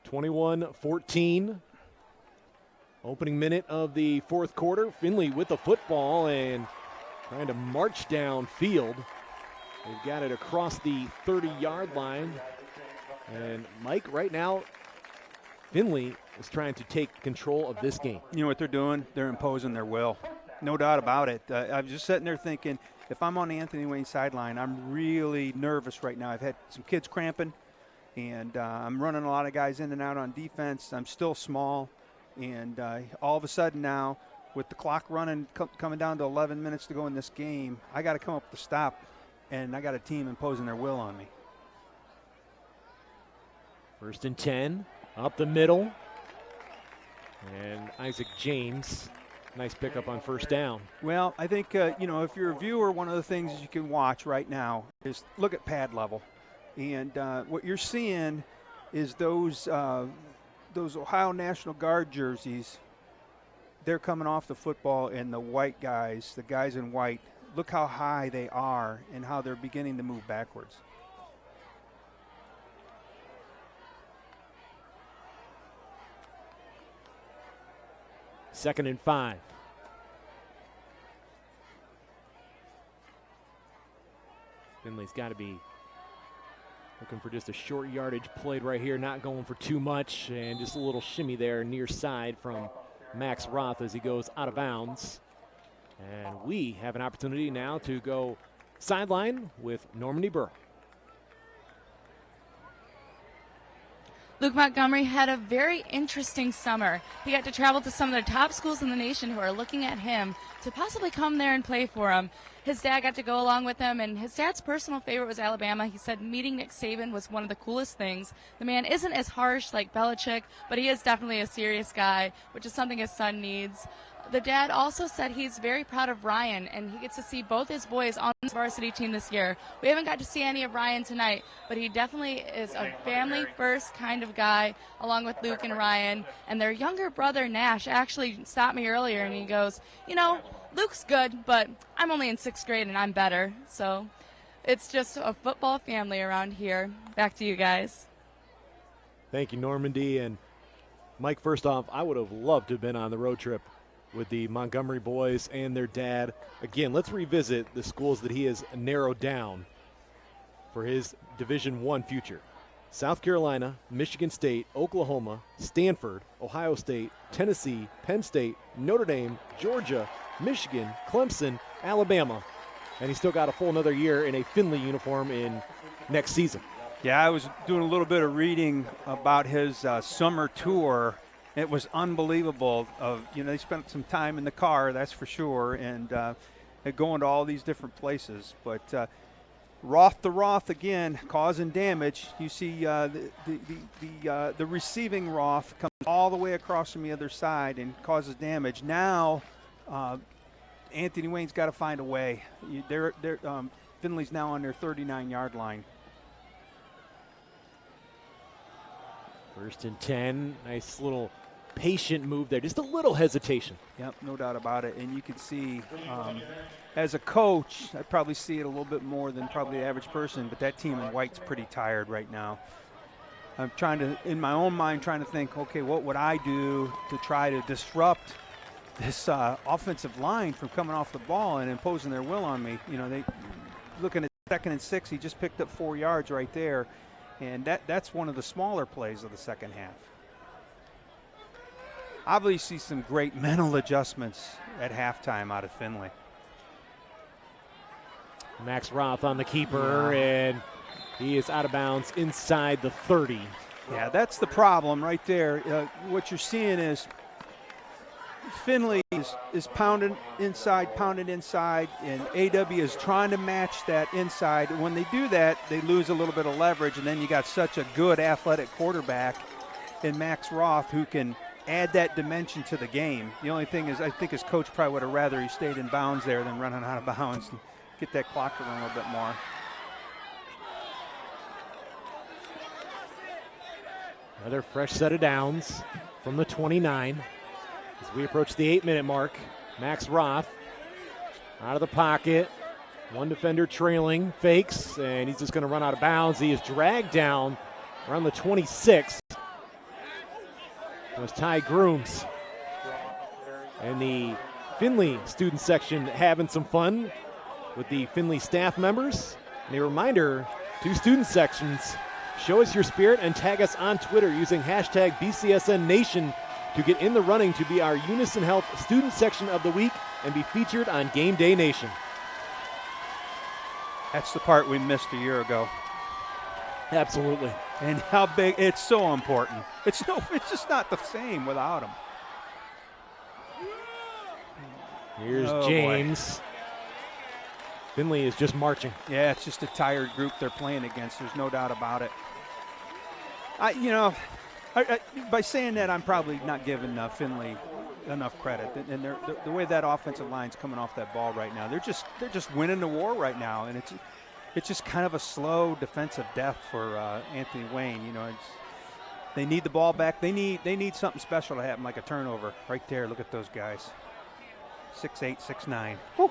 (21-14). Opening minute of the fourth quarter. Findlay with the football and trying to march downfield. They've got it across the 30-yard line. And Mike, right now, Findlay is trying to take control of this game. You know what they're doing? They're imposing their will. No doubt about it. I was just sitting there thinking, if I'm on the Anthony Wayne sideline, I'm really nervous right now. I've had some kids cramping, and I'm running a lot of guys in and out on defense. I'm still small, and all of a sudden now, with the clock running, coming down to 11 minutes to go in this game, I got to come up with a stop, and I got a team imposing their will on me. 1st and 10, up the middle. And Isaac James, nice pickup on first down. Well, I think, if you're a viewer, one of the things you can watch right now is look at pad level. And what you're seeing is those Ohio National Guard jerseys, they're coming off the football, and the white guys, the guys in white, look how high they are and how they're beginning to move backwards. Second and 5. Findlay's got to be looking for just a short yardage played right here, not going for too much, and just a little shimmy there near side from Max Roth as he goes out of bounds. And we have an opportunity now to go sideline with Normandy Burrow. Luke Montgomery had a very interesting summer. He got to travel to some of the top schools in the nation who are looking at him to possibly come there and play for him. His dad got to go along with him, and his dad's personal favorite was Alabama. He said meeting Nick Saban was one of the coolest things. The man isn't as harsh like Belichick, but he is definitely a serious guy, which is something his son needs. the dad also said he's very proud of Ryan, and he gets to see both his boys on the varsity team this year. We haven't got to see any of Ryan tonight, but he definitely is a family-first kind of guy, along with Luke and Ryan. And their younger brother, Nash, actually stopped me earlier, and he goes, you know, Luke's good, but I'm only in 6th grade, and I'm better. So it's just a football family around here. Back to you guys. Thank you, Normandy. And Mike, first off, I would have loved to have been on the road trip with the Montgomery boys and their dad. Again, let's revisit the schools that he has narrowed down for his Division I future. South Carolina, Michigan State, Oklahoma, Stanford, Ohio State, Tennessee, Penn State, Notre Dame, Georgia, Michigan, Clemson, Alabama. And he's still got a full another year in a Findlay uniform in next season. Yeah, I was doing a little bit of reading about his summer tour. It was unbelievable. They spent some time in the car, that's for sure, and going to all these different places. But Roth to Roth again, causing damage. You see the receiving Roth comes all the way across from the other side and causes damage. Now Anthony Wayne's got to find a way. Findlay's now on their 39-yard line. 1st and 10. Nice little patient move there. Just a little hesitation. Yep, no doubt about it. And you can see, as a coach, I probably see it a little bit more than probably the average person, but that team in white's pretty tired right now. I'm trying to, in my own mind, trying to think, okay, what would I do to try to disrupt this offensive line from coming off the ball and imposing their will on me? You know, they looking at 2nd and 6, he just picked up 4 yards right there. And that's one of the smaller plays of the second half. Obviously some great mental adjustments at halftime out of Findlay. Max Roth on the keeper, and he is out of bounds inside the 30. Yeah, that's the problem right there. What you're seeing is Findlay is pounding inside, and AW is trying to match that inside. When they do that, they lose a little bit of leverage, and then you got such a good athletic quarterback in Max Roth who can add that dimension to the game. The only thing is I think his coach probably would have rather he stayed in bounds there than running out of bounds and get that clock to run a little bit more. Another fresh set of downs from the 29. As we approach the 8-minute mark, Max Roth out of the pocket. One defender trailing, fakes, and he's just going to run out of bounds. He is dragged down around the 26. It was Ty Grooms. And the Findlay student section having some fun with the Findlay staff members. And a reminder to student sections, show us your spirit and tag us on Twitter using hashtag BCSNNation to get in the running to be our Unison Health Student Section of the Week and be featured on Game Day Nation. That's the part we missed a year ago. Absolutely. And how big, it's so important. It's just not the same without him. Here's James. Boy. Findlay is just marching. Yeah, it's just a tired group they're playing against. There's no doubt about it. By saying that, I'm probably not giving Findlay enough credit. And the way that offensive line's coming off that ball right now, they're just winning the war right now. And it's just kind of a slow defensive death for Anthony Wayne. You know, they need the ball back. They need something special to happen, like a turnover right there. Look at those guys, 6'8", 6'9". Woo.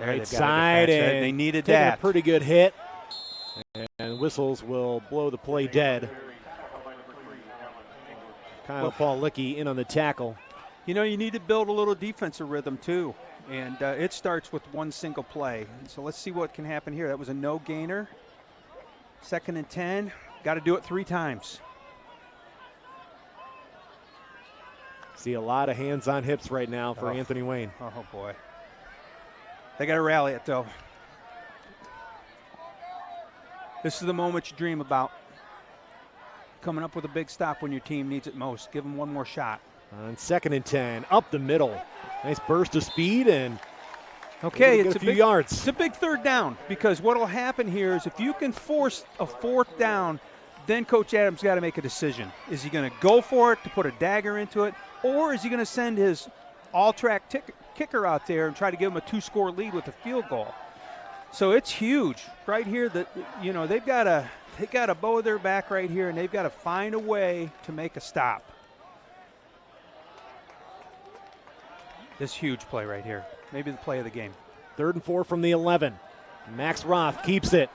Right side, and they needed that. A pretty good hit, and whistles will blow the play dead. Kyle Paul Licky in on the tackle. You know, you need to build a little defensive rhythm too, and it starts with one single play. So let's see what can happen here. That was a no gainer. 2nd and 10. Got to do it 3 times. See a lot of hands on hips right now for Anthony Wayne. Oh boy. They got to rally it, though. This is the moment you dream about. Coming up with a big stop when your team needs it most. Give them one more shot. On 2nd and 10, up the middle. Nice burst of speed, and it's a few yards. It's a big 3rd down, because what will happen here is if you can force a 4th down then Coach Adams got to make a decision. Is he going to go for it to put a dagger into it, or is he going to send his all-track kicker out there and try to give him a 2-score lead with a field goal? So it's huge right here. That they've got to bow their back right here, and they've got to find a way to make a stop. This huge play right here, maybe the play of the game. 3rd and 4 from the 11. Max Roth keeps it.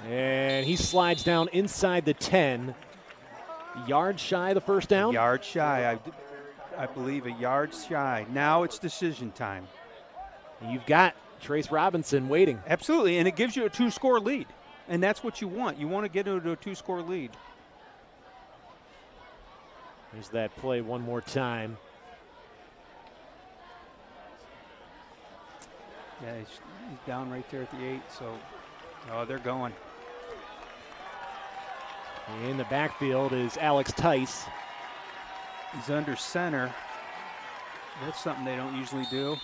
And he slides down inside the 10. Yard shy of the first down? Yard shy. I believe a yard shy. Now it's decision time. You've got Trace Robinson waiting. Absolutely, and it gives you a 2-score lead. And that's what you want. You want to get into a 2-score lead. Here's that play one more time. Yeah, he's down right there at the 8, so they're going. In the backfield is Alex Tice. He's under center. That's something they don't usually do.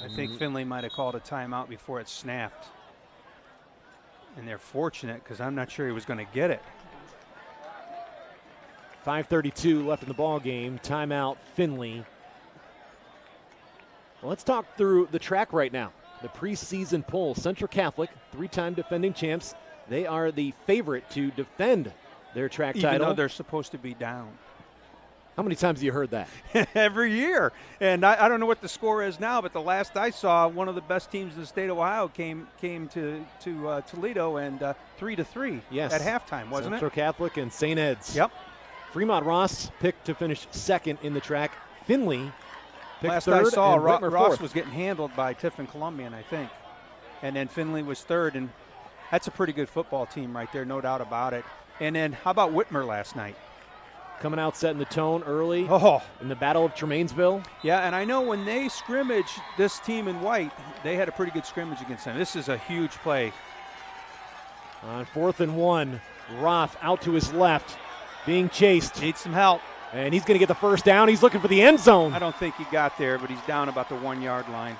I think Findlay might have called a timeout before it snapped. And they're fortunate because I'm not sure he was going to get it. 5:32 left in the ball game. Timeout, Findlay. Well, let's talk through the track right now. The preseason poll. Central Catholic, 3-time defending champs. They are the favorite to defend their track title. Even though they're supposed to be down. How many times have you heard that? Every year. And I don't know what the score is now, but the last I saw, one of the best teams in the state of Ohio came to Toledo and 3-3 yes. at halftime, wasn't Central Catholic and St. Ed's. Yep. Fremont Ross picked to finish 2nd in the track. Finley picked last 3rd. I saw, and Ross 4th. was getting handled by Tiffin Columbian, I think. And then Finley was 3rd, and that's a pretty good football team right there, no doubt about it. And then how about Whitmer last night? Coming out setting the tone early in the Battle of Tremainsville. Yeah, and I know when they scrimmage this team in white, they had a pretty good scrimmage against them. This is a huge play. On 4th and 1, Roth out to his left, being chased. Needs some help. And he's going to get the first down. He's looking for the end zone. I don't think he got there, but he's down about the 1-yard line.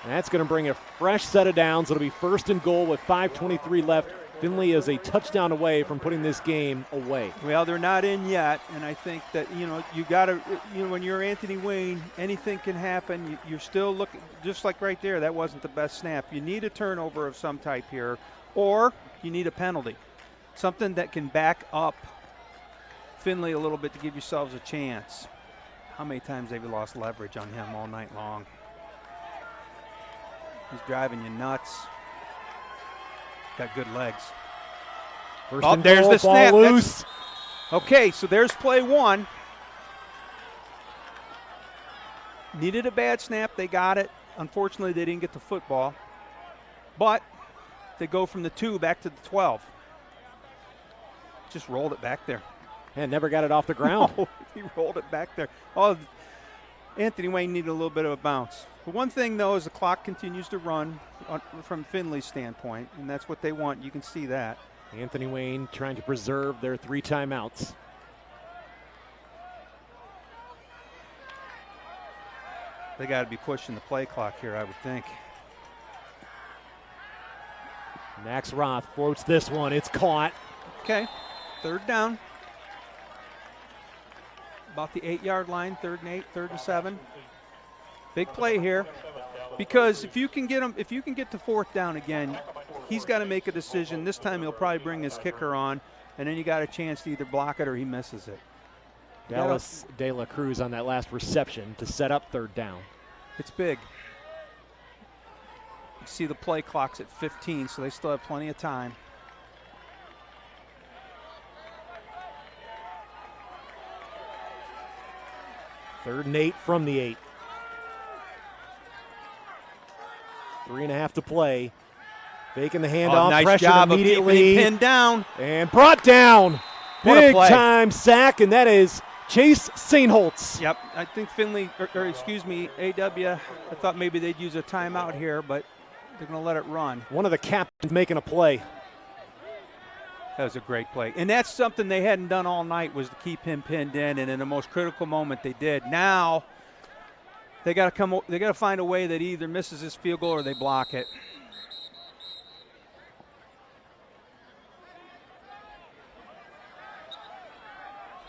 And that's going to bring a fresh set of downs. It'll be 1st and goal with 5:23 left. Finley is a touchdown away from putting this game away. Well, they're not in yet, and I think that, you got to, when you're Anthony Wayne, anything can happen. You're still looking, just like right there, that wasn't the best snap. You need a turnover of some type here, or you need a penalty. Something that can back up Findlay a little bit to give yourselves a chance. How many times have you lost leverage on him all night long? He's driving you nuts. Got good legs. First and there's goal, the snap. Ball loose. Okay, so there's play 1. Needed a bad snap. They got it. Unfortunately, they didn't get the football. But they go from the 2 back to the 12. Just rolled it back there. And never got it off the ground. No, he rolled it back there. Oh, Anthony Wayne needed a little bit of a bounce. The one thing, though, is the clock continues to run from Findlay's standpoint, and that's what they want. You can see that. Anthony Wayne trying to preserve their 3 timeouts. They got to be pushing the play clock here, I would think. Max Roth floats this one. It's caught. Okay, 3rd down. About the 8-yard line, 3rd and 8, 3rd and 7. Big play here, because if you can get to 4th down again, he's got to make a decision. This time he'll probably bring his kicker on, and then you got a chance to either block it or he misses it. Dallas De La Cruz on that last reception to set up 3rd down. It's big. You see the play clock's at 15, so they still have plenty of time. Third and 8 from the 8. 3.5 to play. Faking the handoff. Nice Pressure job immediately. Of keeping him pinned down. And brought down. What a Big play. time sack, and that is Chase Sainholtz. Yep, I think Findlay, or excuse me, AW, I thought maybe they'd use a timeout here, but they're going to let it run. One of the captains making a play. That was a great play. And that's something they hadn't done all night, was to keep him pinned in, and in the most critical moment they did. Now they got to find a way that he either misses his field goal or they block it.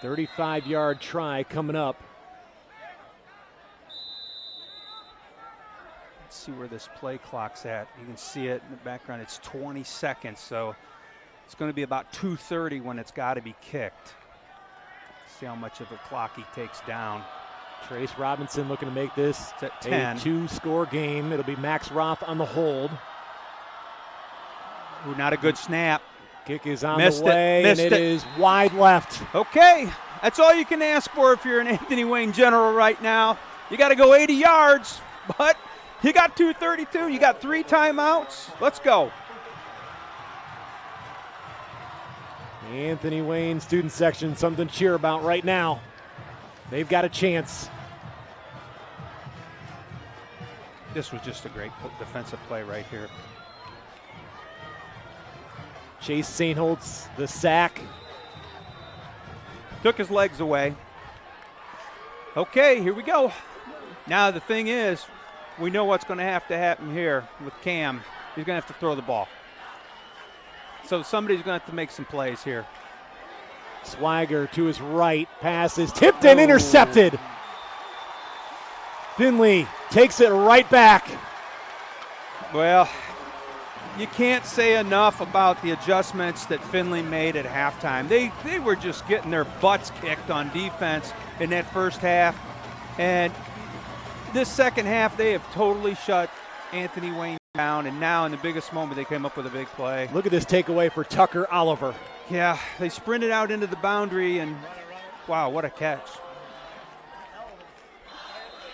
35-yard try coming up. Let's see where this play clock's at. You can see it in the background. It's 20 seconds, so it's going to be about 2:30 when it's got to be kicked. See how much of a clock he takes down. Trace Robinson looking to make this at 10. A 2-score game. It'll be Max Roth on the hold. Ooh, not a good snap. Kick is on Missed the way, it. and it is wide left. Okay, that's all you can ask for if you're an Anthony Wayne General right now. You got to go 80 yards, but you got 2:32. You got 3 timeouts. Let's go. Anthony Wayne student section, something to cheer about right now. They've got a chance. This was just a great defensive play right here. Chase St. Holtz, the sack. Took his legs away. Okay, here we go. Now the thing is, we know what's going to happen here with Cam. He's going to have to throw the ball. So somebody's going to have to make some plays here. Swagger to his right. Pass is tipped and intercepted. Findlay takes it right back. Well, you can't say enough about the adjustments that Findlay made at halftime. They were just getting their butts kicked on defense in that first half. And this second half, they have totally shut Anthony Wayne down. And now in the biggest moment, they came up with a big play. Look at this takeaway for Tucker Oliver. Yeah, they sprinted out into the boundary, and wow, what a catch.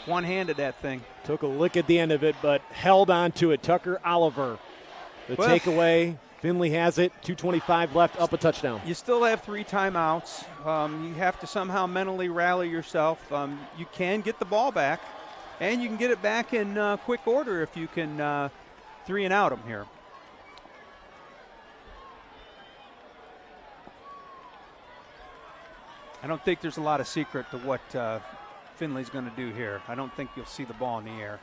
One-handed that thing. Took a lick at the end of it, but held on to it. Tucker Oliver. The takeaway, Findlay has it, 2:25 left, up a touchdown. You still have 3 timeouts. You have to somehow mentally rally yourself. You can get the ball back, and you can get it back in quick order if you can 3 and out them here. I don't think there's a lot of secret to what Findlay's going to do here. I don't think you'll see the ball in the air.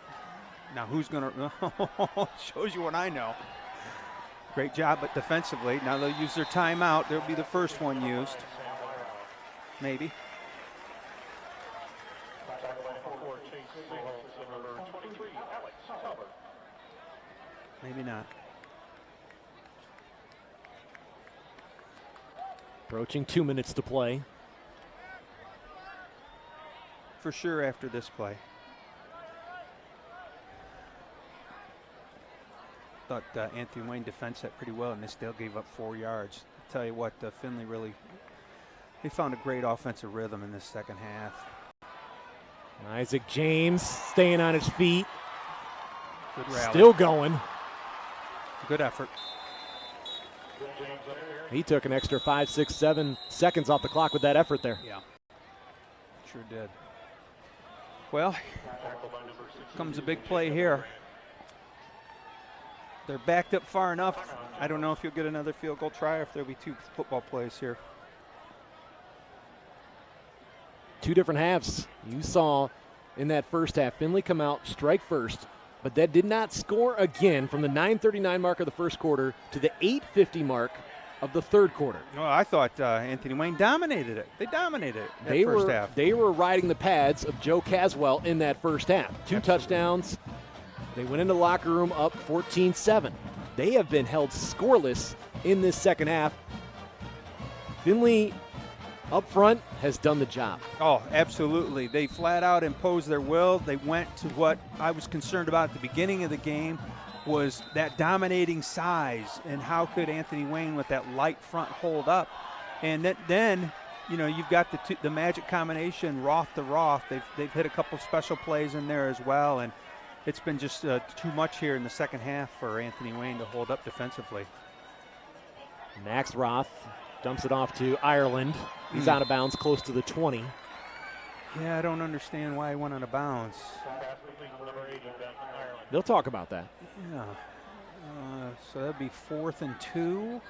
Now who's going to – shows you what I know. Great job, but defensively. Now they'll use their timeout. They'll be the first one used. Maybe. Maybe not. Approaching 2 minutes to play. For sure after this play. Thought Anthony Wayne defends that pretty well, and they still gave up 4 yards. I'll tell you what, Findlay really, they found a great offensive rhythm in this second half. Isaac James staying on his feet. Good rally. Still going. Good effort. He took an extra 5, 6, 7 seconds off the clock with that effort there. Yeah, sure did. Well, comes a big play here. They're backed up far enough. I don't know if you'll get another field goal try or if there'll be 2 football plays here. 2 different halves. You saw in that first half, Findlay come out, strike first, but that did not score again from the 9:39 mark of the first quarter to the 8:50 mark of the third quarter. Well, I thought Anthony Wayne dominated it. They dominated it that first half. They were riding the pads of Joe Caswell in that first half. 2 touchdowns. They went into the locker room up 14-7. They have been held scoreless in this second half. Findlay up front has done the job. Oh, absolutely. They flat out imposed their will. They went to what I was concerned about at the beginning of the game was that dominating size and how could Anthony Wayne with that light front hold up. And then you know, you've got the magic combination Roth to Roth. They've hit a couple special plays in there as well, and it's been just too much here in the second half for Anthony Wayne to hold up defensively. Max Roth dumps it off to Ireland. He's out of bounds close to the 20. Yeah, I don't understand why he went out of bounds. They'll talk about that. Yeah. So that'd be 4th and 2.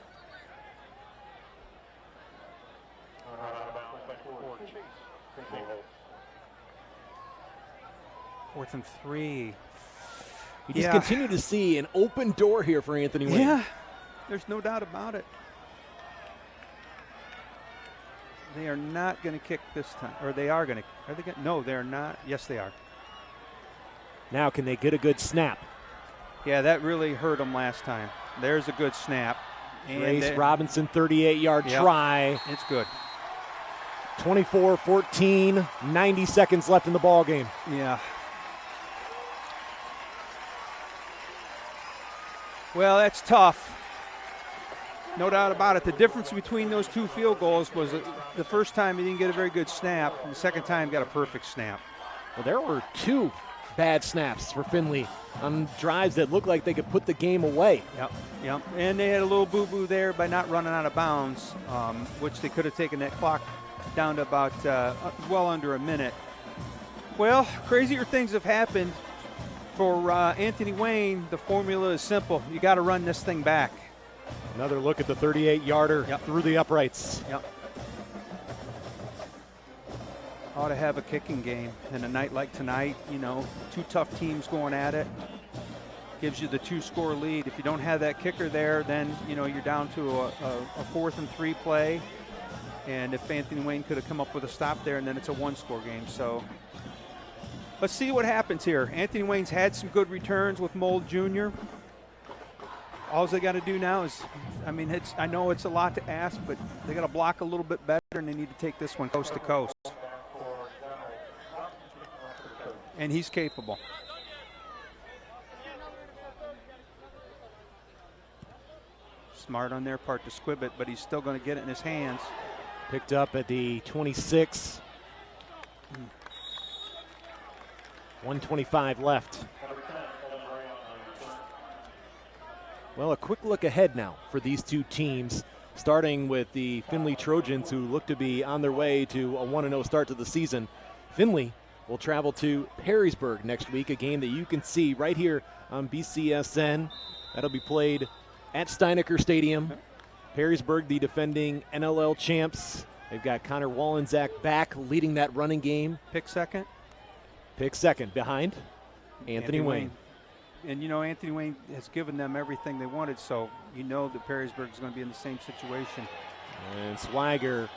Fourth and 3. You just continue to see an open door here for Anthony Wayne. Yeah, there's no doubt about it. They are not going to kick this time. Or they are going to. Are they going to? No, they're not. Yes, they are. Now can they get a good snap? Yeah, that really hurt them last time. There's a good snap. Trace Robinson, 38-yard try. It's good. 24-14, 90 seconds left in the ball game. Yeah. Well, that's tough. No doubt about it. The difference between those two field goals was the first time he didn't get a very good snap, and the second time got a perfect snap. Well, there were two bad snaps for Findlay on drives that looked like they could put the game away. Yep. And they had a little boo-boo there by not running out of bounds, which they could have taken that clock down to about well under a minute. Well, crazier things have happened. For Anthony Wayne, the formula is simple. You got to run this thing back. Another look at the 38-yarder through the uprights. Yep. Ought to have a kicking game. And a night like tonight, two tough teams going at it. Gives you the 2-score lead. If you don't have that kicker there, then, you're down to a 4th and 3 play. And if Anthony Wayne could have come up with a stop there, and then it's a 1-score game. So let's see what happens here. Anthony Wayne's had some good returns with Mold Jr. All they got to do now is, I know it's a lot to ask, but they got to block a little bit better, and they need to take this one coast to coast. And he's capable. Smart on their part to squib it, but he's still going to get it in his hands. Picked up at the 26. 1:25 left. Well, a quick look ahead now for these two teams, starting with the Findlay Trojans, who look to be on their way to a 1-0 start to the season. Findlay will travel to Perrysburg next week, a game that you can see right here on BCSN. That'll be played at Steinecker Stadium. Perrysburg, the defending NLL champs. They've got Connor Wallensack back leading that running game. Pick second behind Anthony Wayne. And, Anthony Wayne has given them everything they wanted, so that Perrysburg is going to be in the same situation. And Swagger,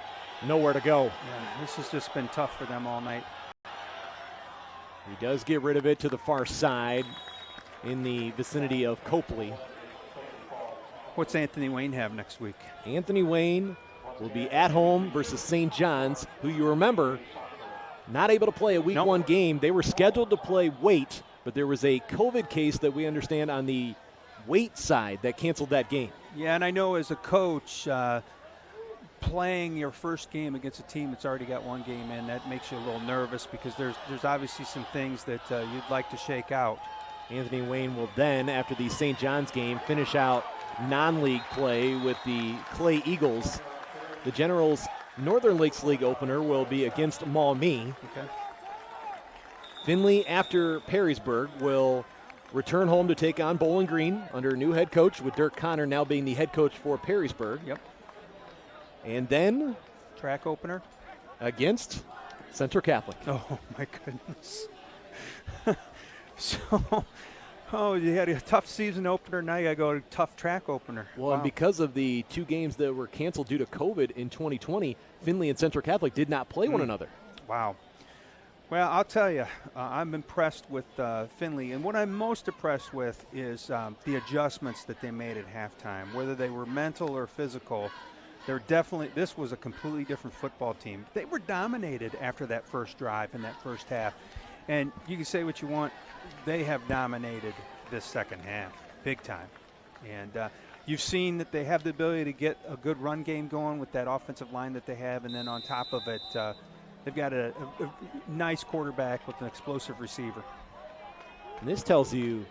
nowhere to go. Yeah, this has just been tough for them all night. He does get rid of it to the far side in the vicinity of Copley. What's Anthony Wayne have next week? Anthony Wayne will be at home versus St. John's, who you remember not able to play a week one game. They were scheduled to play Waite, but there was a COVID case that we understand on the Waite side that canceled that game. Yeah, and I know as a coach, playing your first game against a team that's already got one game in, that makes you a little nervous because there's obviously some things that you'd like to shake out. Anthony Wayne will then, after the St. John's game, finish out non-league play with the Clay Eagles. The Generals Northern Lakes League opener will be against Maumee. Okay. Findlay, after Perrysburg, will return home to take on Bowling Green under new head coach, with Dirk Connor now being the head coach for Perrysburg. Yep. And then track opener against Central Catholic. Oh, my goodness. You had a tough season opener. Now you got to go to a tough track opener. Well, and because of the two games that were canceled due to COVID in 2020, Findlay and Central Catholic did not play one another. Wow. Well, I'll tell you, I'm impressed with Findlay. And what I'm most impressed with is the adjustments that they made at halftime, whether they were mental or physical. This was a completely different football team. They were dominated after that first drive in that first half. And you can say what you want, they have dominated this second half big time. And you've seen that they have the ability to get a good run game going with that offensive line that they have. And then on top of it, they've got a nice quarterback with an explosive receiver. And this tells you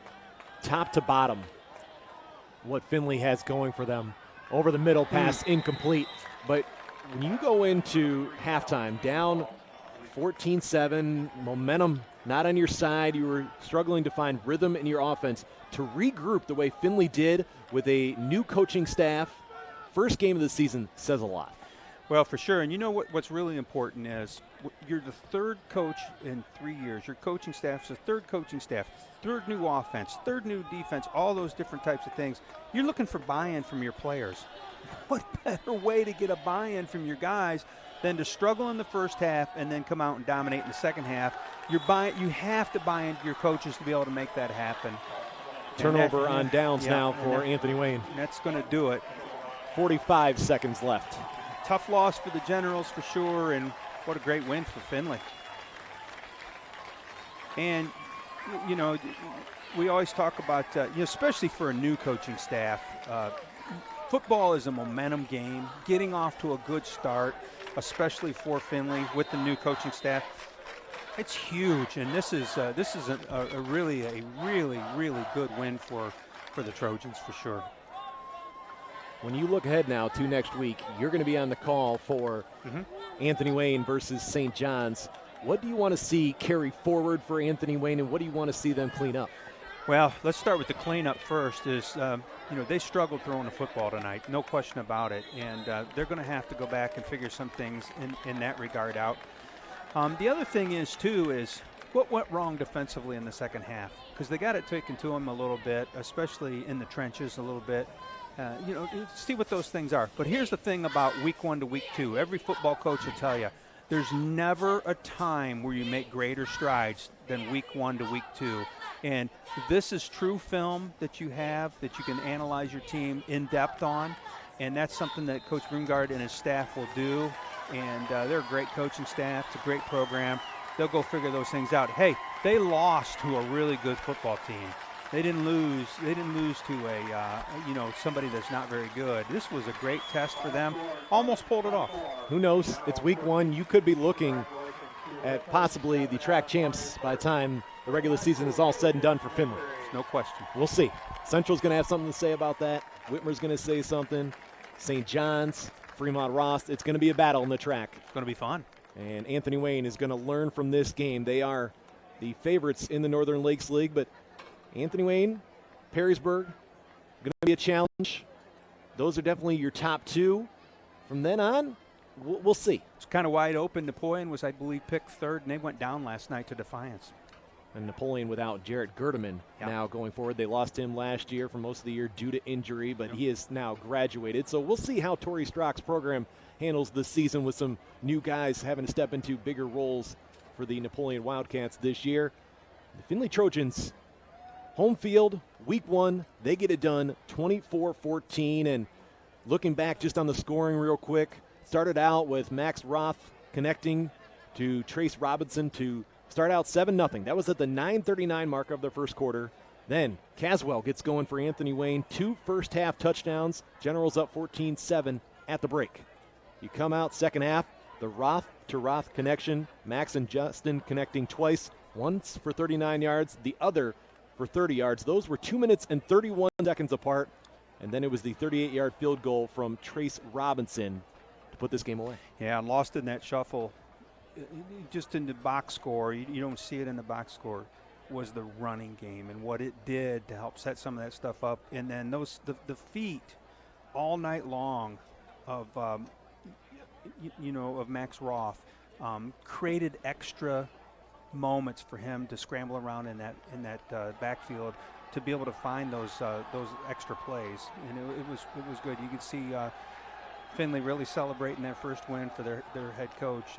top to bottom what Findlay has going for them. Over the middle, pass incomplete. But when you go into halftime down 14-7, momentum not on your side, you were struggling to find rhythm in your offense, to regroup the way Findlay did with a new coaching staff, first game of the season, says a lot. Well, for sure. And you know what's really important is you're the third coach in 3 years. Your coaching staff's the third coaching staff, third new offense, third new defense, all those different types of things. You're looking for buy-in from your players. What better way to get a buy-in from your guys than to struggle in the first half and then come out and dominate in the second half? You have to buy into your coaches to be able to make that happen. Turnover on downs now for Anthony Wayne. That's going to do it. 45 seconds left. Tough loss for the Generals for sure, and what a great win for Findlay. And, you know, we always talk about, especially for a new coaching staff, football is a momentum game. Getting off to a good start, especially for Findlay with the new coaching staff, it's huge. And this is a really good win for the Trojans for sure. When you look ahead now to next week, you're going to be on the call for Anthony Wayne versus St. John's. What do you want to see carry forward for Anthony Wayne, and what do you want to see them clean up? Well, let's start with the cleanup first. They struggled throwing the football tonight, no question about it, and they're going to have to go back and figure some things in that regard out. The other thing is what went wrong defensively in the second half, because they got it taken to them a little bit, especially in the trenches a little bit. See what those things are. But here's the thing about week 1 to week 2. Every football coach will tell you there's never a time where you make greater strides than week 1 to week 2. And this is true film that you have that you can analyze your team in depth on. And that's something that Coach Broomgard and his staff will do. And they're a great coaching staff. It's a great program. They'll go figure those things out. Hey, they lost to a really good football team. They didn't lose. They didn't lose to somebody that's not very good. This was a great test for them. Almost pulled it off. Who knows? It's week 1. You could be looking at possibly the track champs by the time the regular season is all said and done for Findlay. No question. We'll see. Central's going to have something to say about that. Whitmer's going to say something. St. John's, Fremont Ross. It's going to be a battle in the track. It's going to be fun. And Anthony Wayne is going to learn from this game. They are the favorites in the Northern Lakes League, but Anthony Wayne, Perrysburg, going to be a challenge. Those are definitely your top 2. From then on, we'll see. It's kind of wide open. Napoleon was, I believe, picked 3rd, and they went down last night to Defiance. And Napoleon without Jarrett Gerdeman now going forward. They lost him last year for most of the year due to injury, but he is now graduated. So we'll see how Torrey Strock's program handles this season with some new guys having to step into bigger roles for the Napoleon Wildcats this year. The Findlay Trojans, home field, week 1, they get it done 24-14. And looking back just on the scoring real quick, started out with Max Roth connecting to Trace Robinson to start out 7-0. That was at the 9:39 mark of the first quarter. Then Caswell gets going for Anthony Wayne. 2 first-half touchdowns. Generals up 14-7 at the break. You come out second half, the Roth-to-Roth connection. Max and Justin connecting twice, once for 39 yards, the other for 30 yards. Those were 2 minutes and 31 seconds apart. And then it was the 38-yard field goal from Trace Robinson to put this game away. Yeah, lost in that shuffle. Just in the box score, you don't see it in the box score, was the running game and what it did to help set some of that stuff up. And then the feet all night long of Max Roth created extra moments for him to scramble around in that backfield to be able to find those extra plays. And it was good. You could see Findlay really celebrating that first win for their head coach.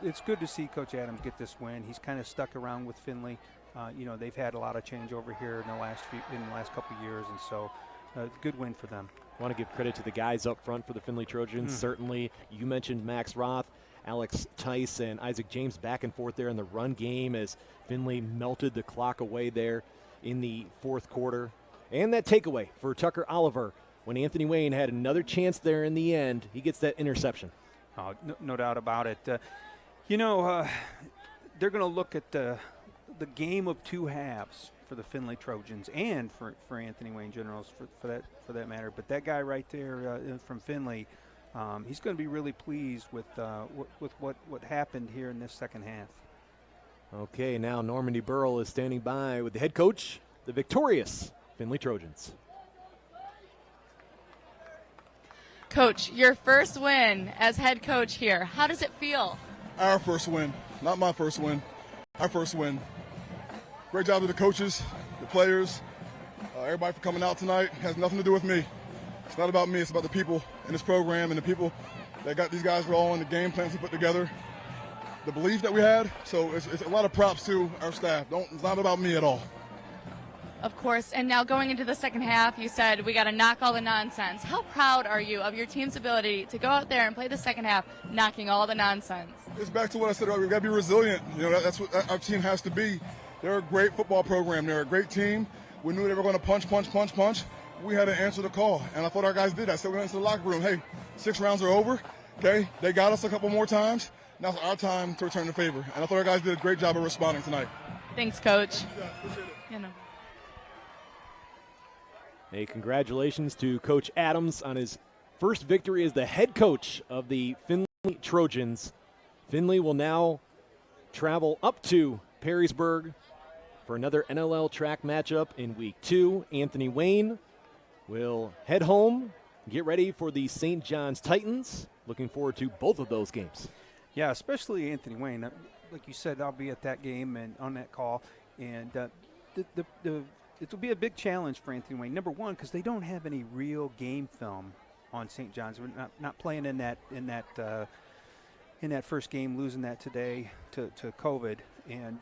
It's good to see Coach Adams get this win. He's kind of stuck around with Findlay. They've had a lot of change over here in the last couple of years, and so good win for them. I want to give credit to the guys up front for the Findlay Trojans. Certainly, you mentioned Max Roth, Alex Tice, and Isaac James back and forth there in the run game as Findlay melted the clock away there in the fourth quarter. And that takeaway for Tucker Oliver. When Anthony Wayne had another chance there in the end, he gets that interception. Oh, no doubt about it. They're going to look at the game of 2 halves for the Findlay Trojans and for Anthony Wayne Generals for that matter. But that guy right there from Findlay, he's going to be really pleased with what happened here in this second half. Okay, now Normandy Burrell is standing by with the head coach, the victorious Findlay Trojans. Coach, your first win as head coach here. How does it feel? Our first win, not my first win. Our first win. Great job to the coaches, the players, everybody for coming out tonight. It has nothing to do with me. It's not about me. It's about the people in this program and the people that got these guys rolling, the game plans we put together, the belief that we had. So it's a lot of props to our staff. It's not about me at all. Of course, and now going into the second half, you said we got to knock all the nonsense. How proud are you of your team's ability to go out there and play the second half, knocking all the nonsense? It's back to what I said earlier. We've got to be resilient. That's what our team has to be. They're a great football program. They're a great team. We knew they were going to punch. We had to answer the call, and I thought our guys did. I said we went into the locker room, hey, 6 rounds are over. Okay, they got us a couple more times. Now it's our time to return the favor, and I thought our guys did a great job of responding tonight. Thanks, Coach. Yeah, appreciate it. Hey, congratulations to Coach Adams on his first victory as the head coach of the Findlay Trojans. Findlay will now travel up to Perrysburg for another NLL track matchup in Week 2. Anthony Wayne will head home, get ready for the St. John's Titans. Looking forward to both of those games. Yeah, especially Anthony Wayne. Like you said, I'll be at that game and on that call. And it will be a big challenge for Anthony Wayne. Number one, because they don't have any real game film on St. John's. We're not playing in that first game, losing that today to COVID. And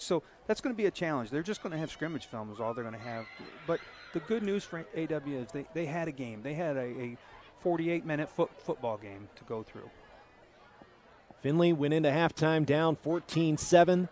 so that's going to be a challenge. They're just going to have scrimmage film is all they're going to have. But the good news for AW is they had a game. They had a 48-minute football game to go through. Findlay went into halftime down 14-7.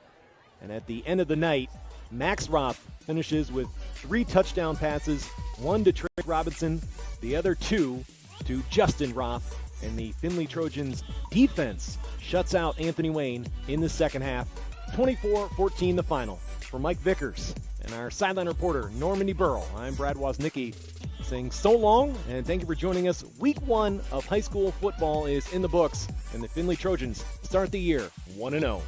And at the end of the night, Max Roth finishes with 3 touchdown passes, 1 to Trey Robinson, the other 2 to Justin Roth. And the Findlay Trojans defense shuts out Anthony Wayne in the second half. 24-14 the final. For Mike Vickers and our sideline reporter, Normandy Burrell, I'm Brad Woznicki saying so long, and thank you for joining us. Week 1 of high school football is in the books, and the Findlay Trojans start the year 1-0.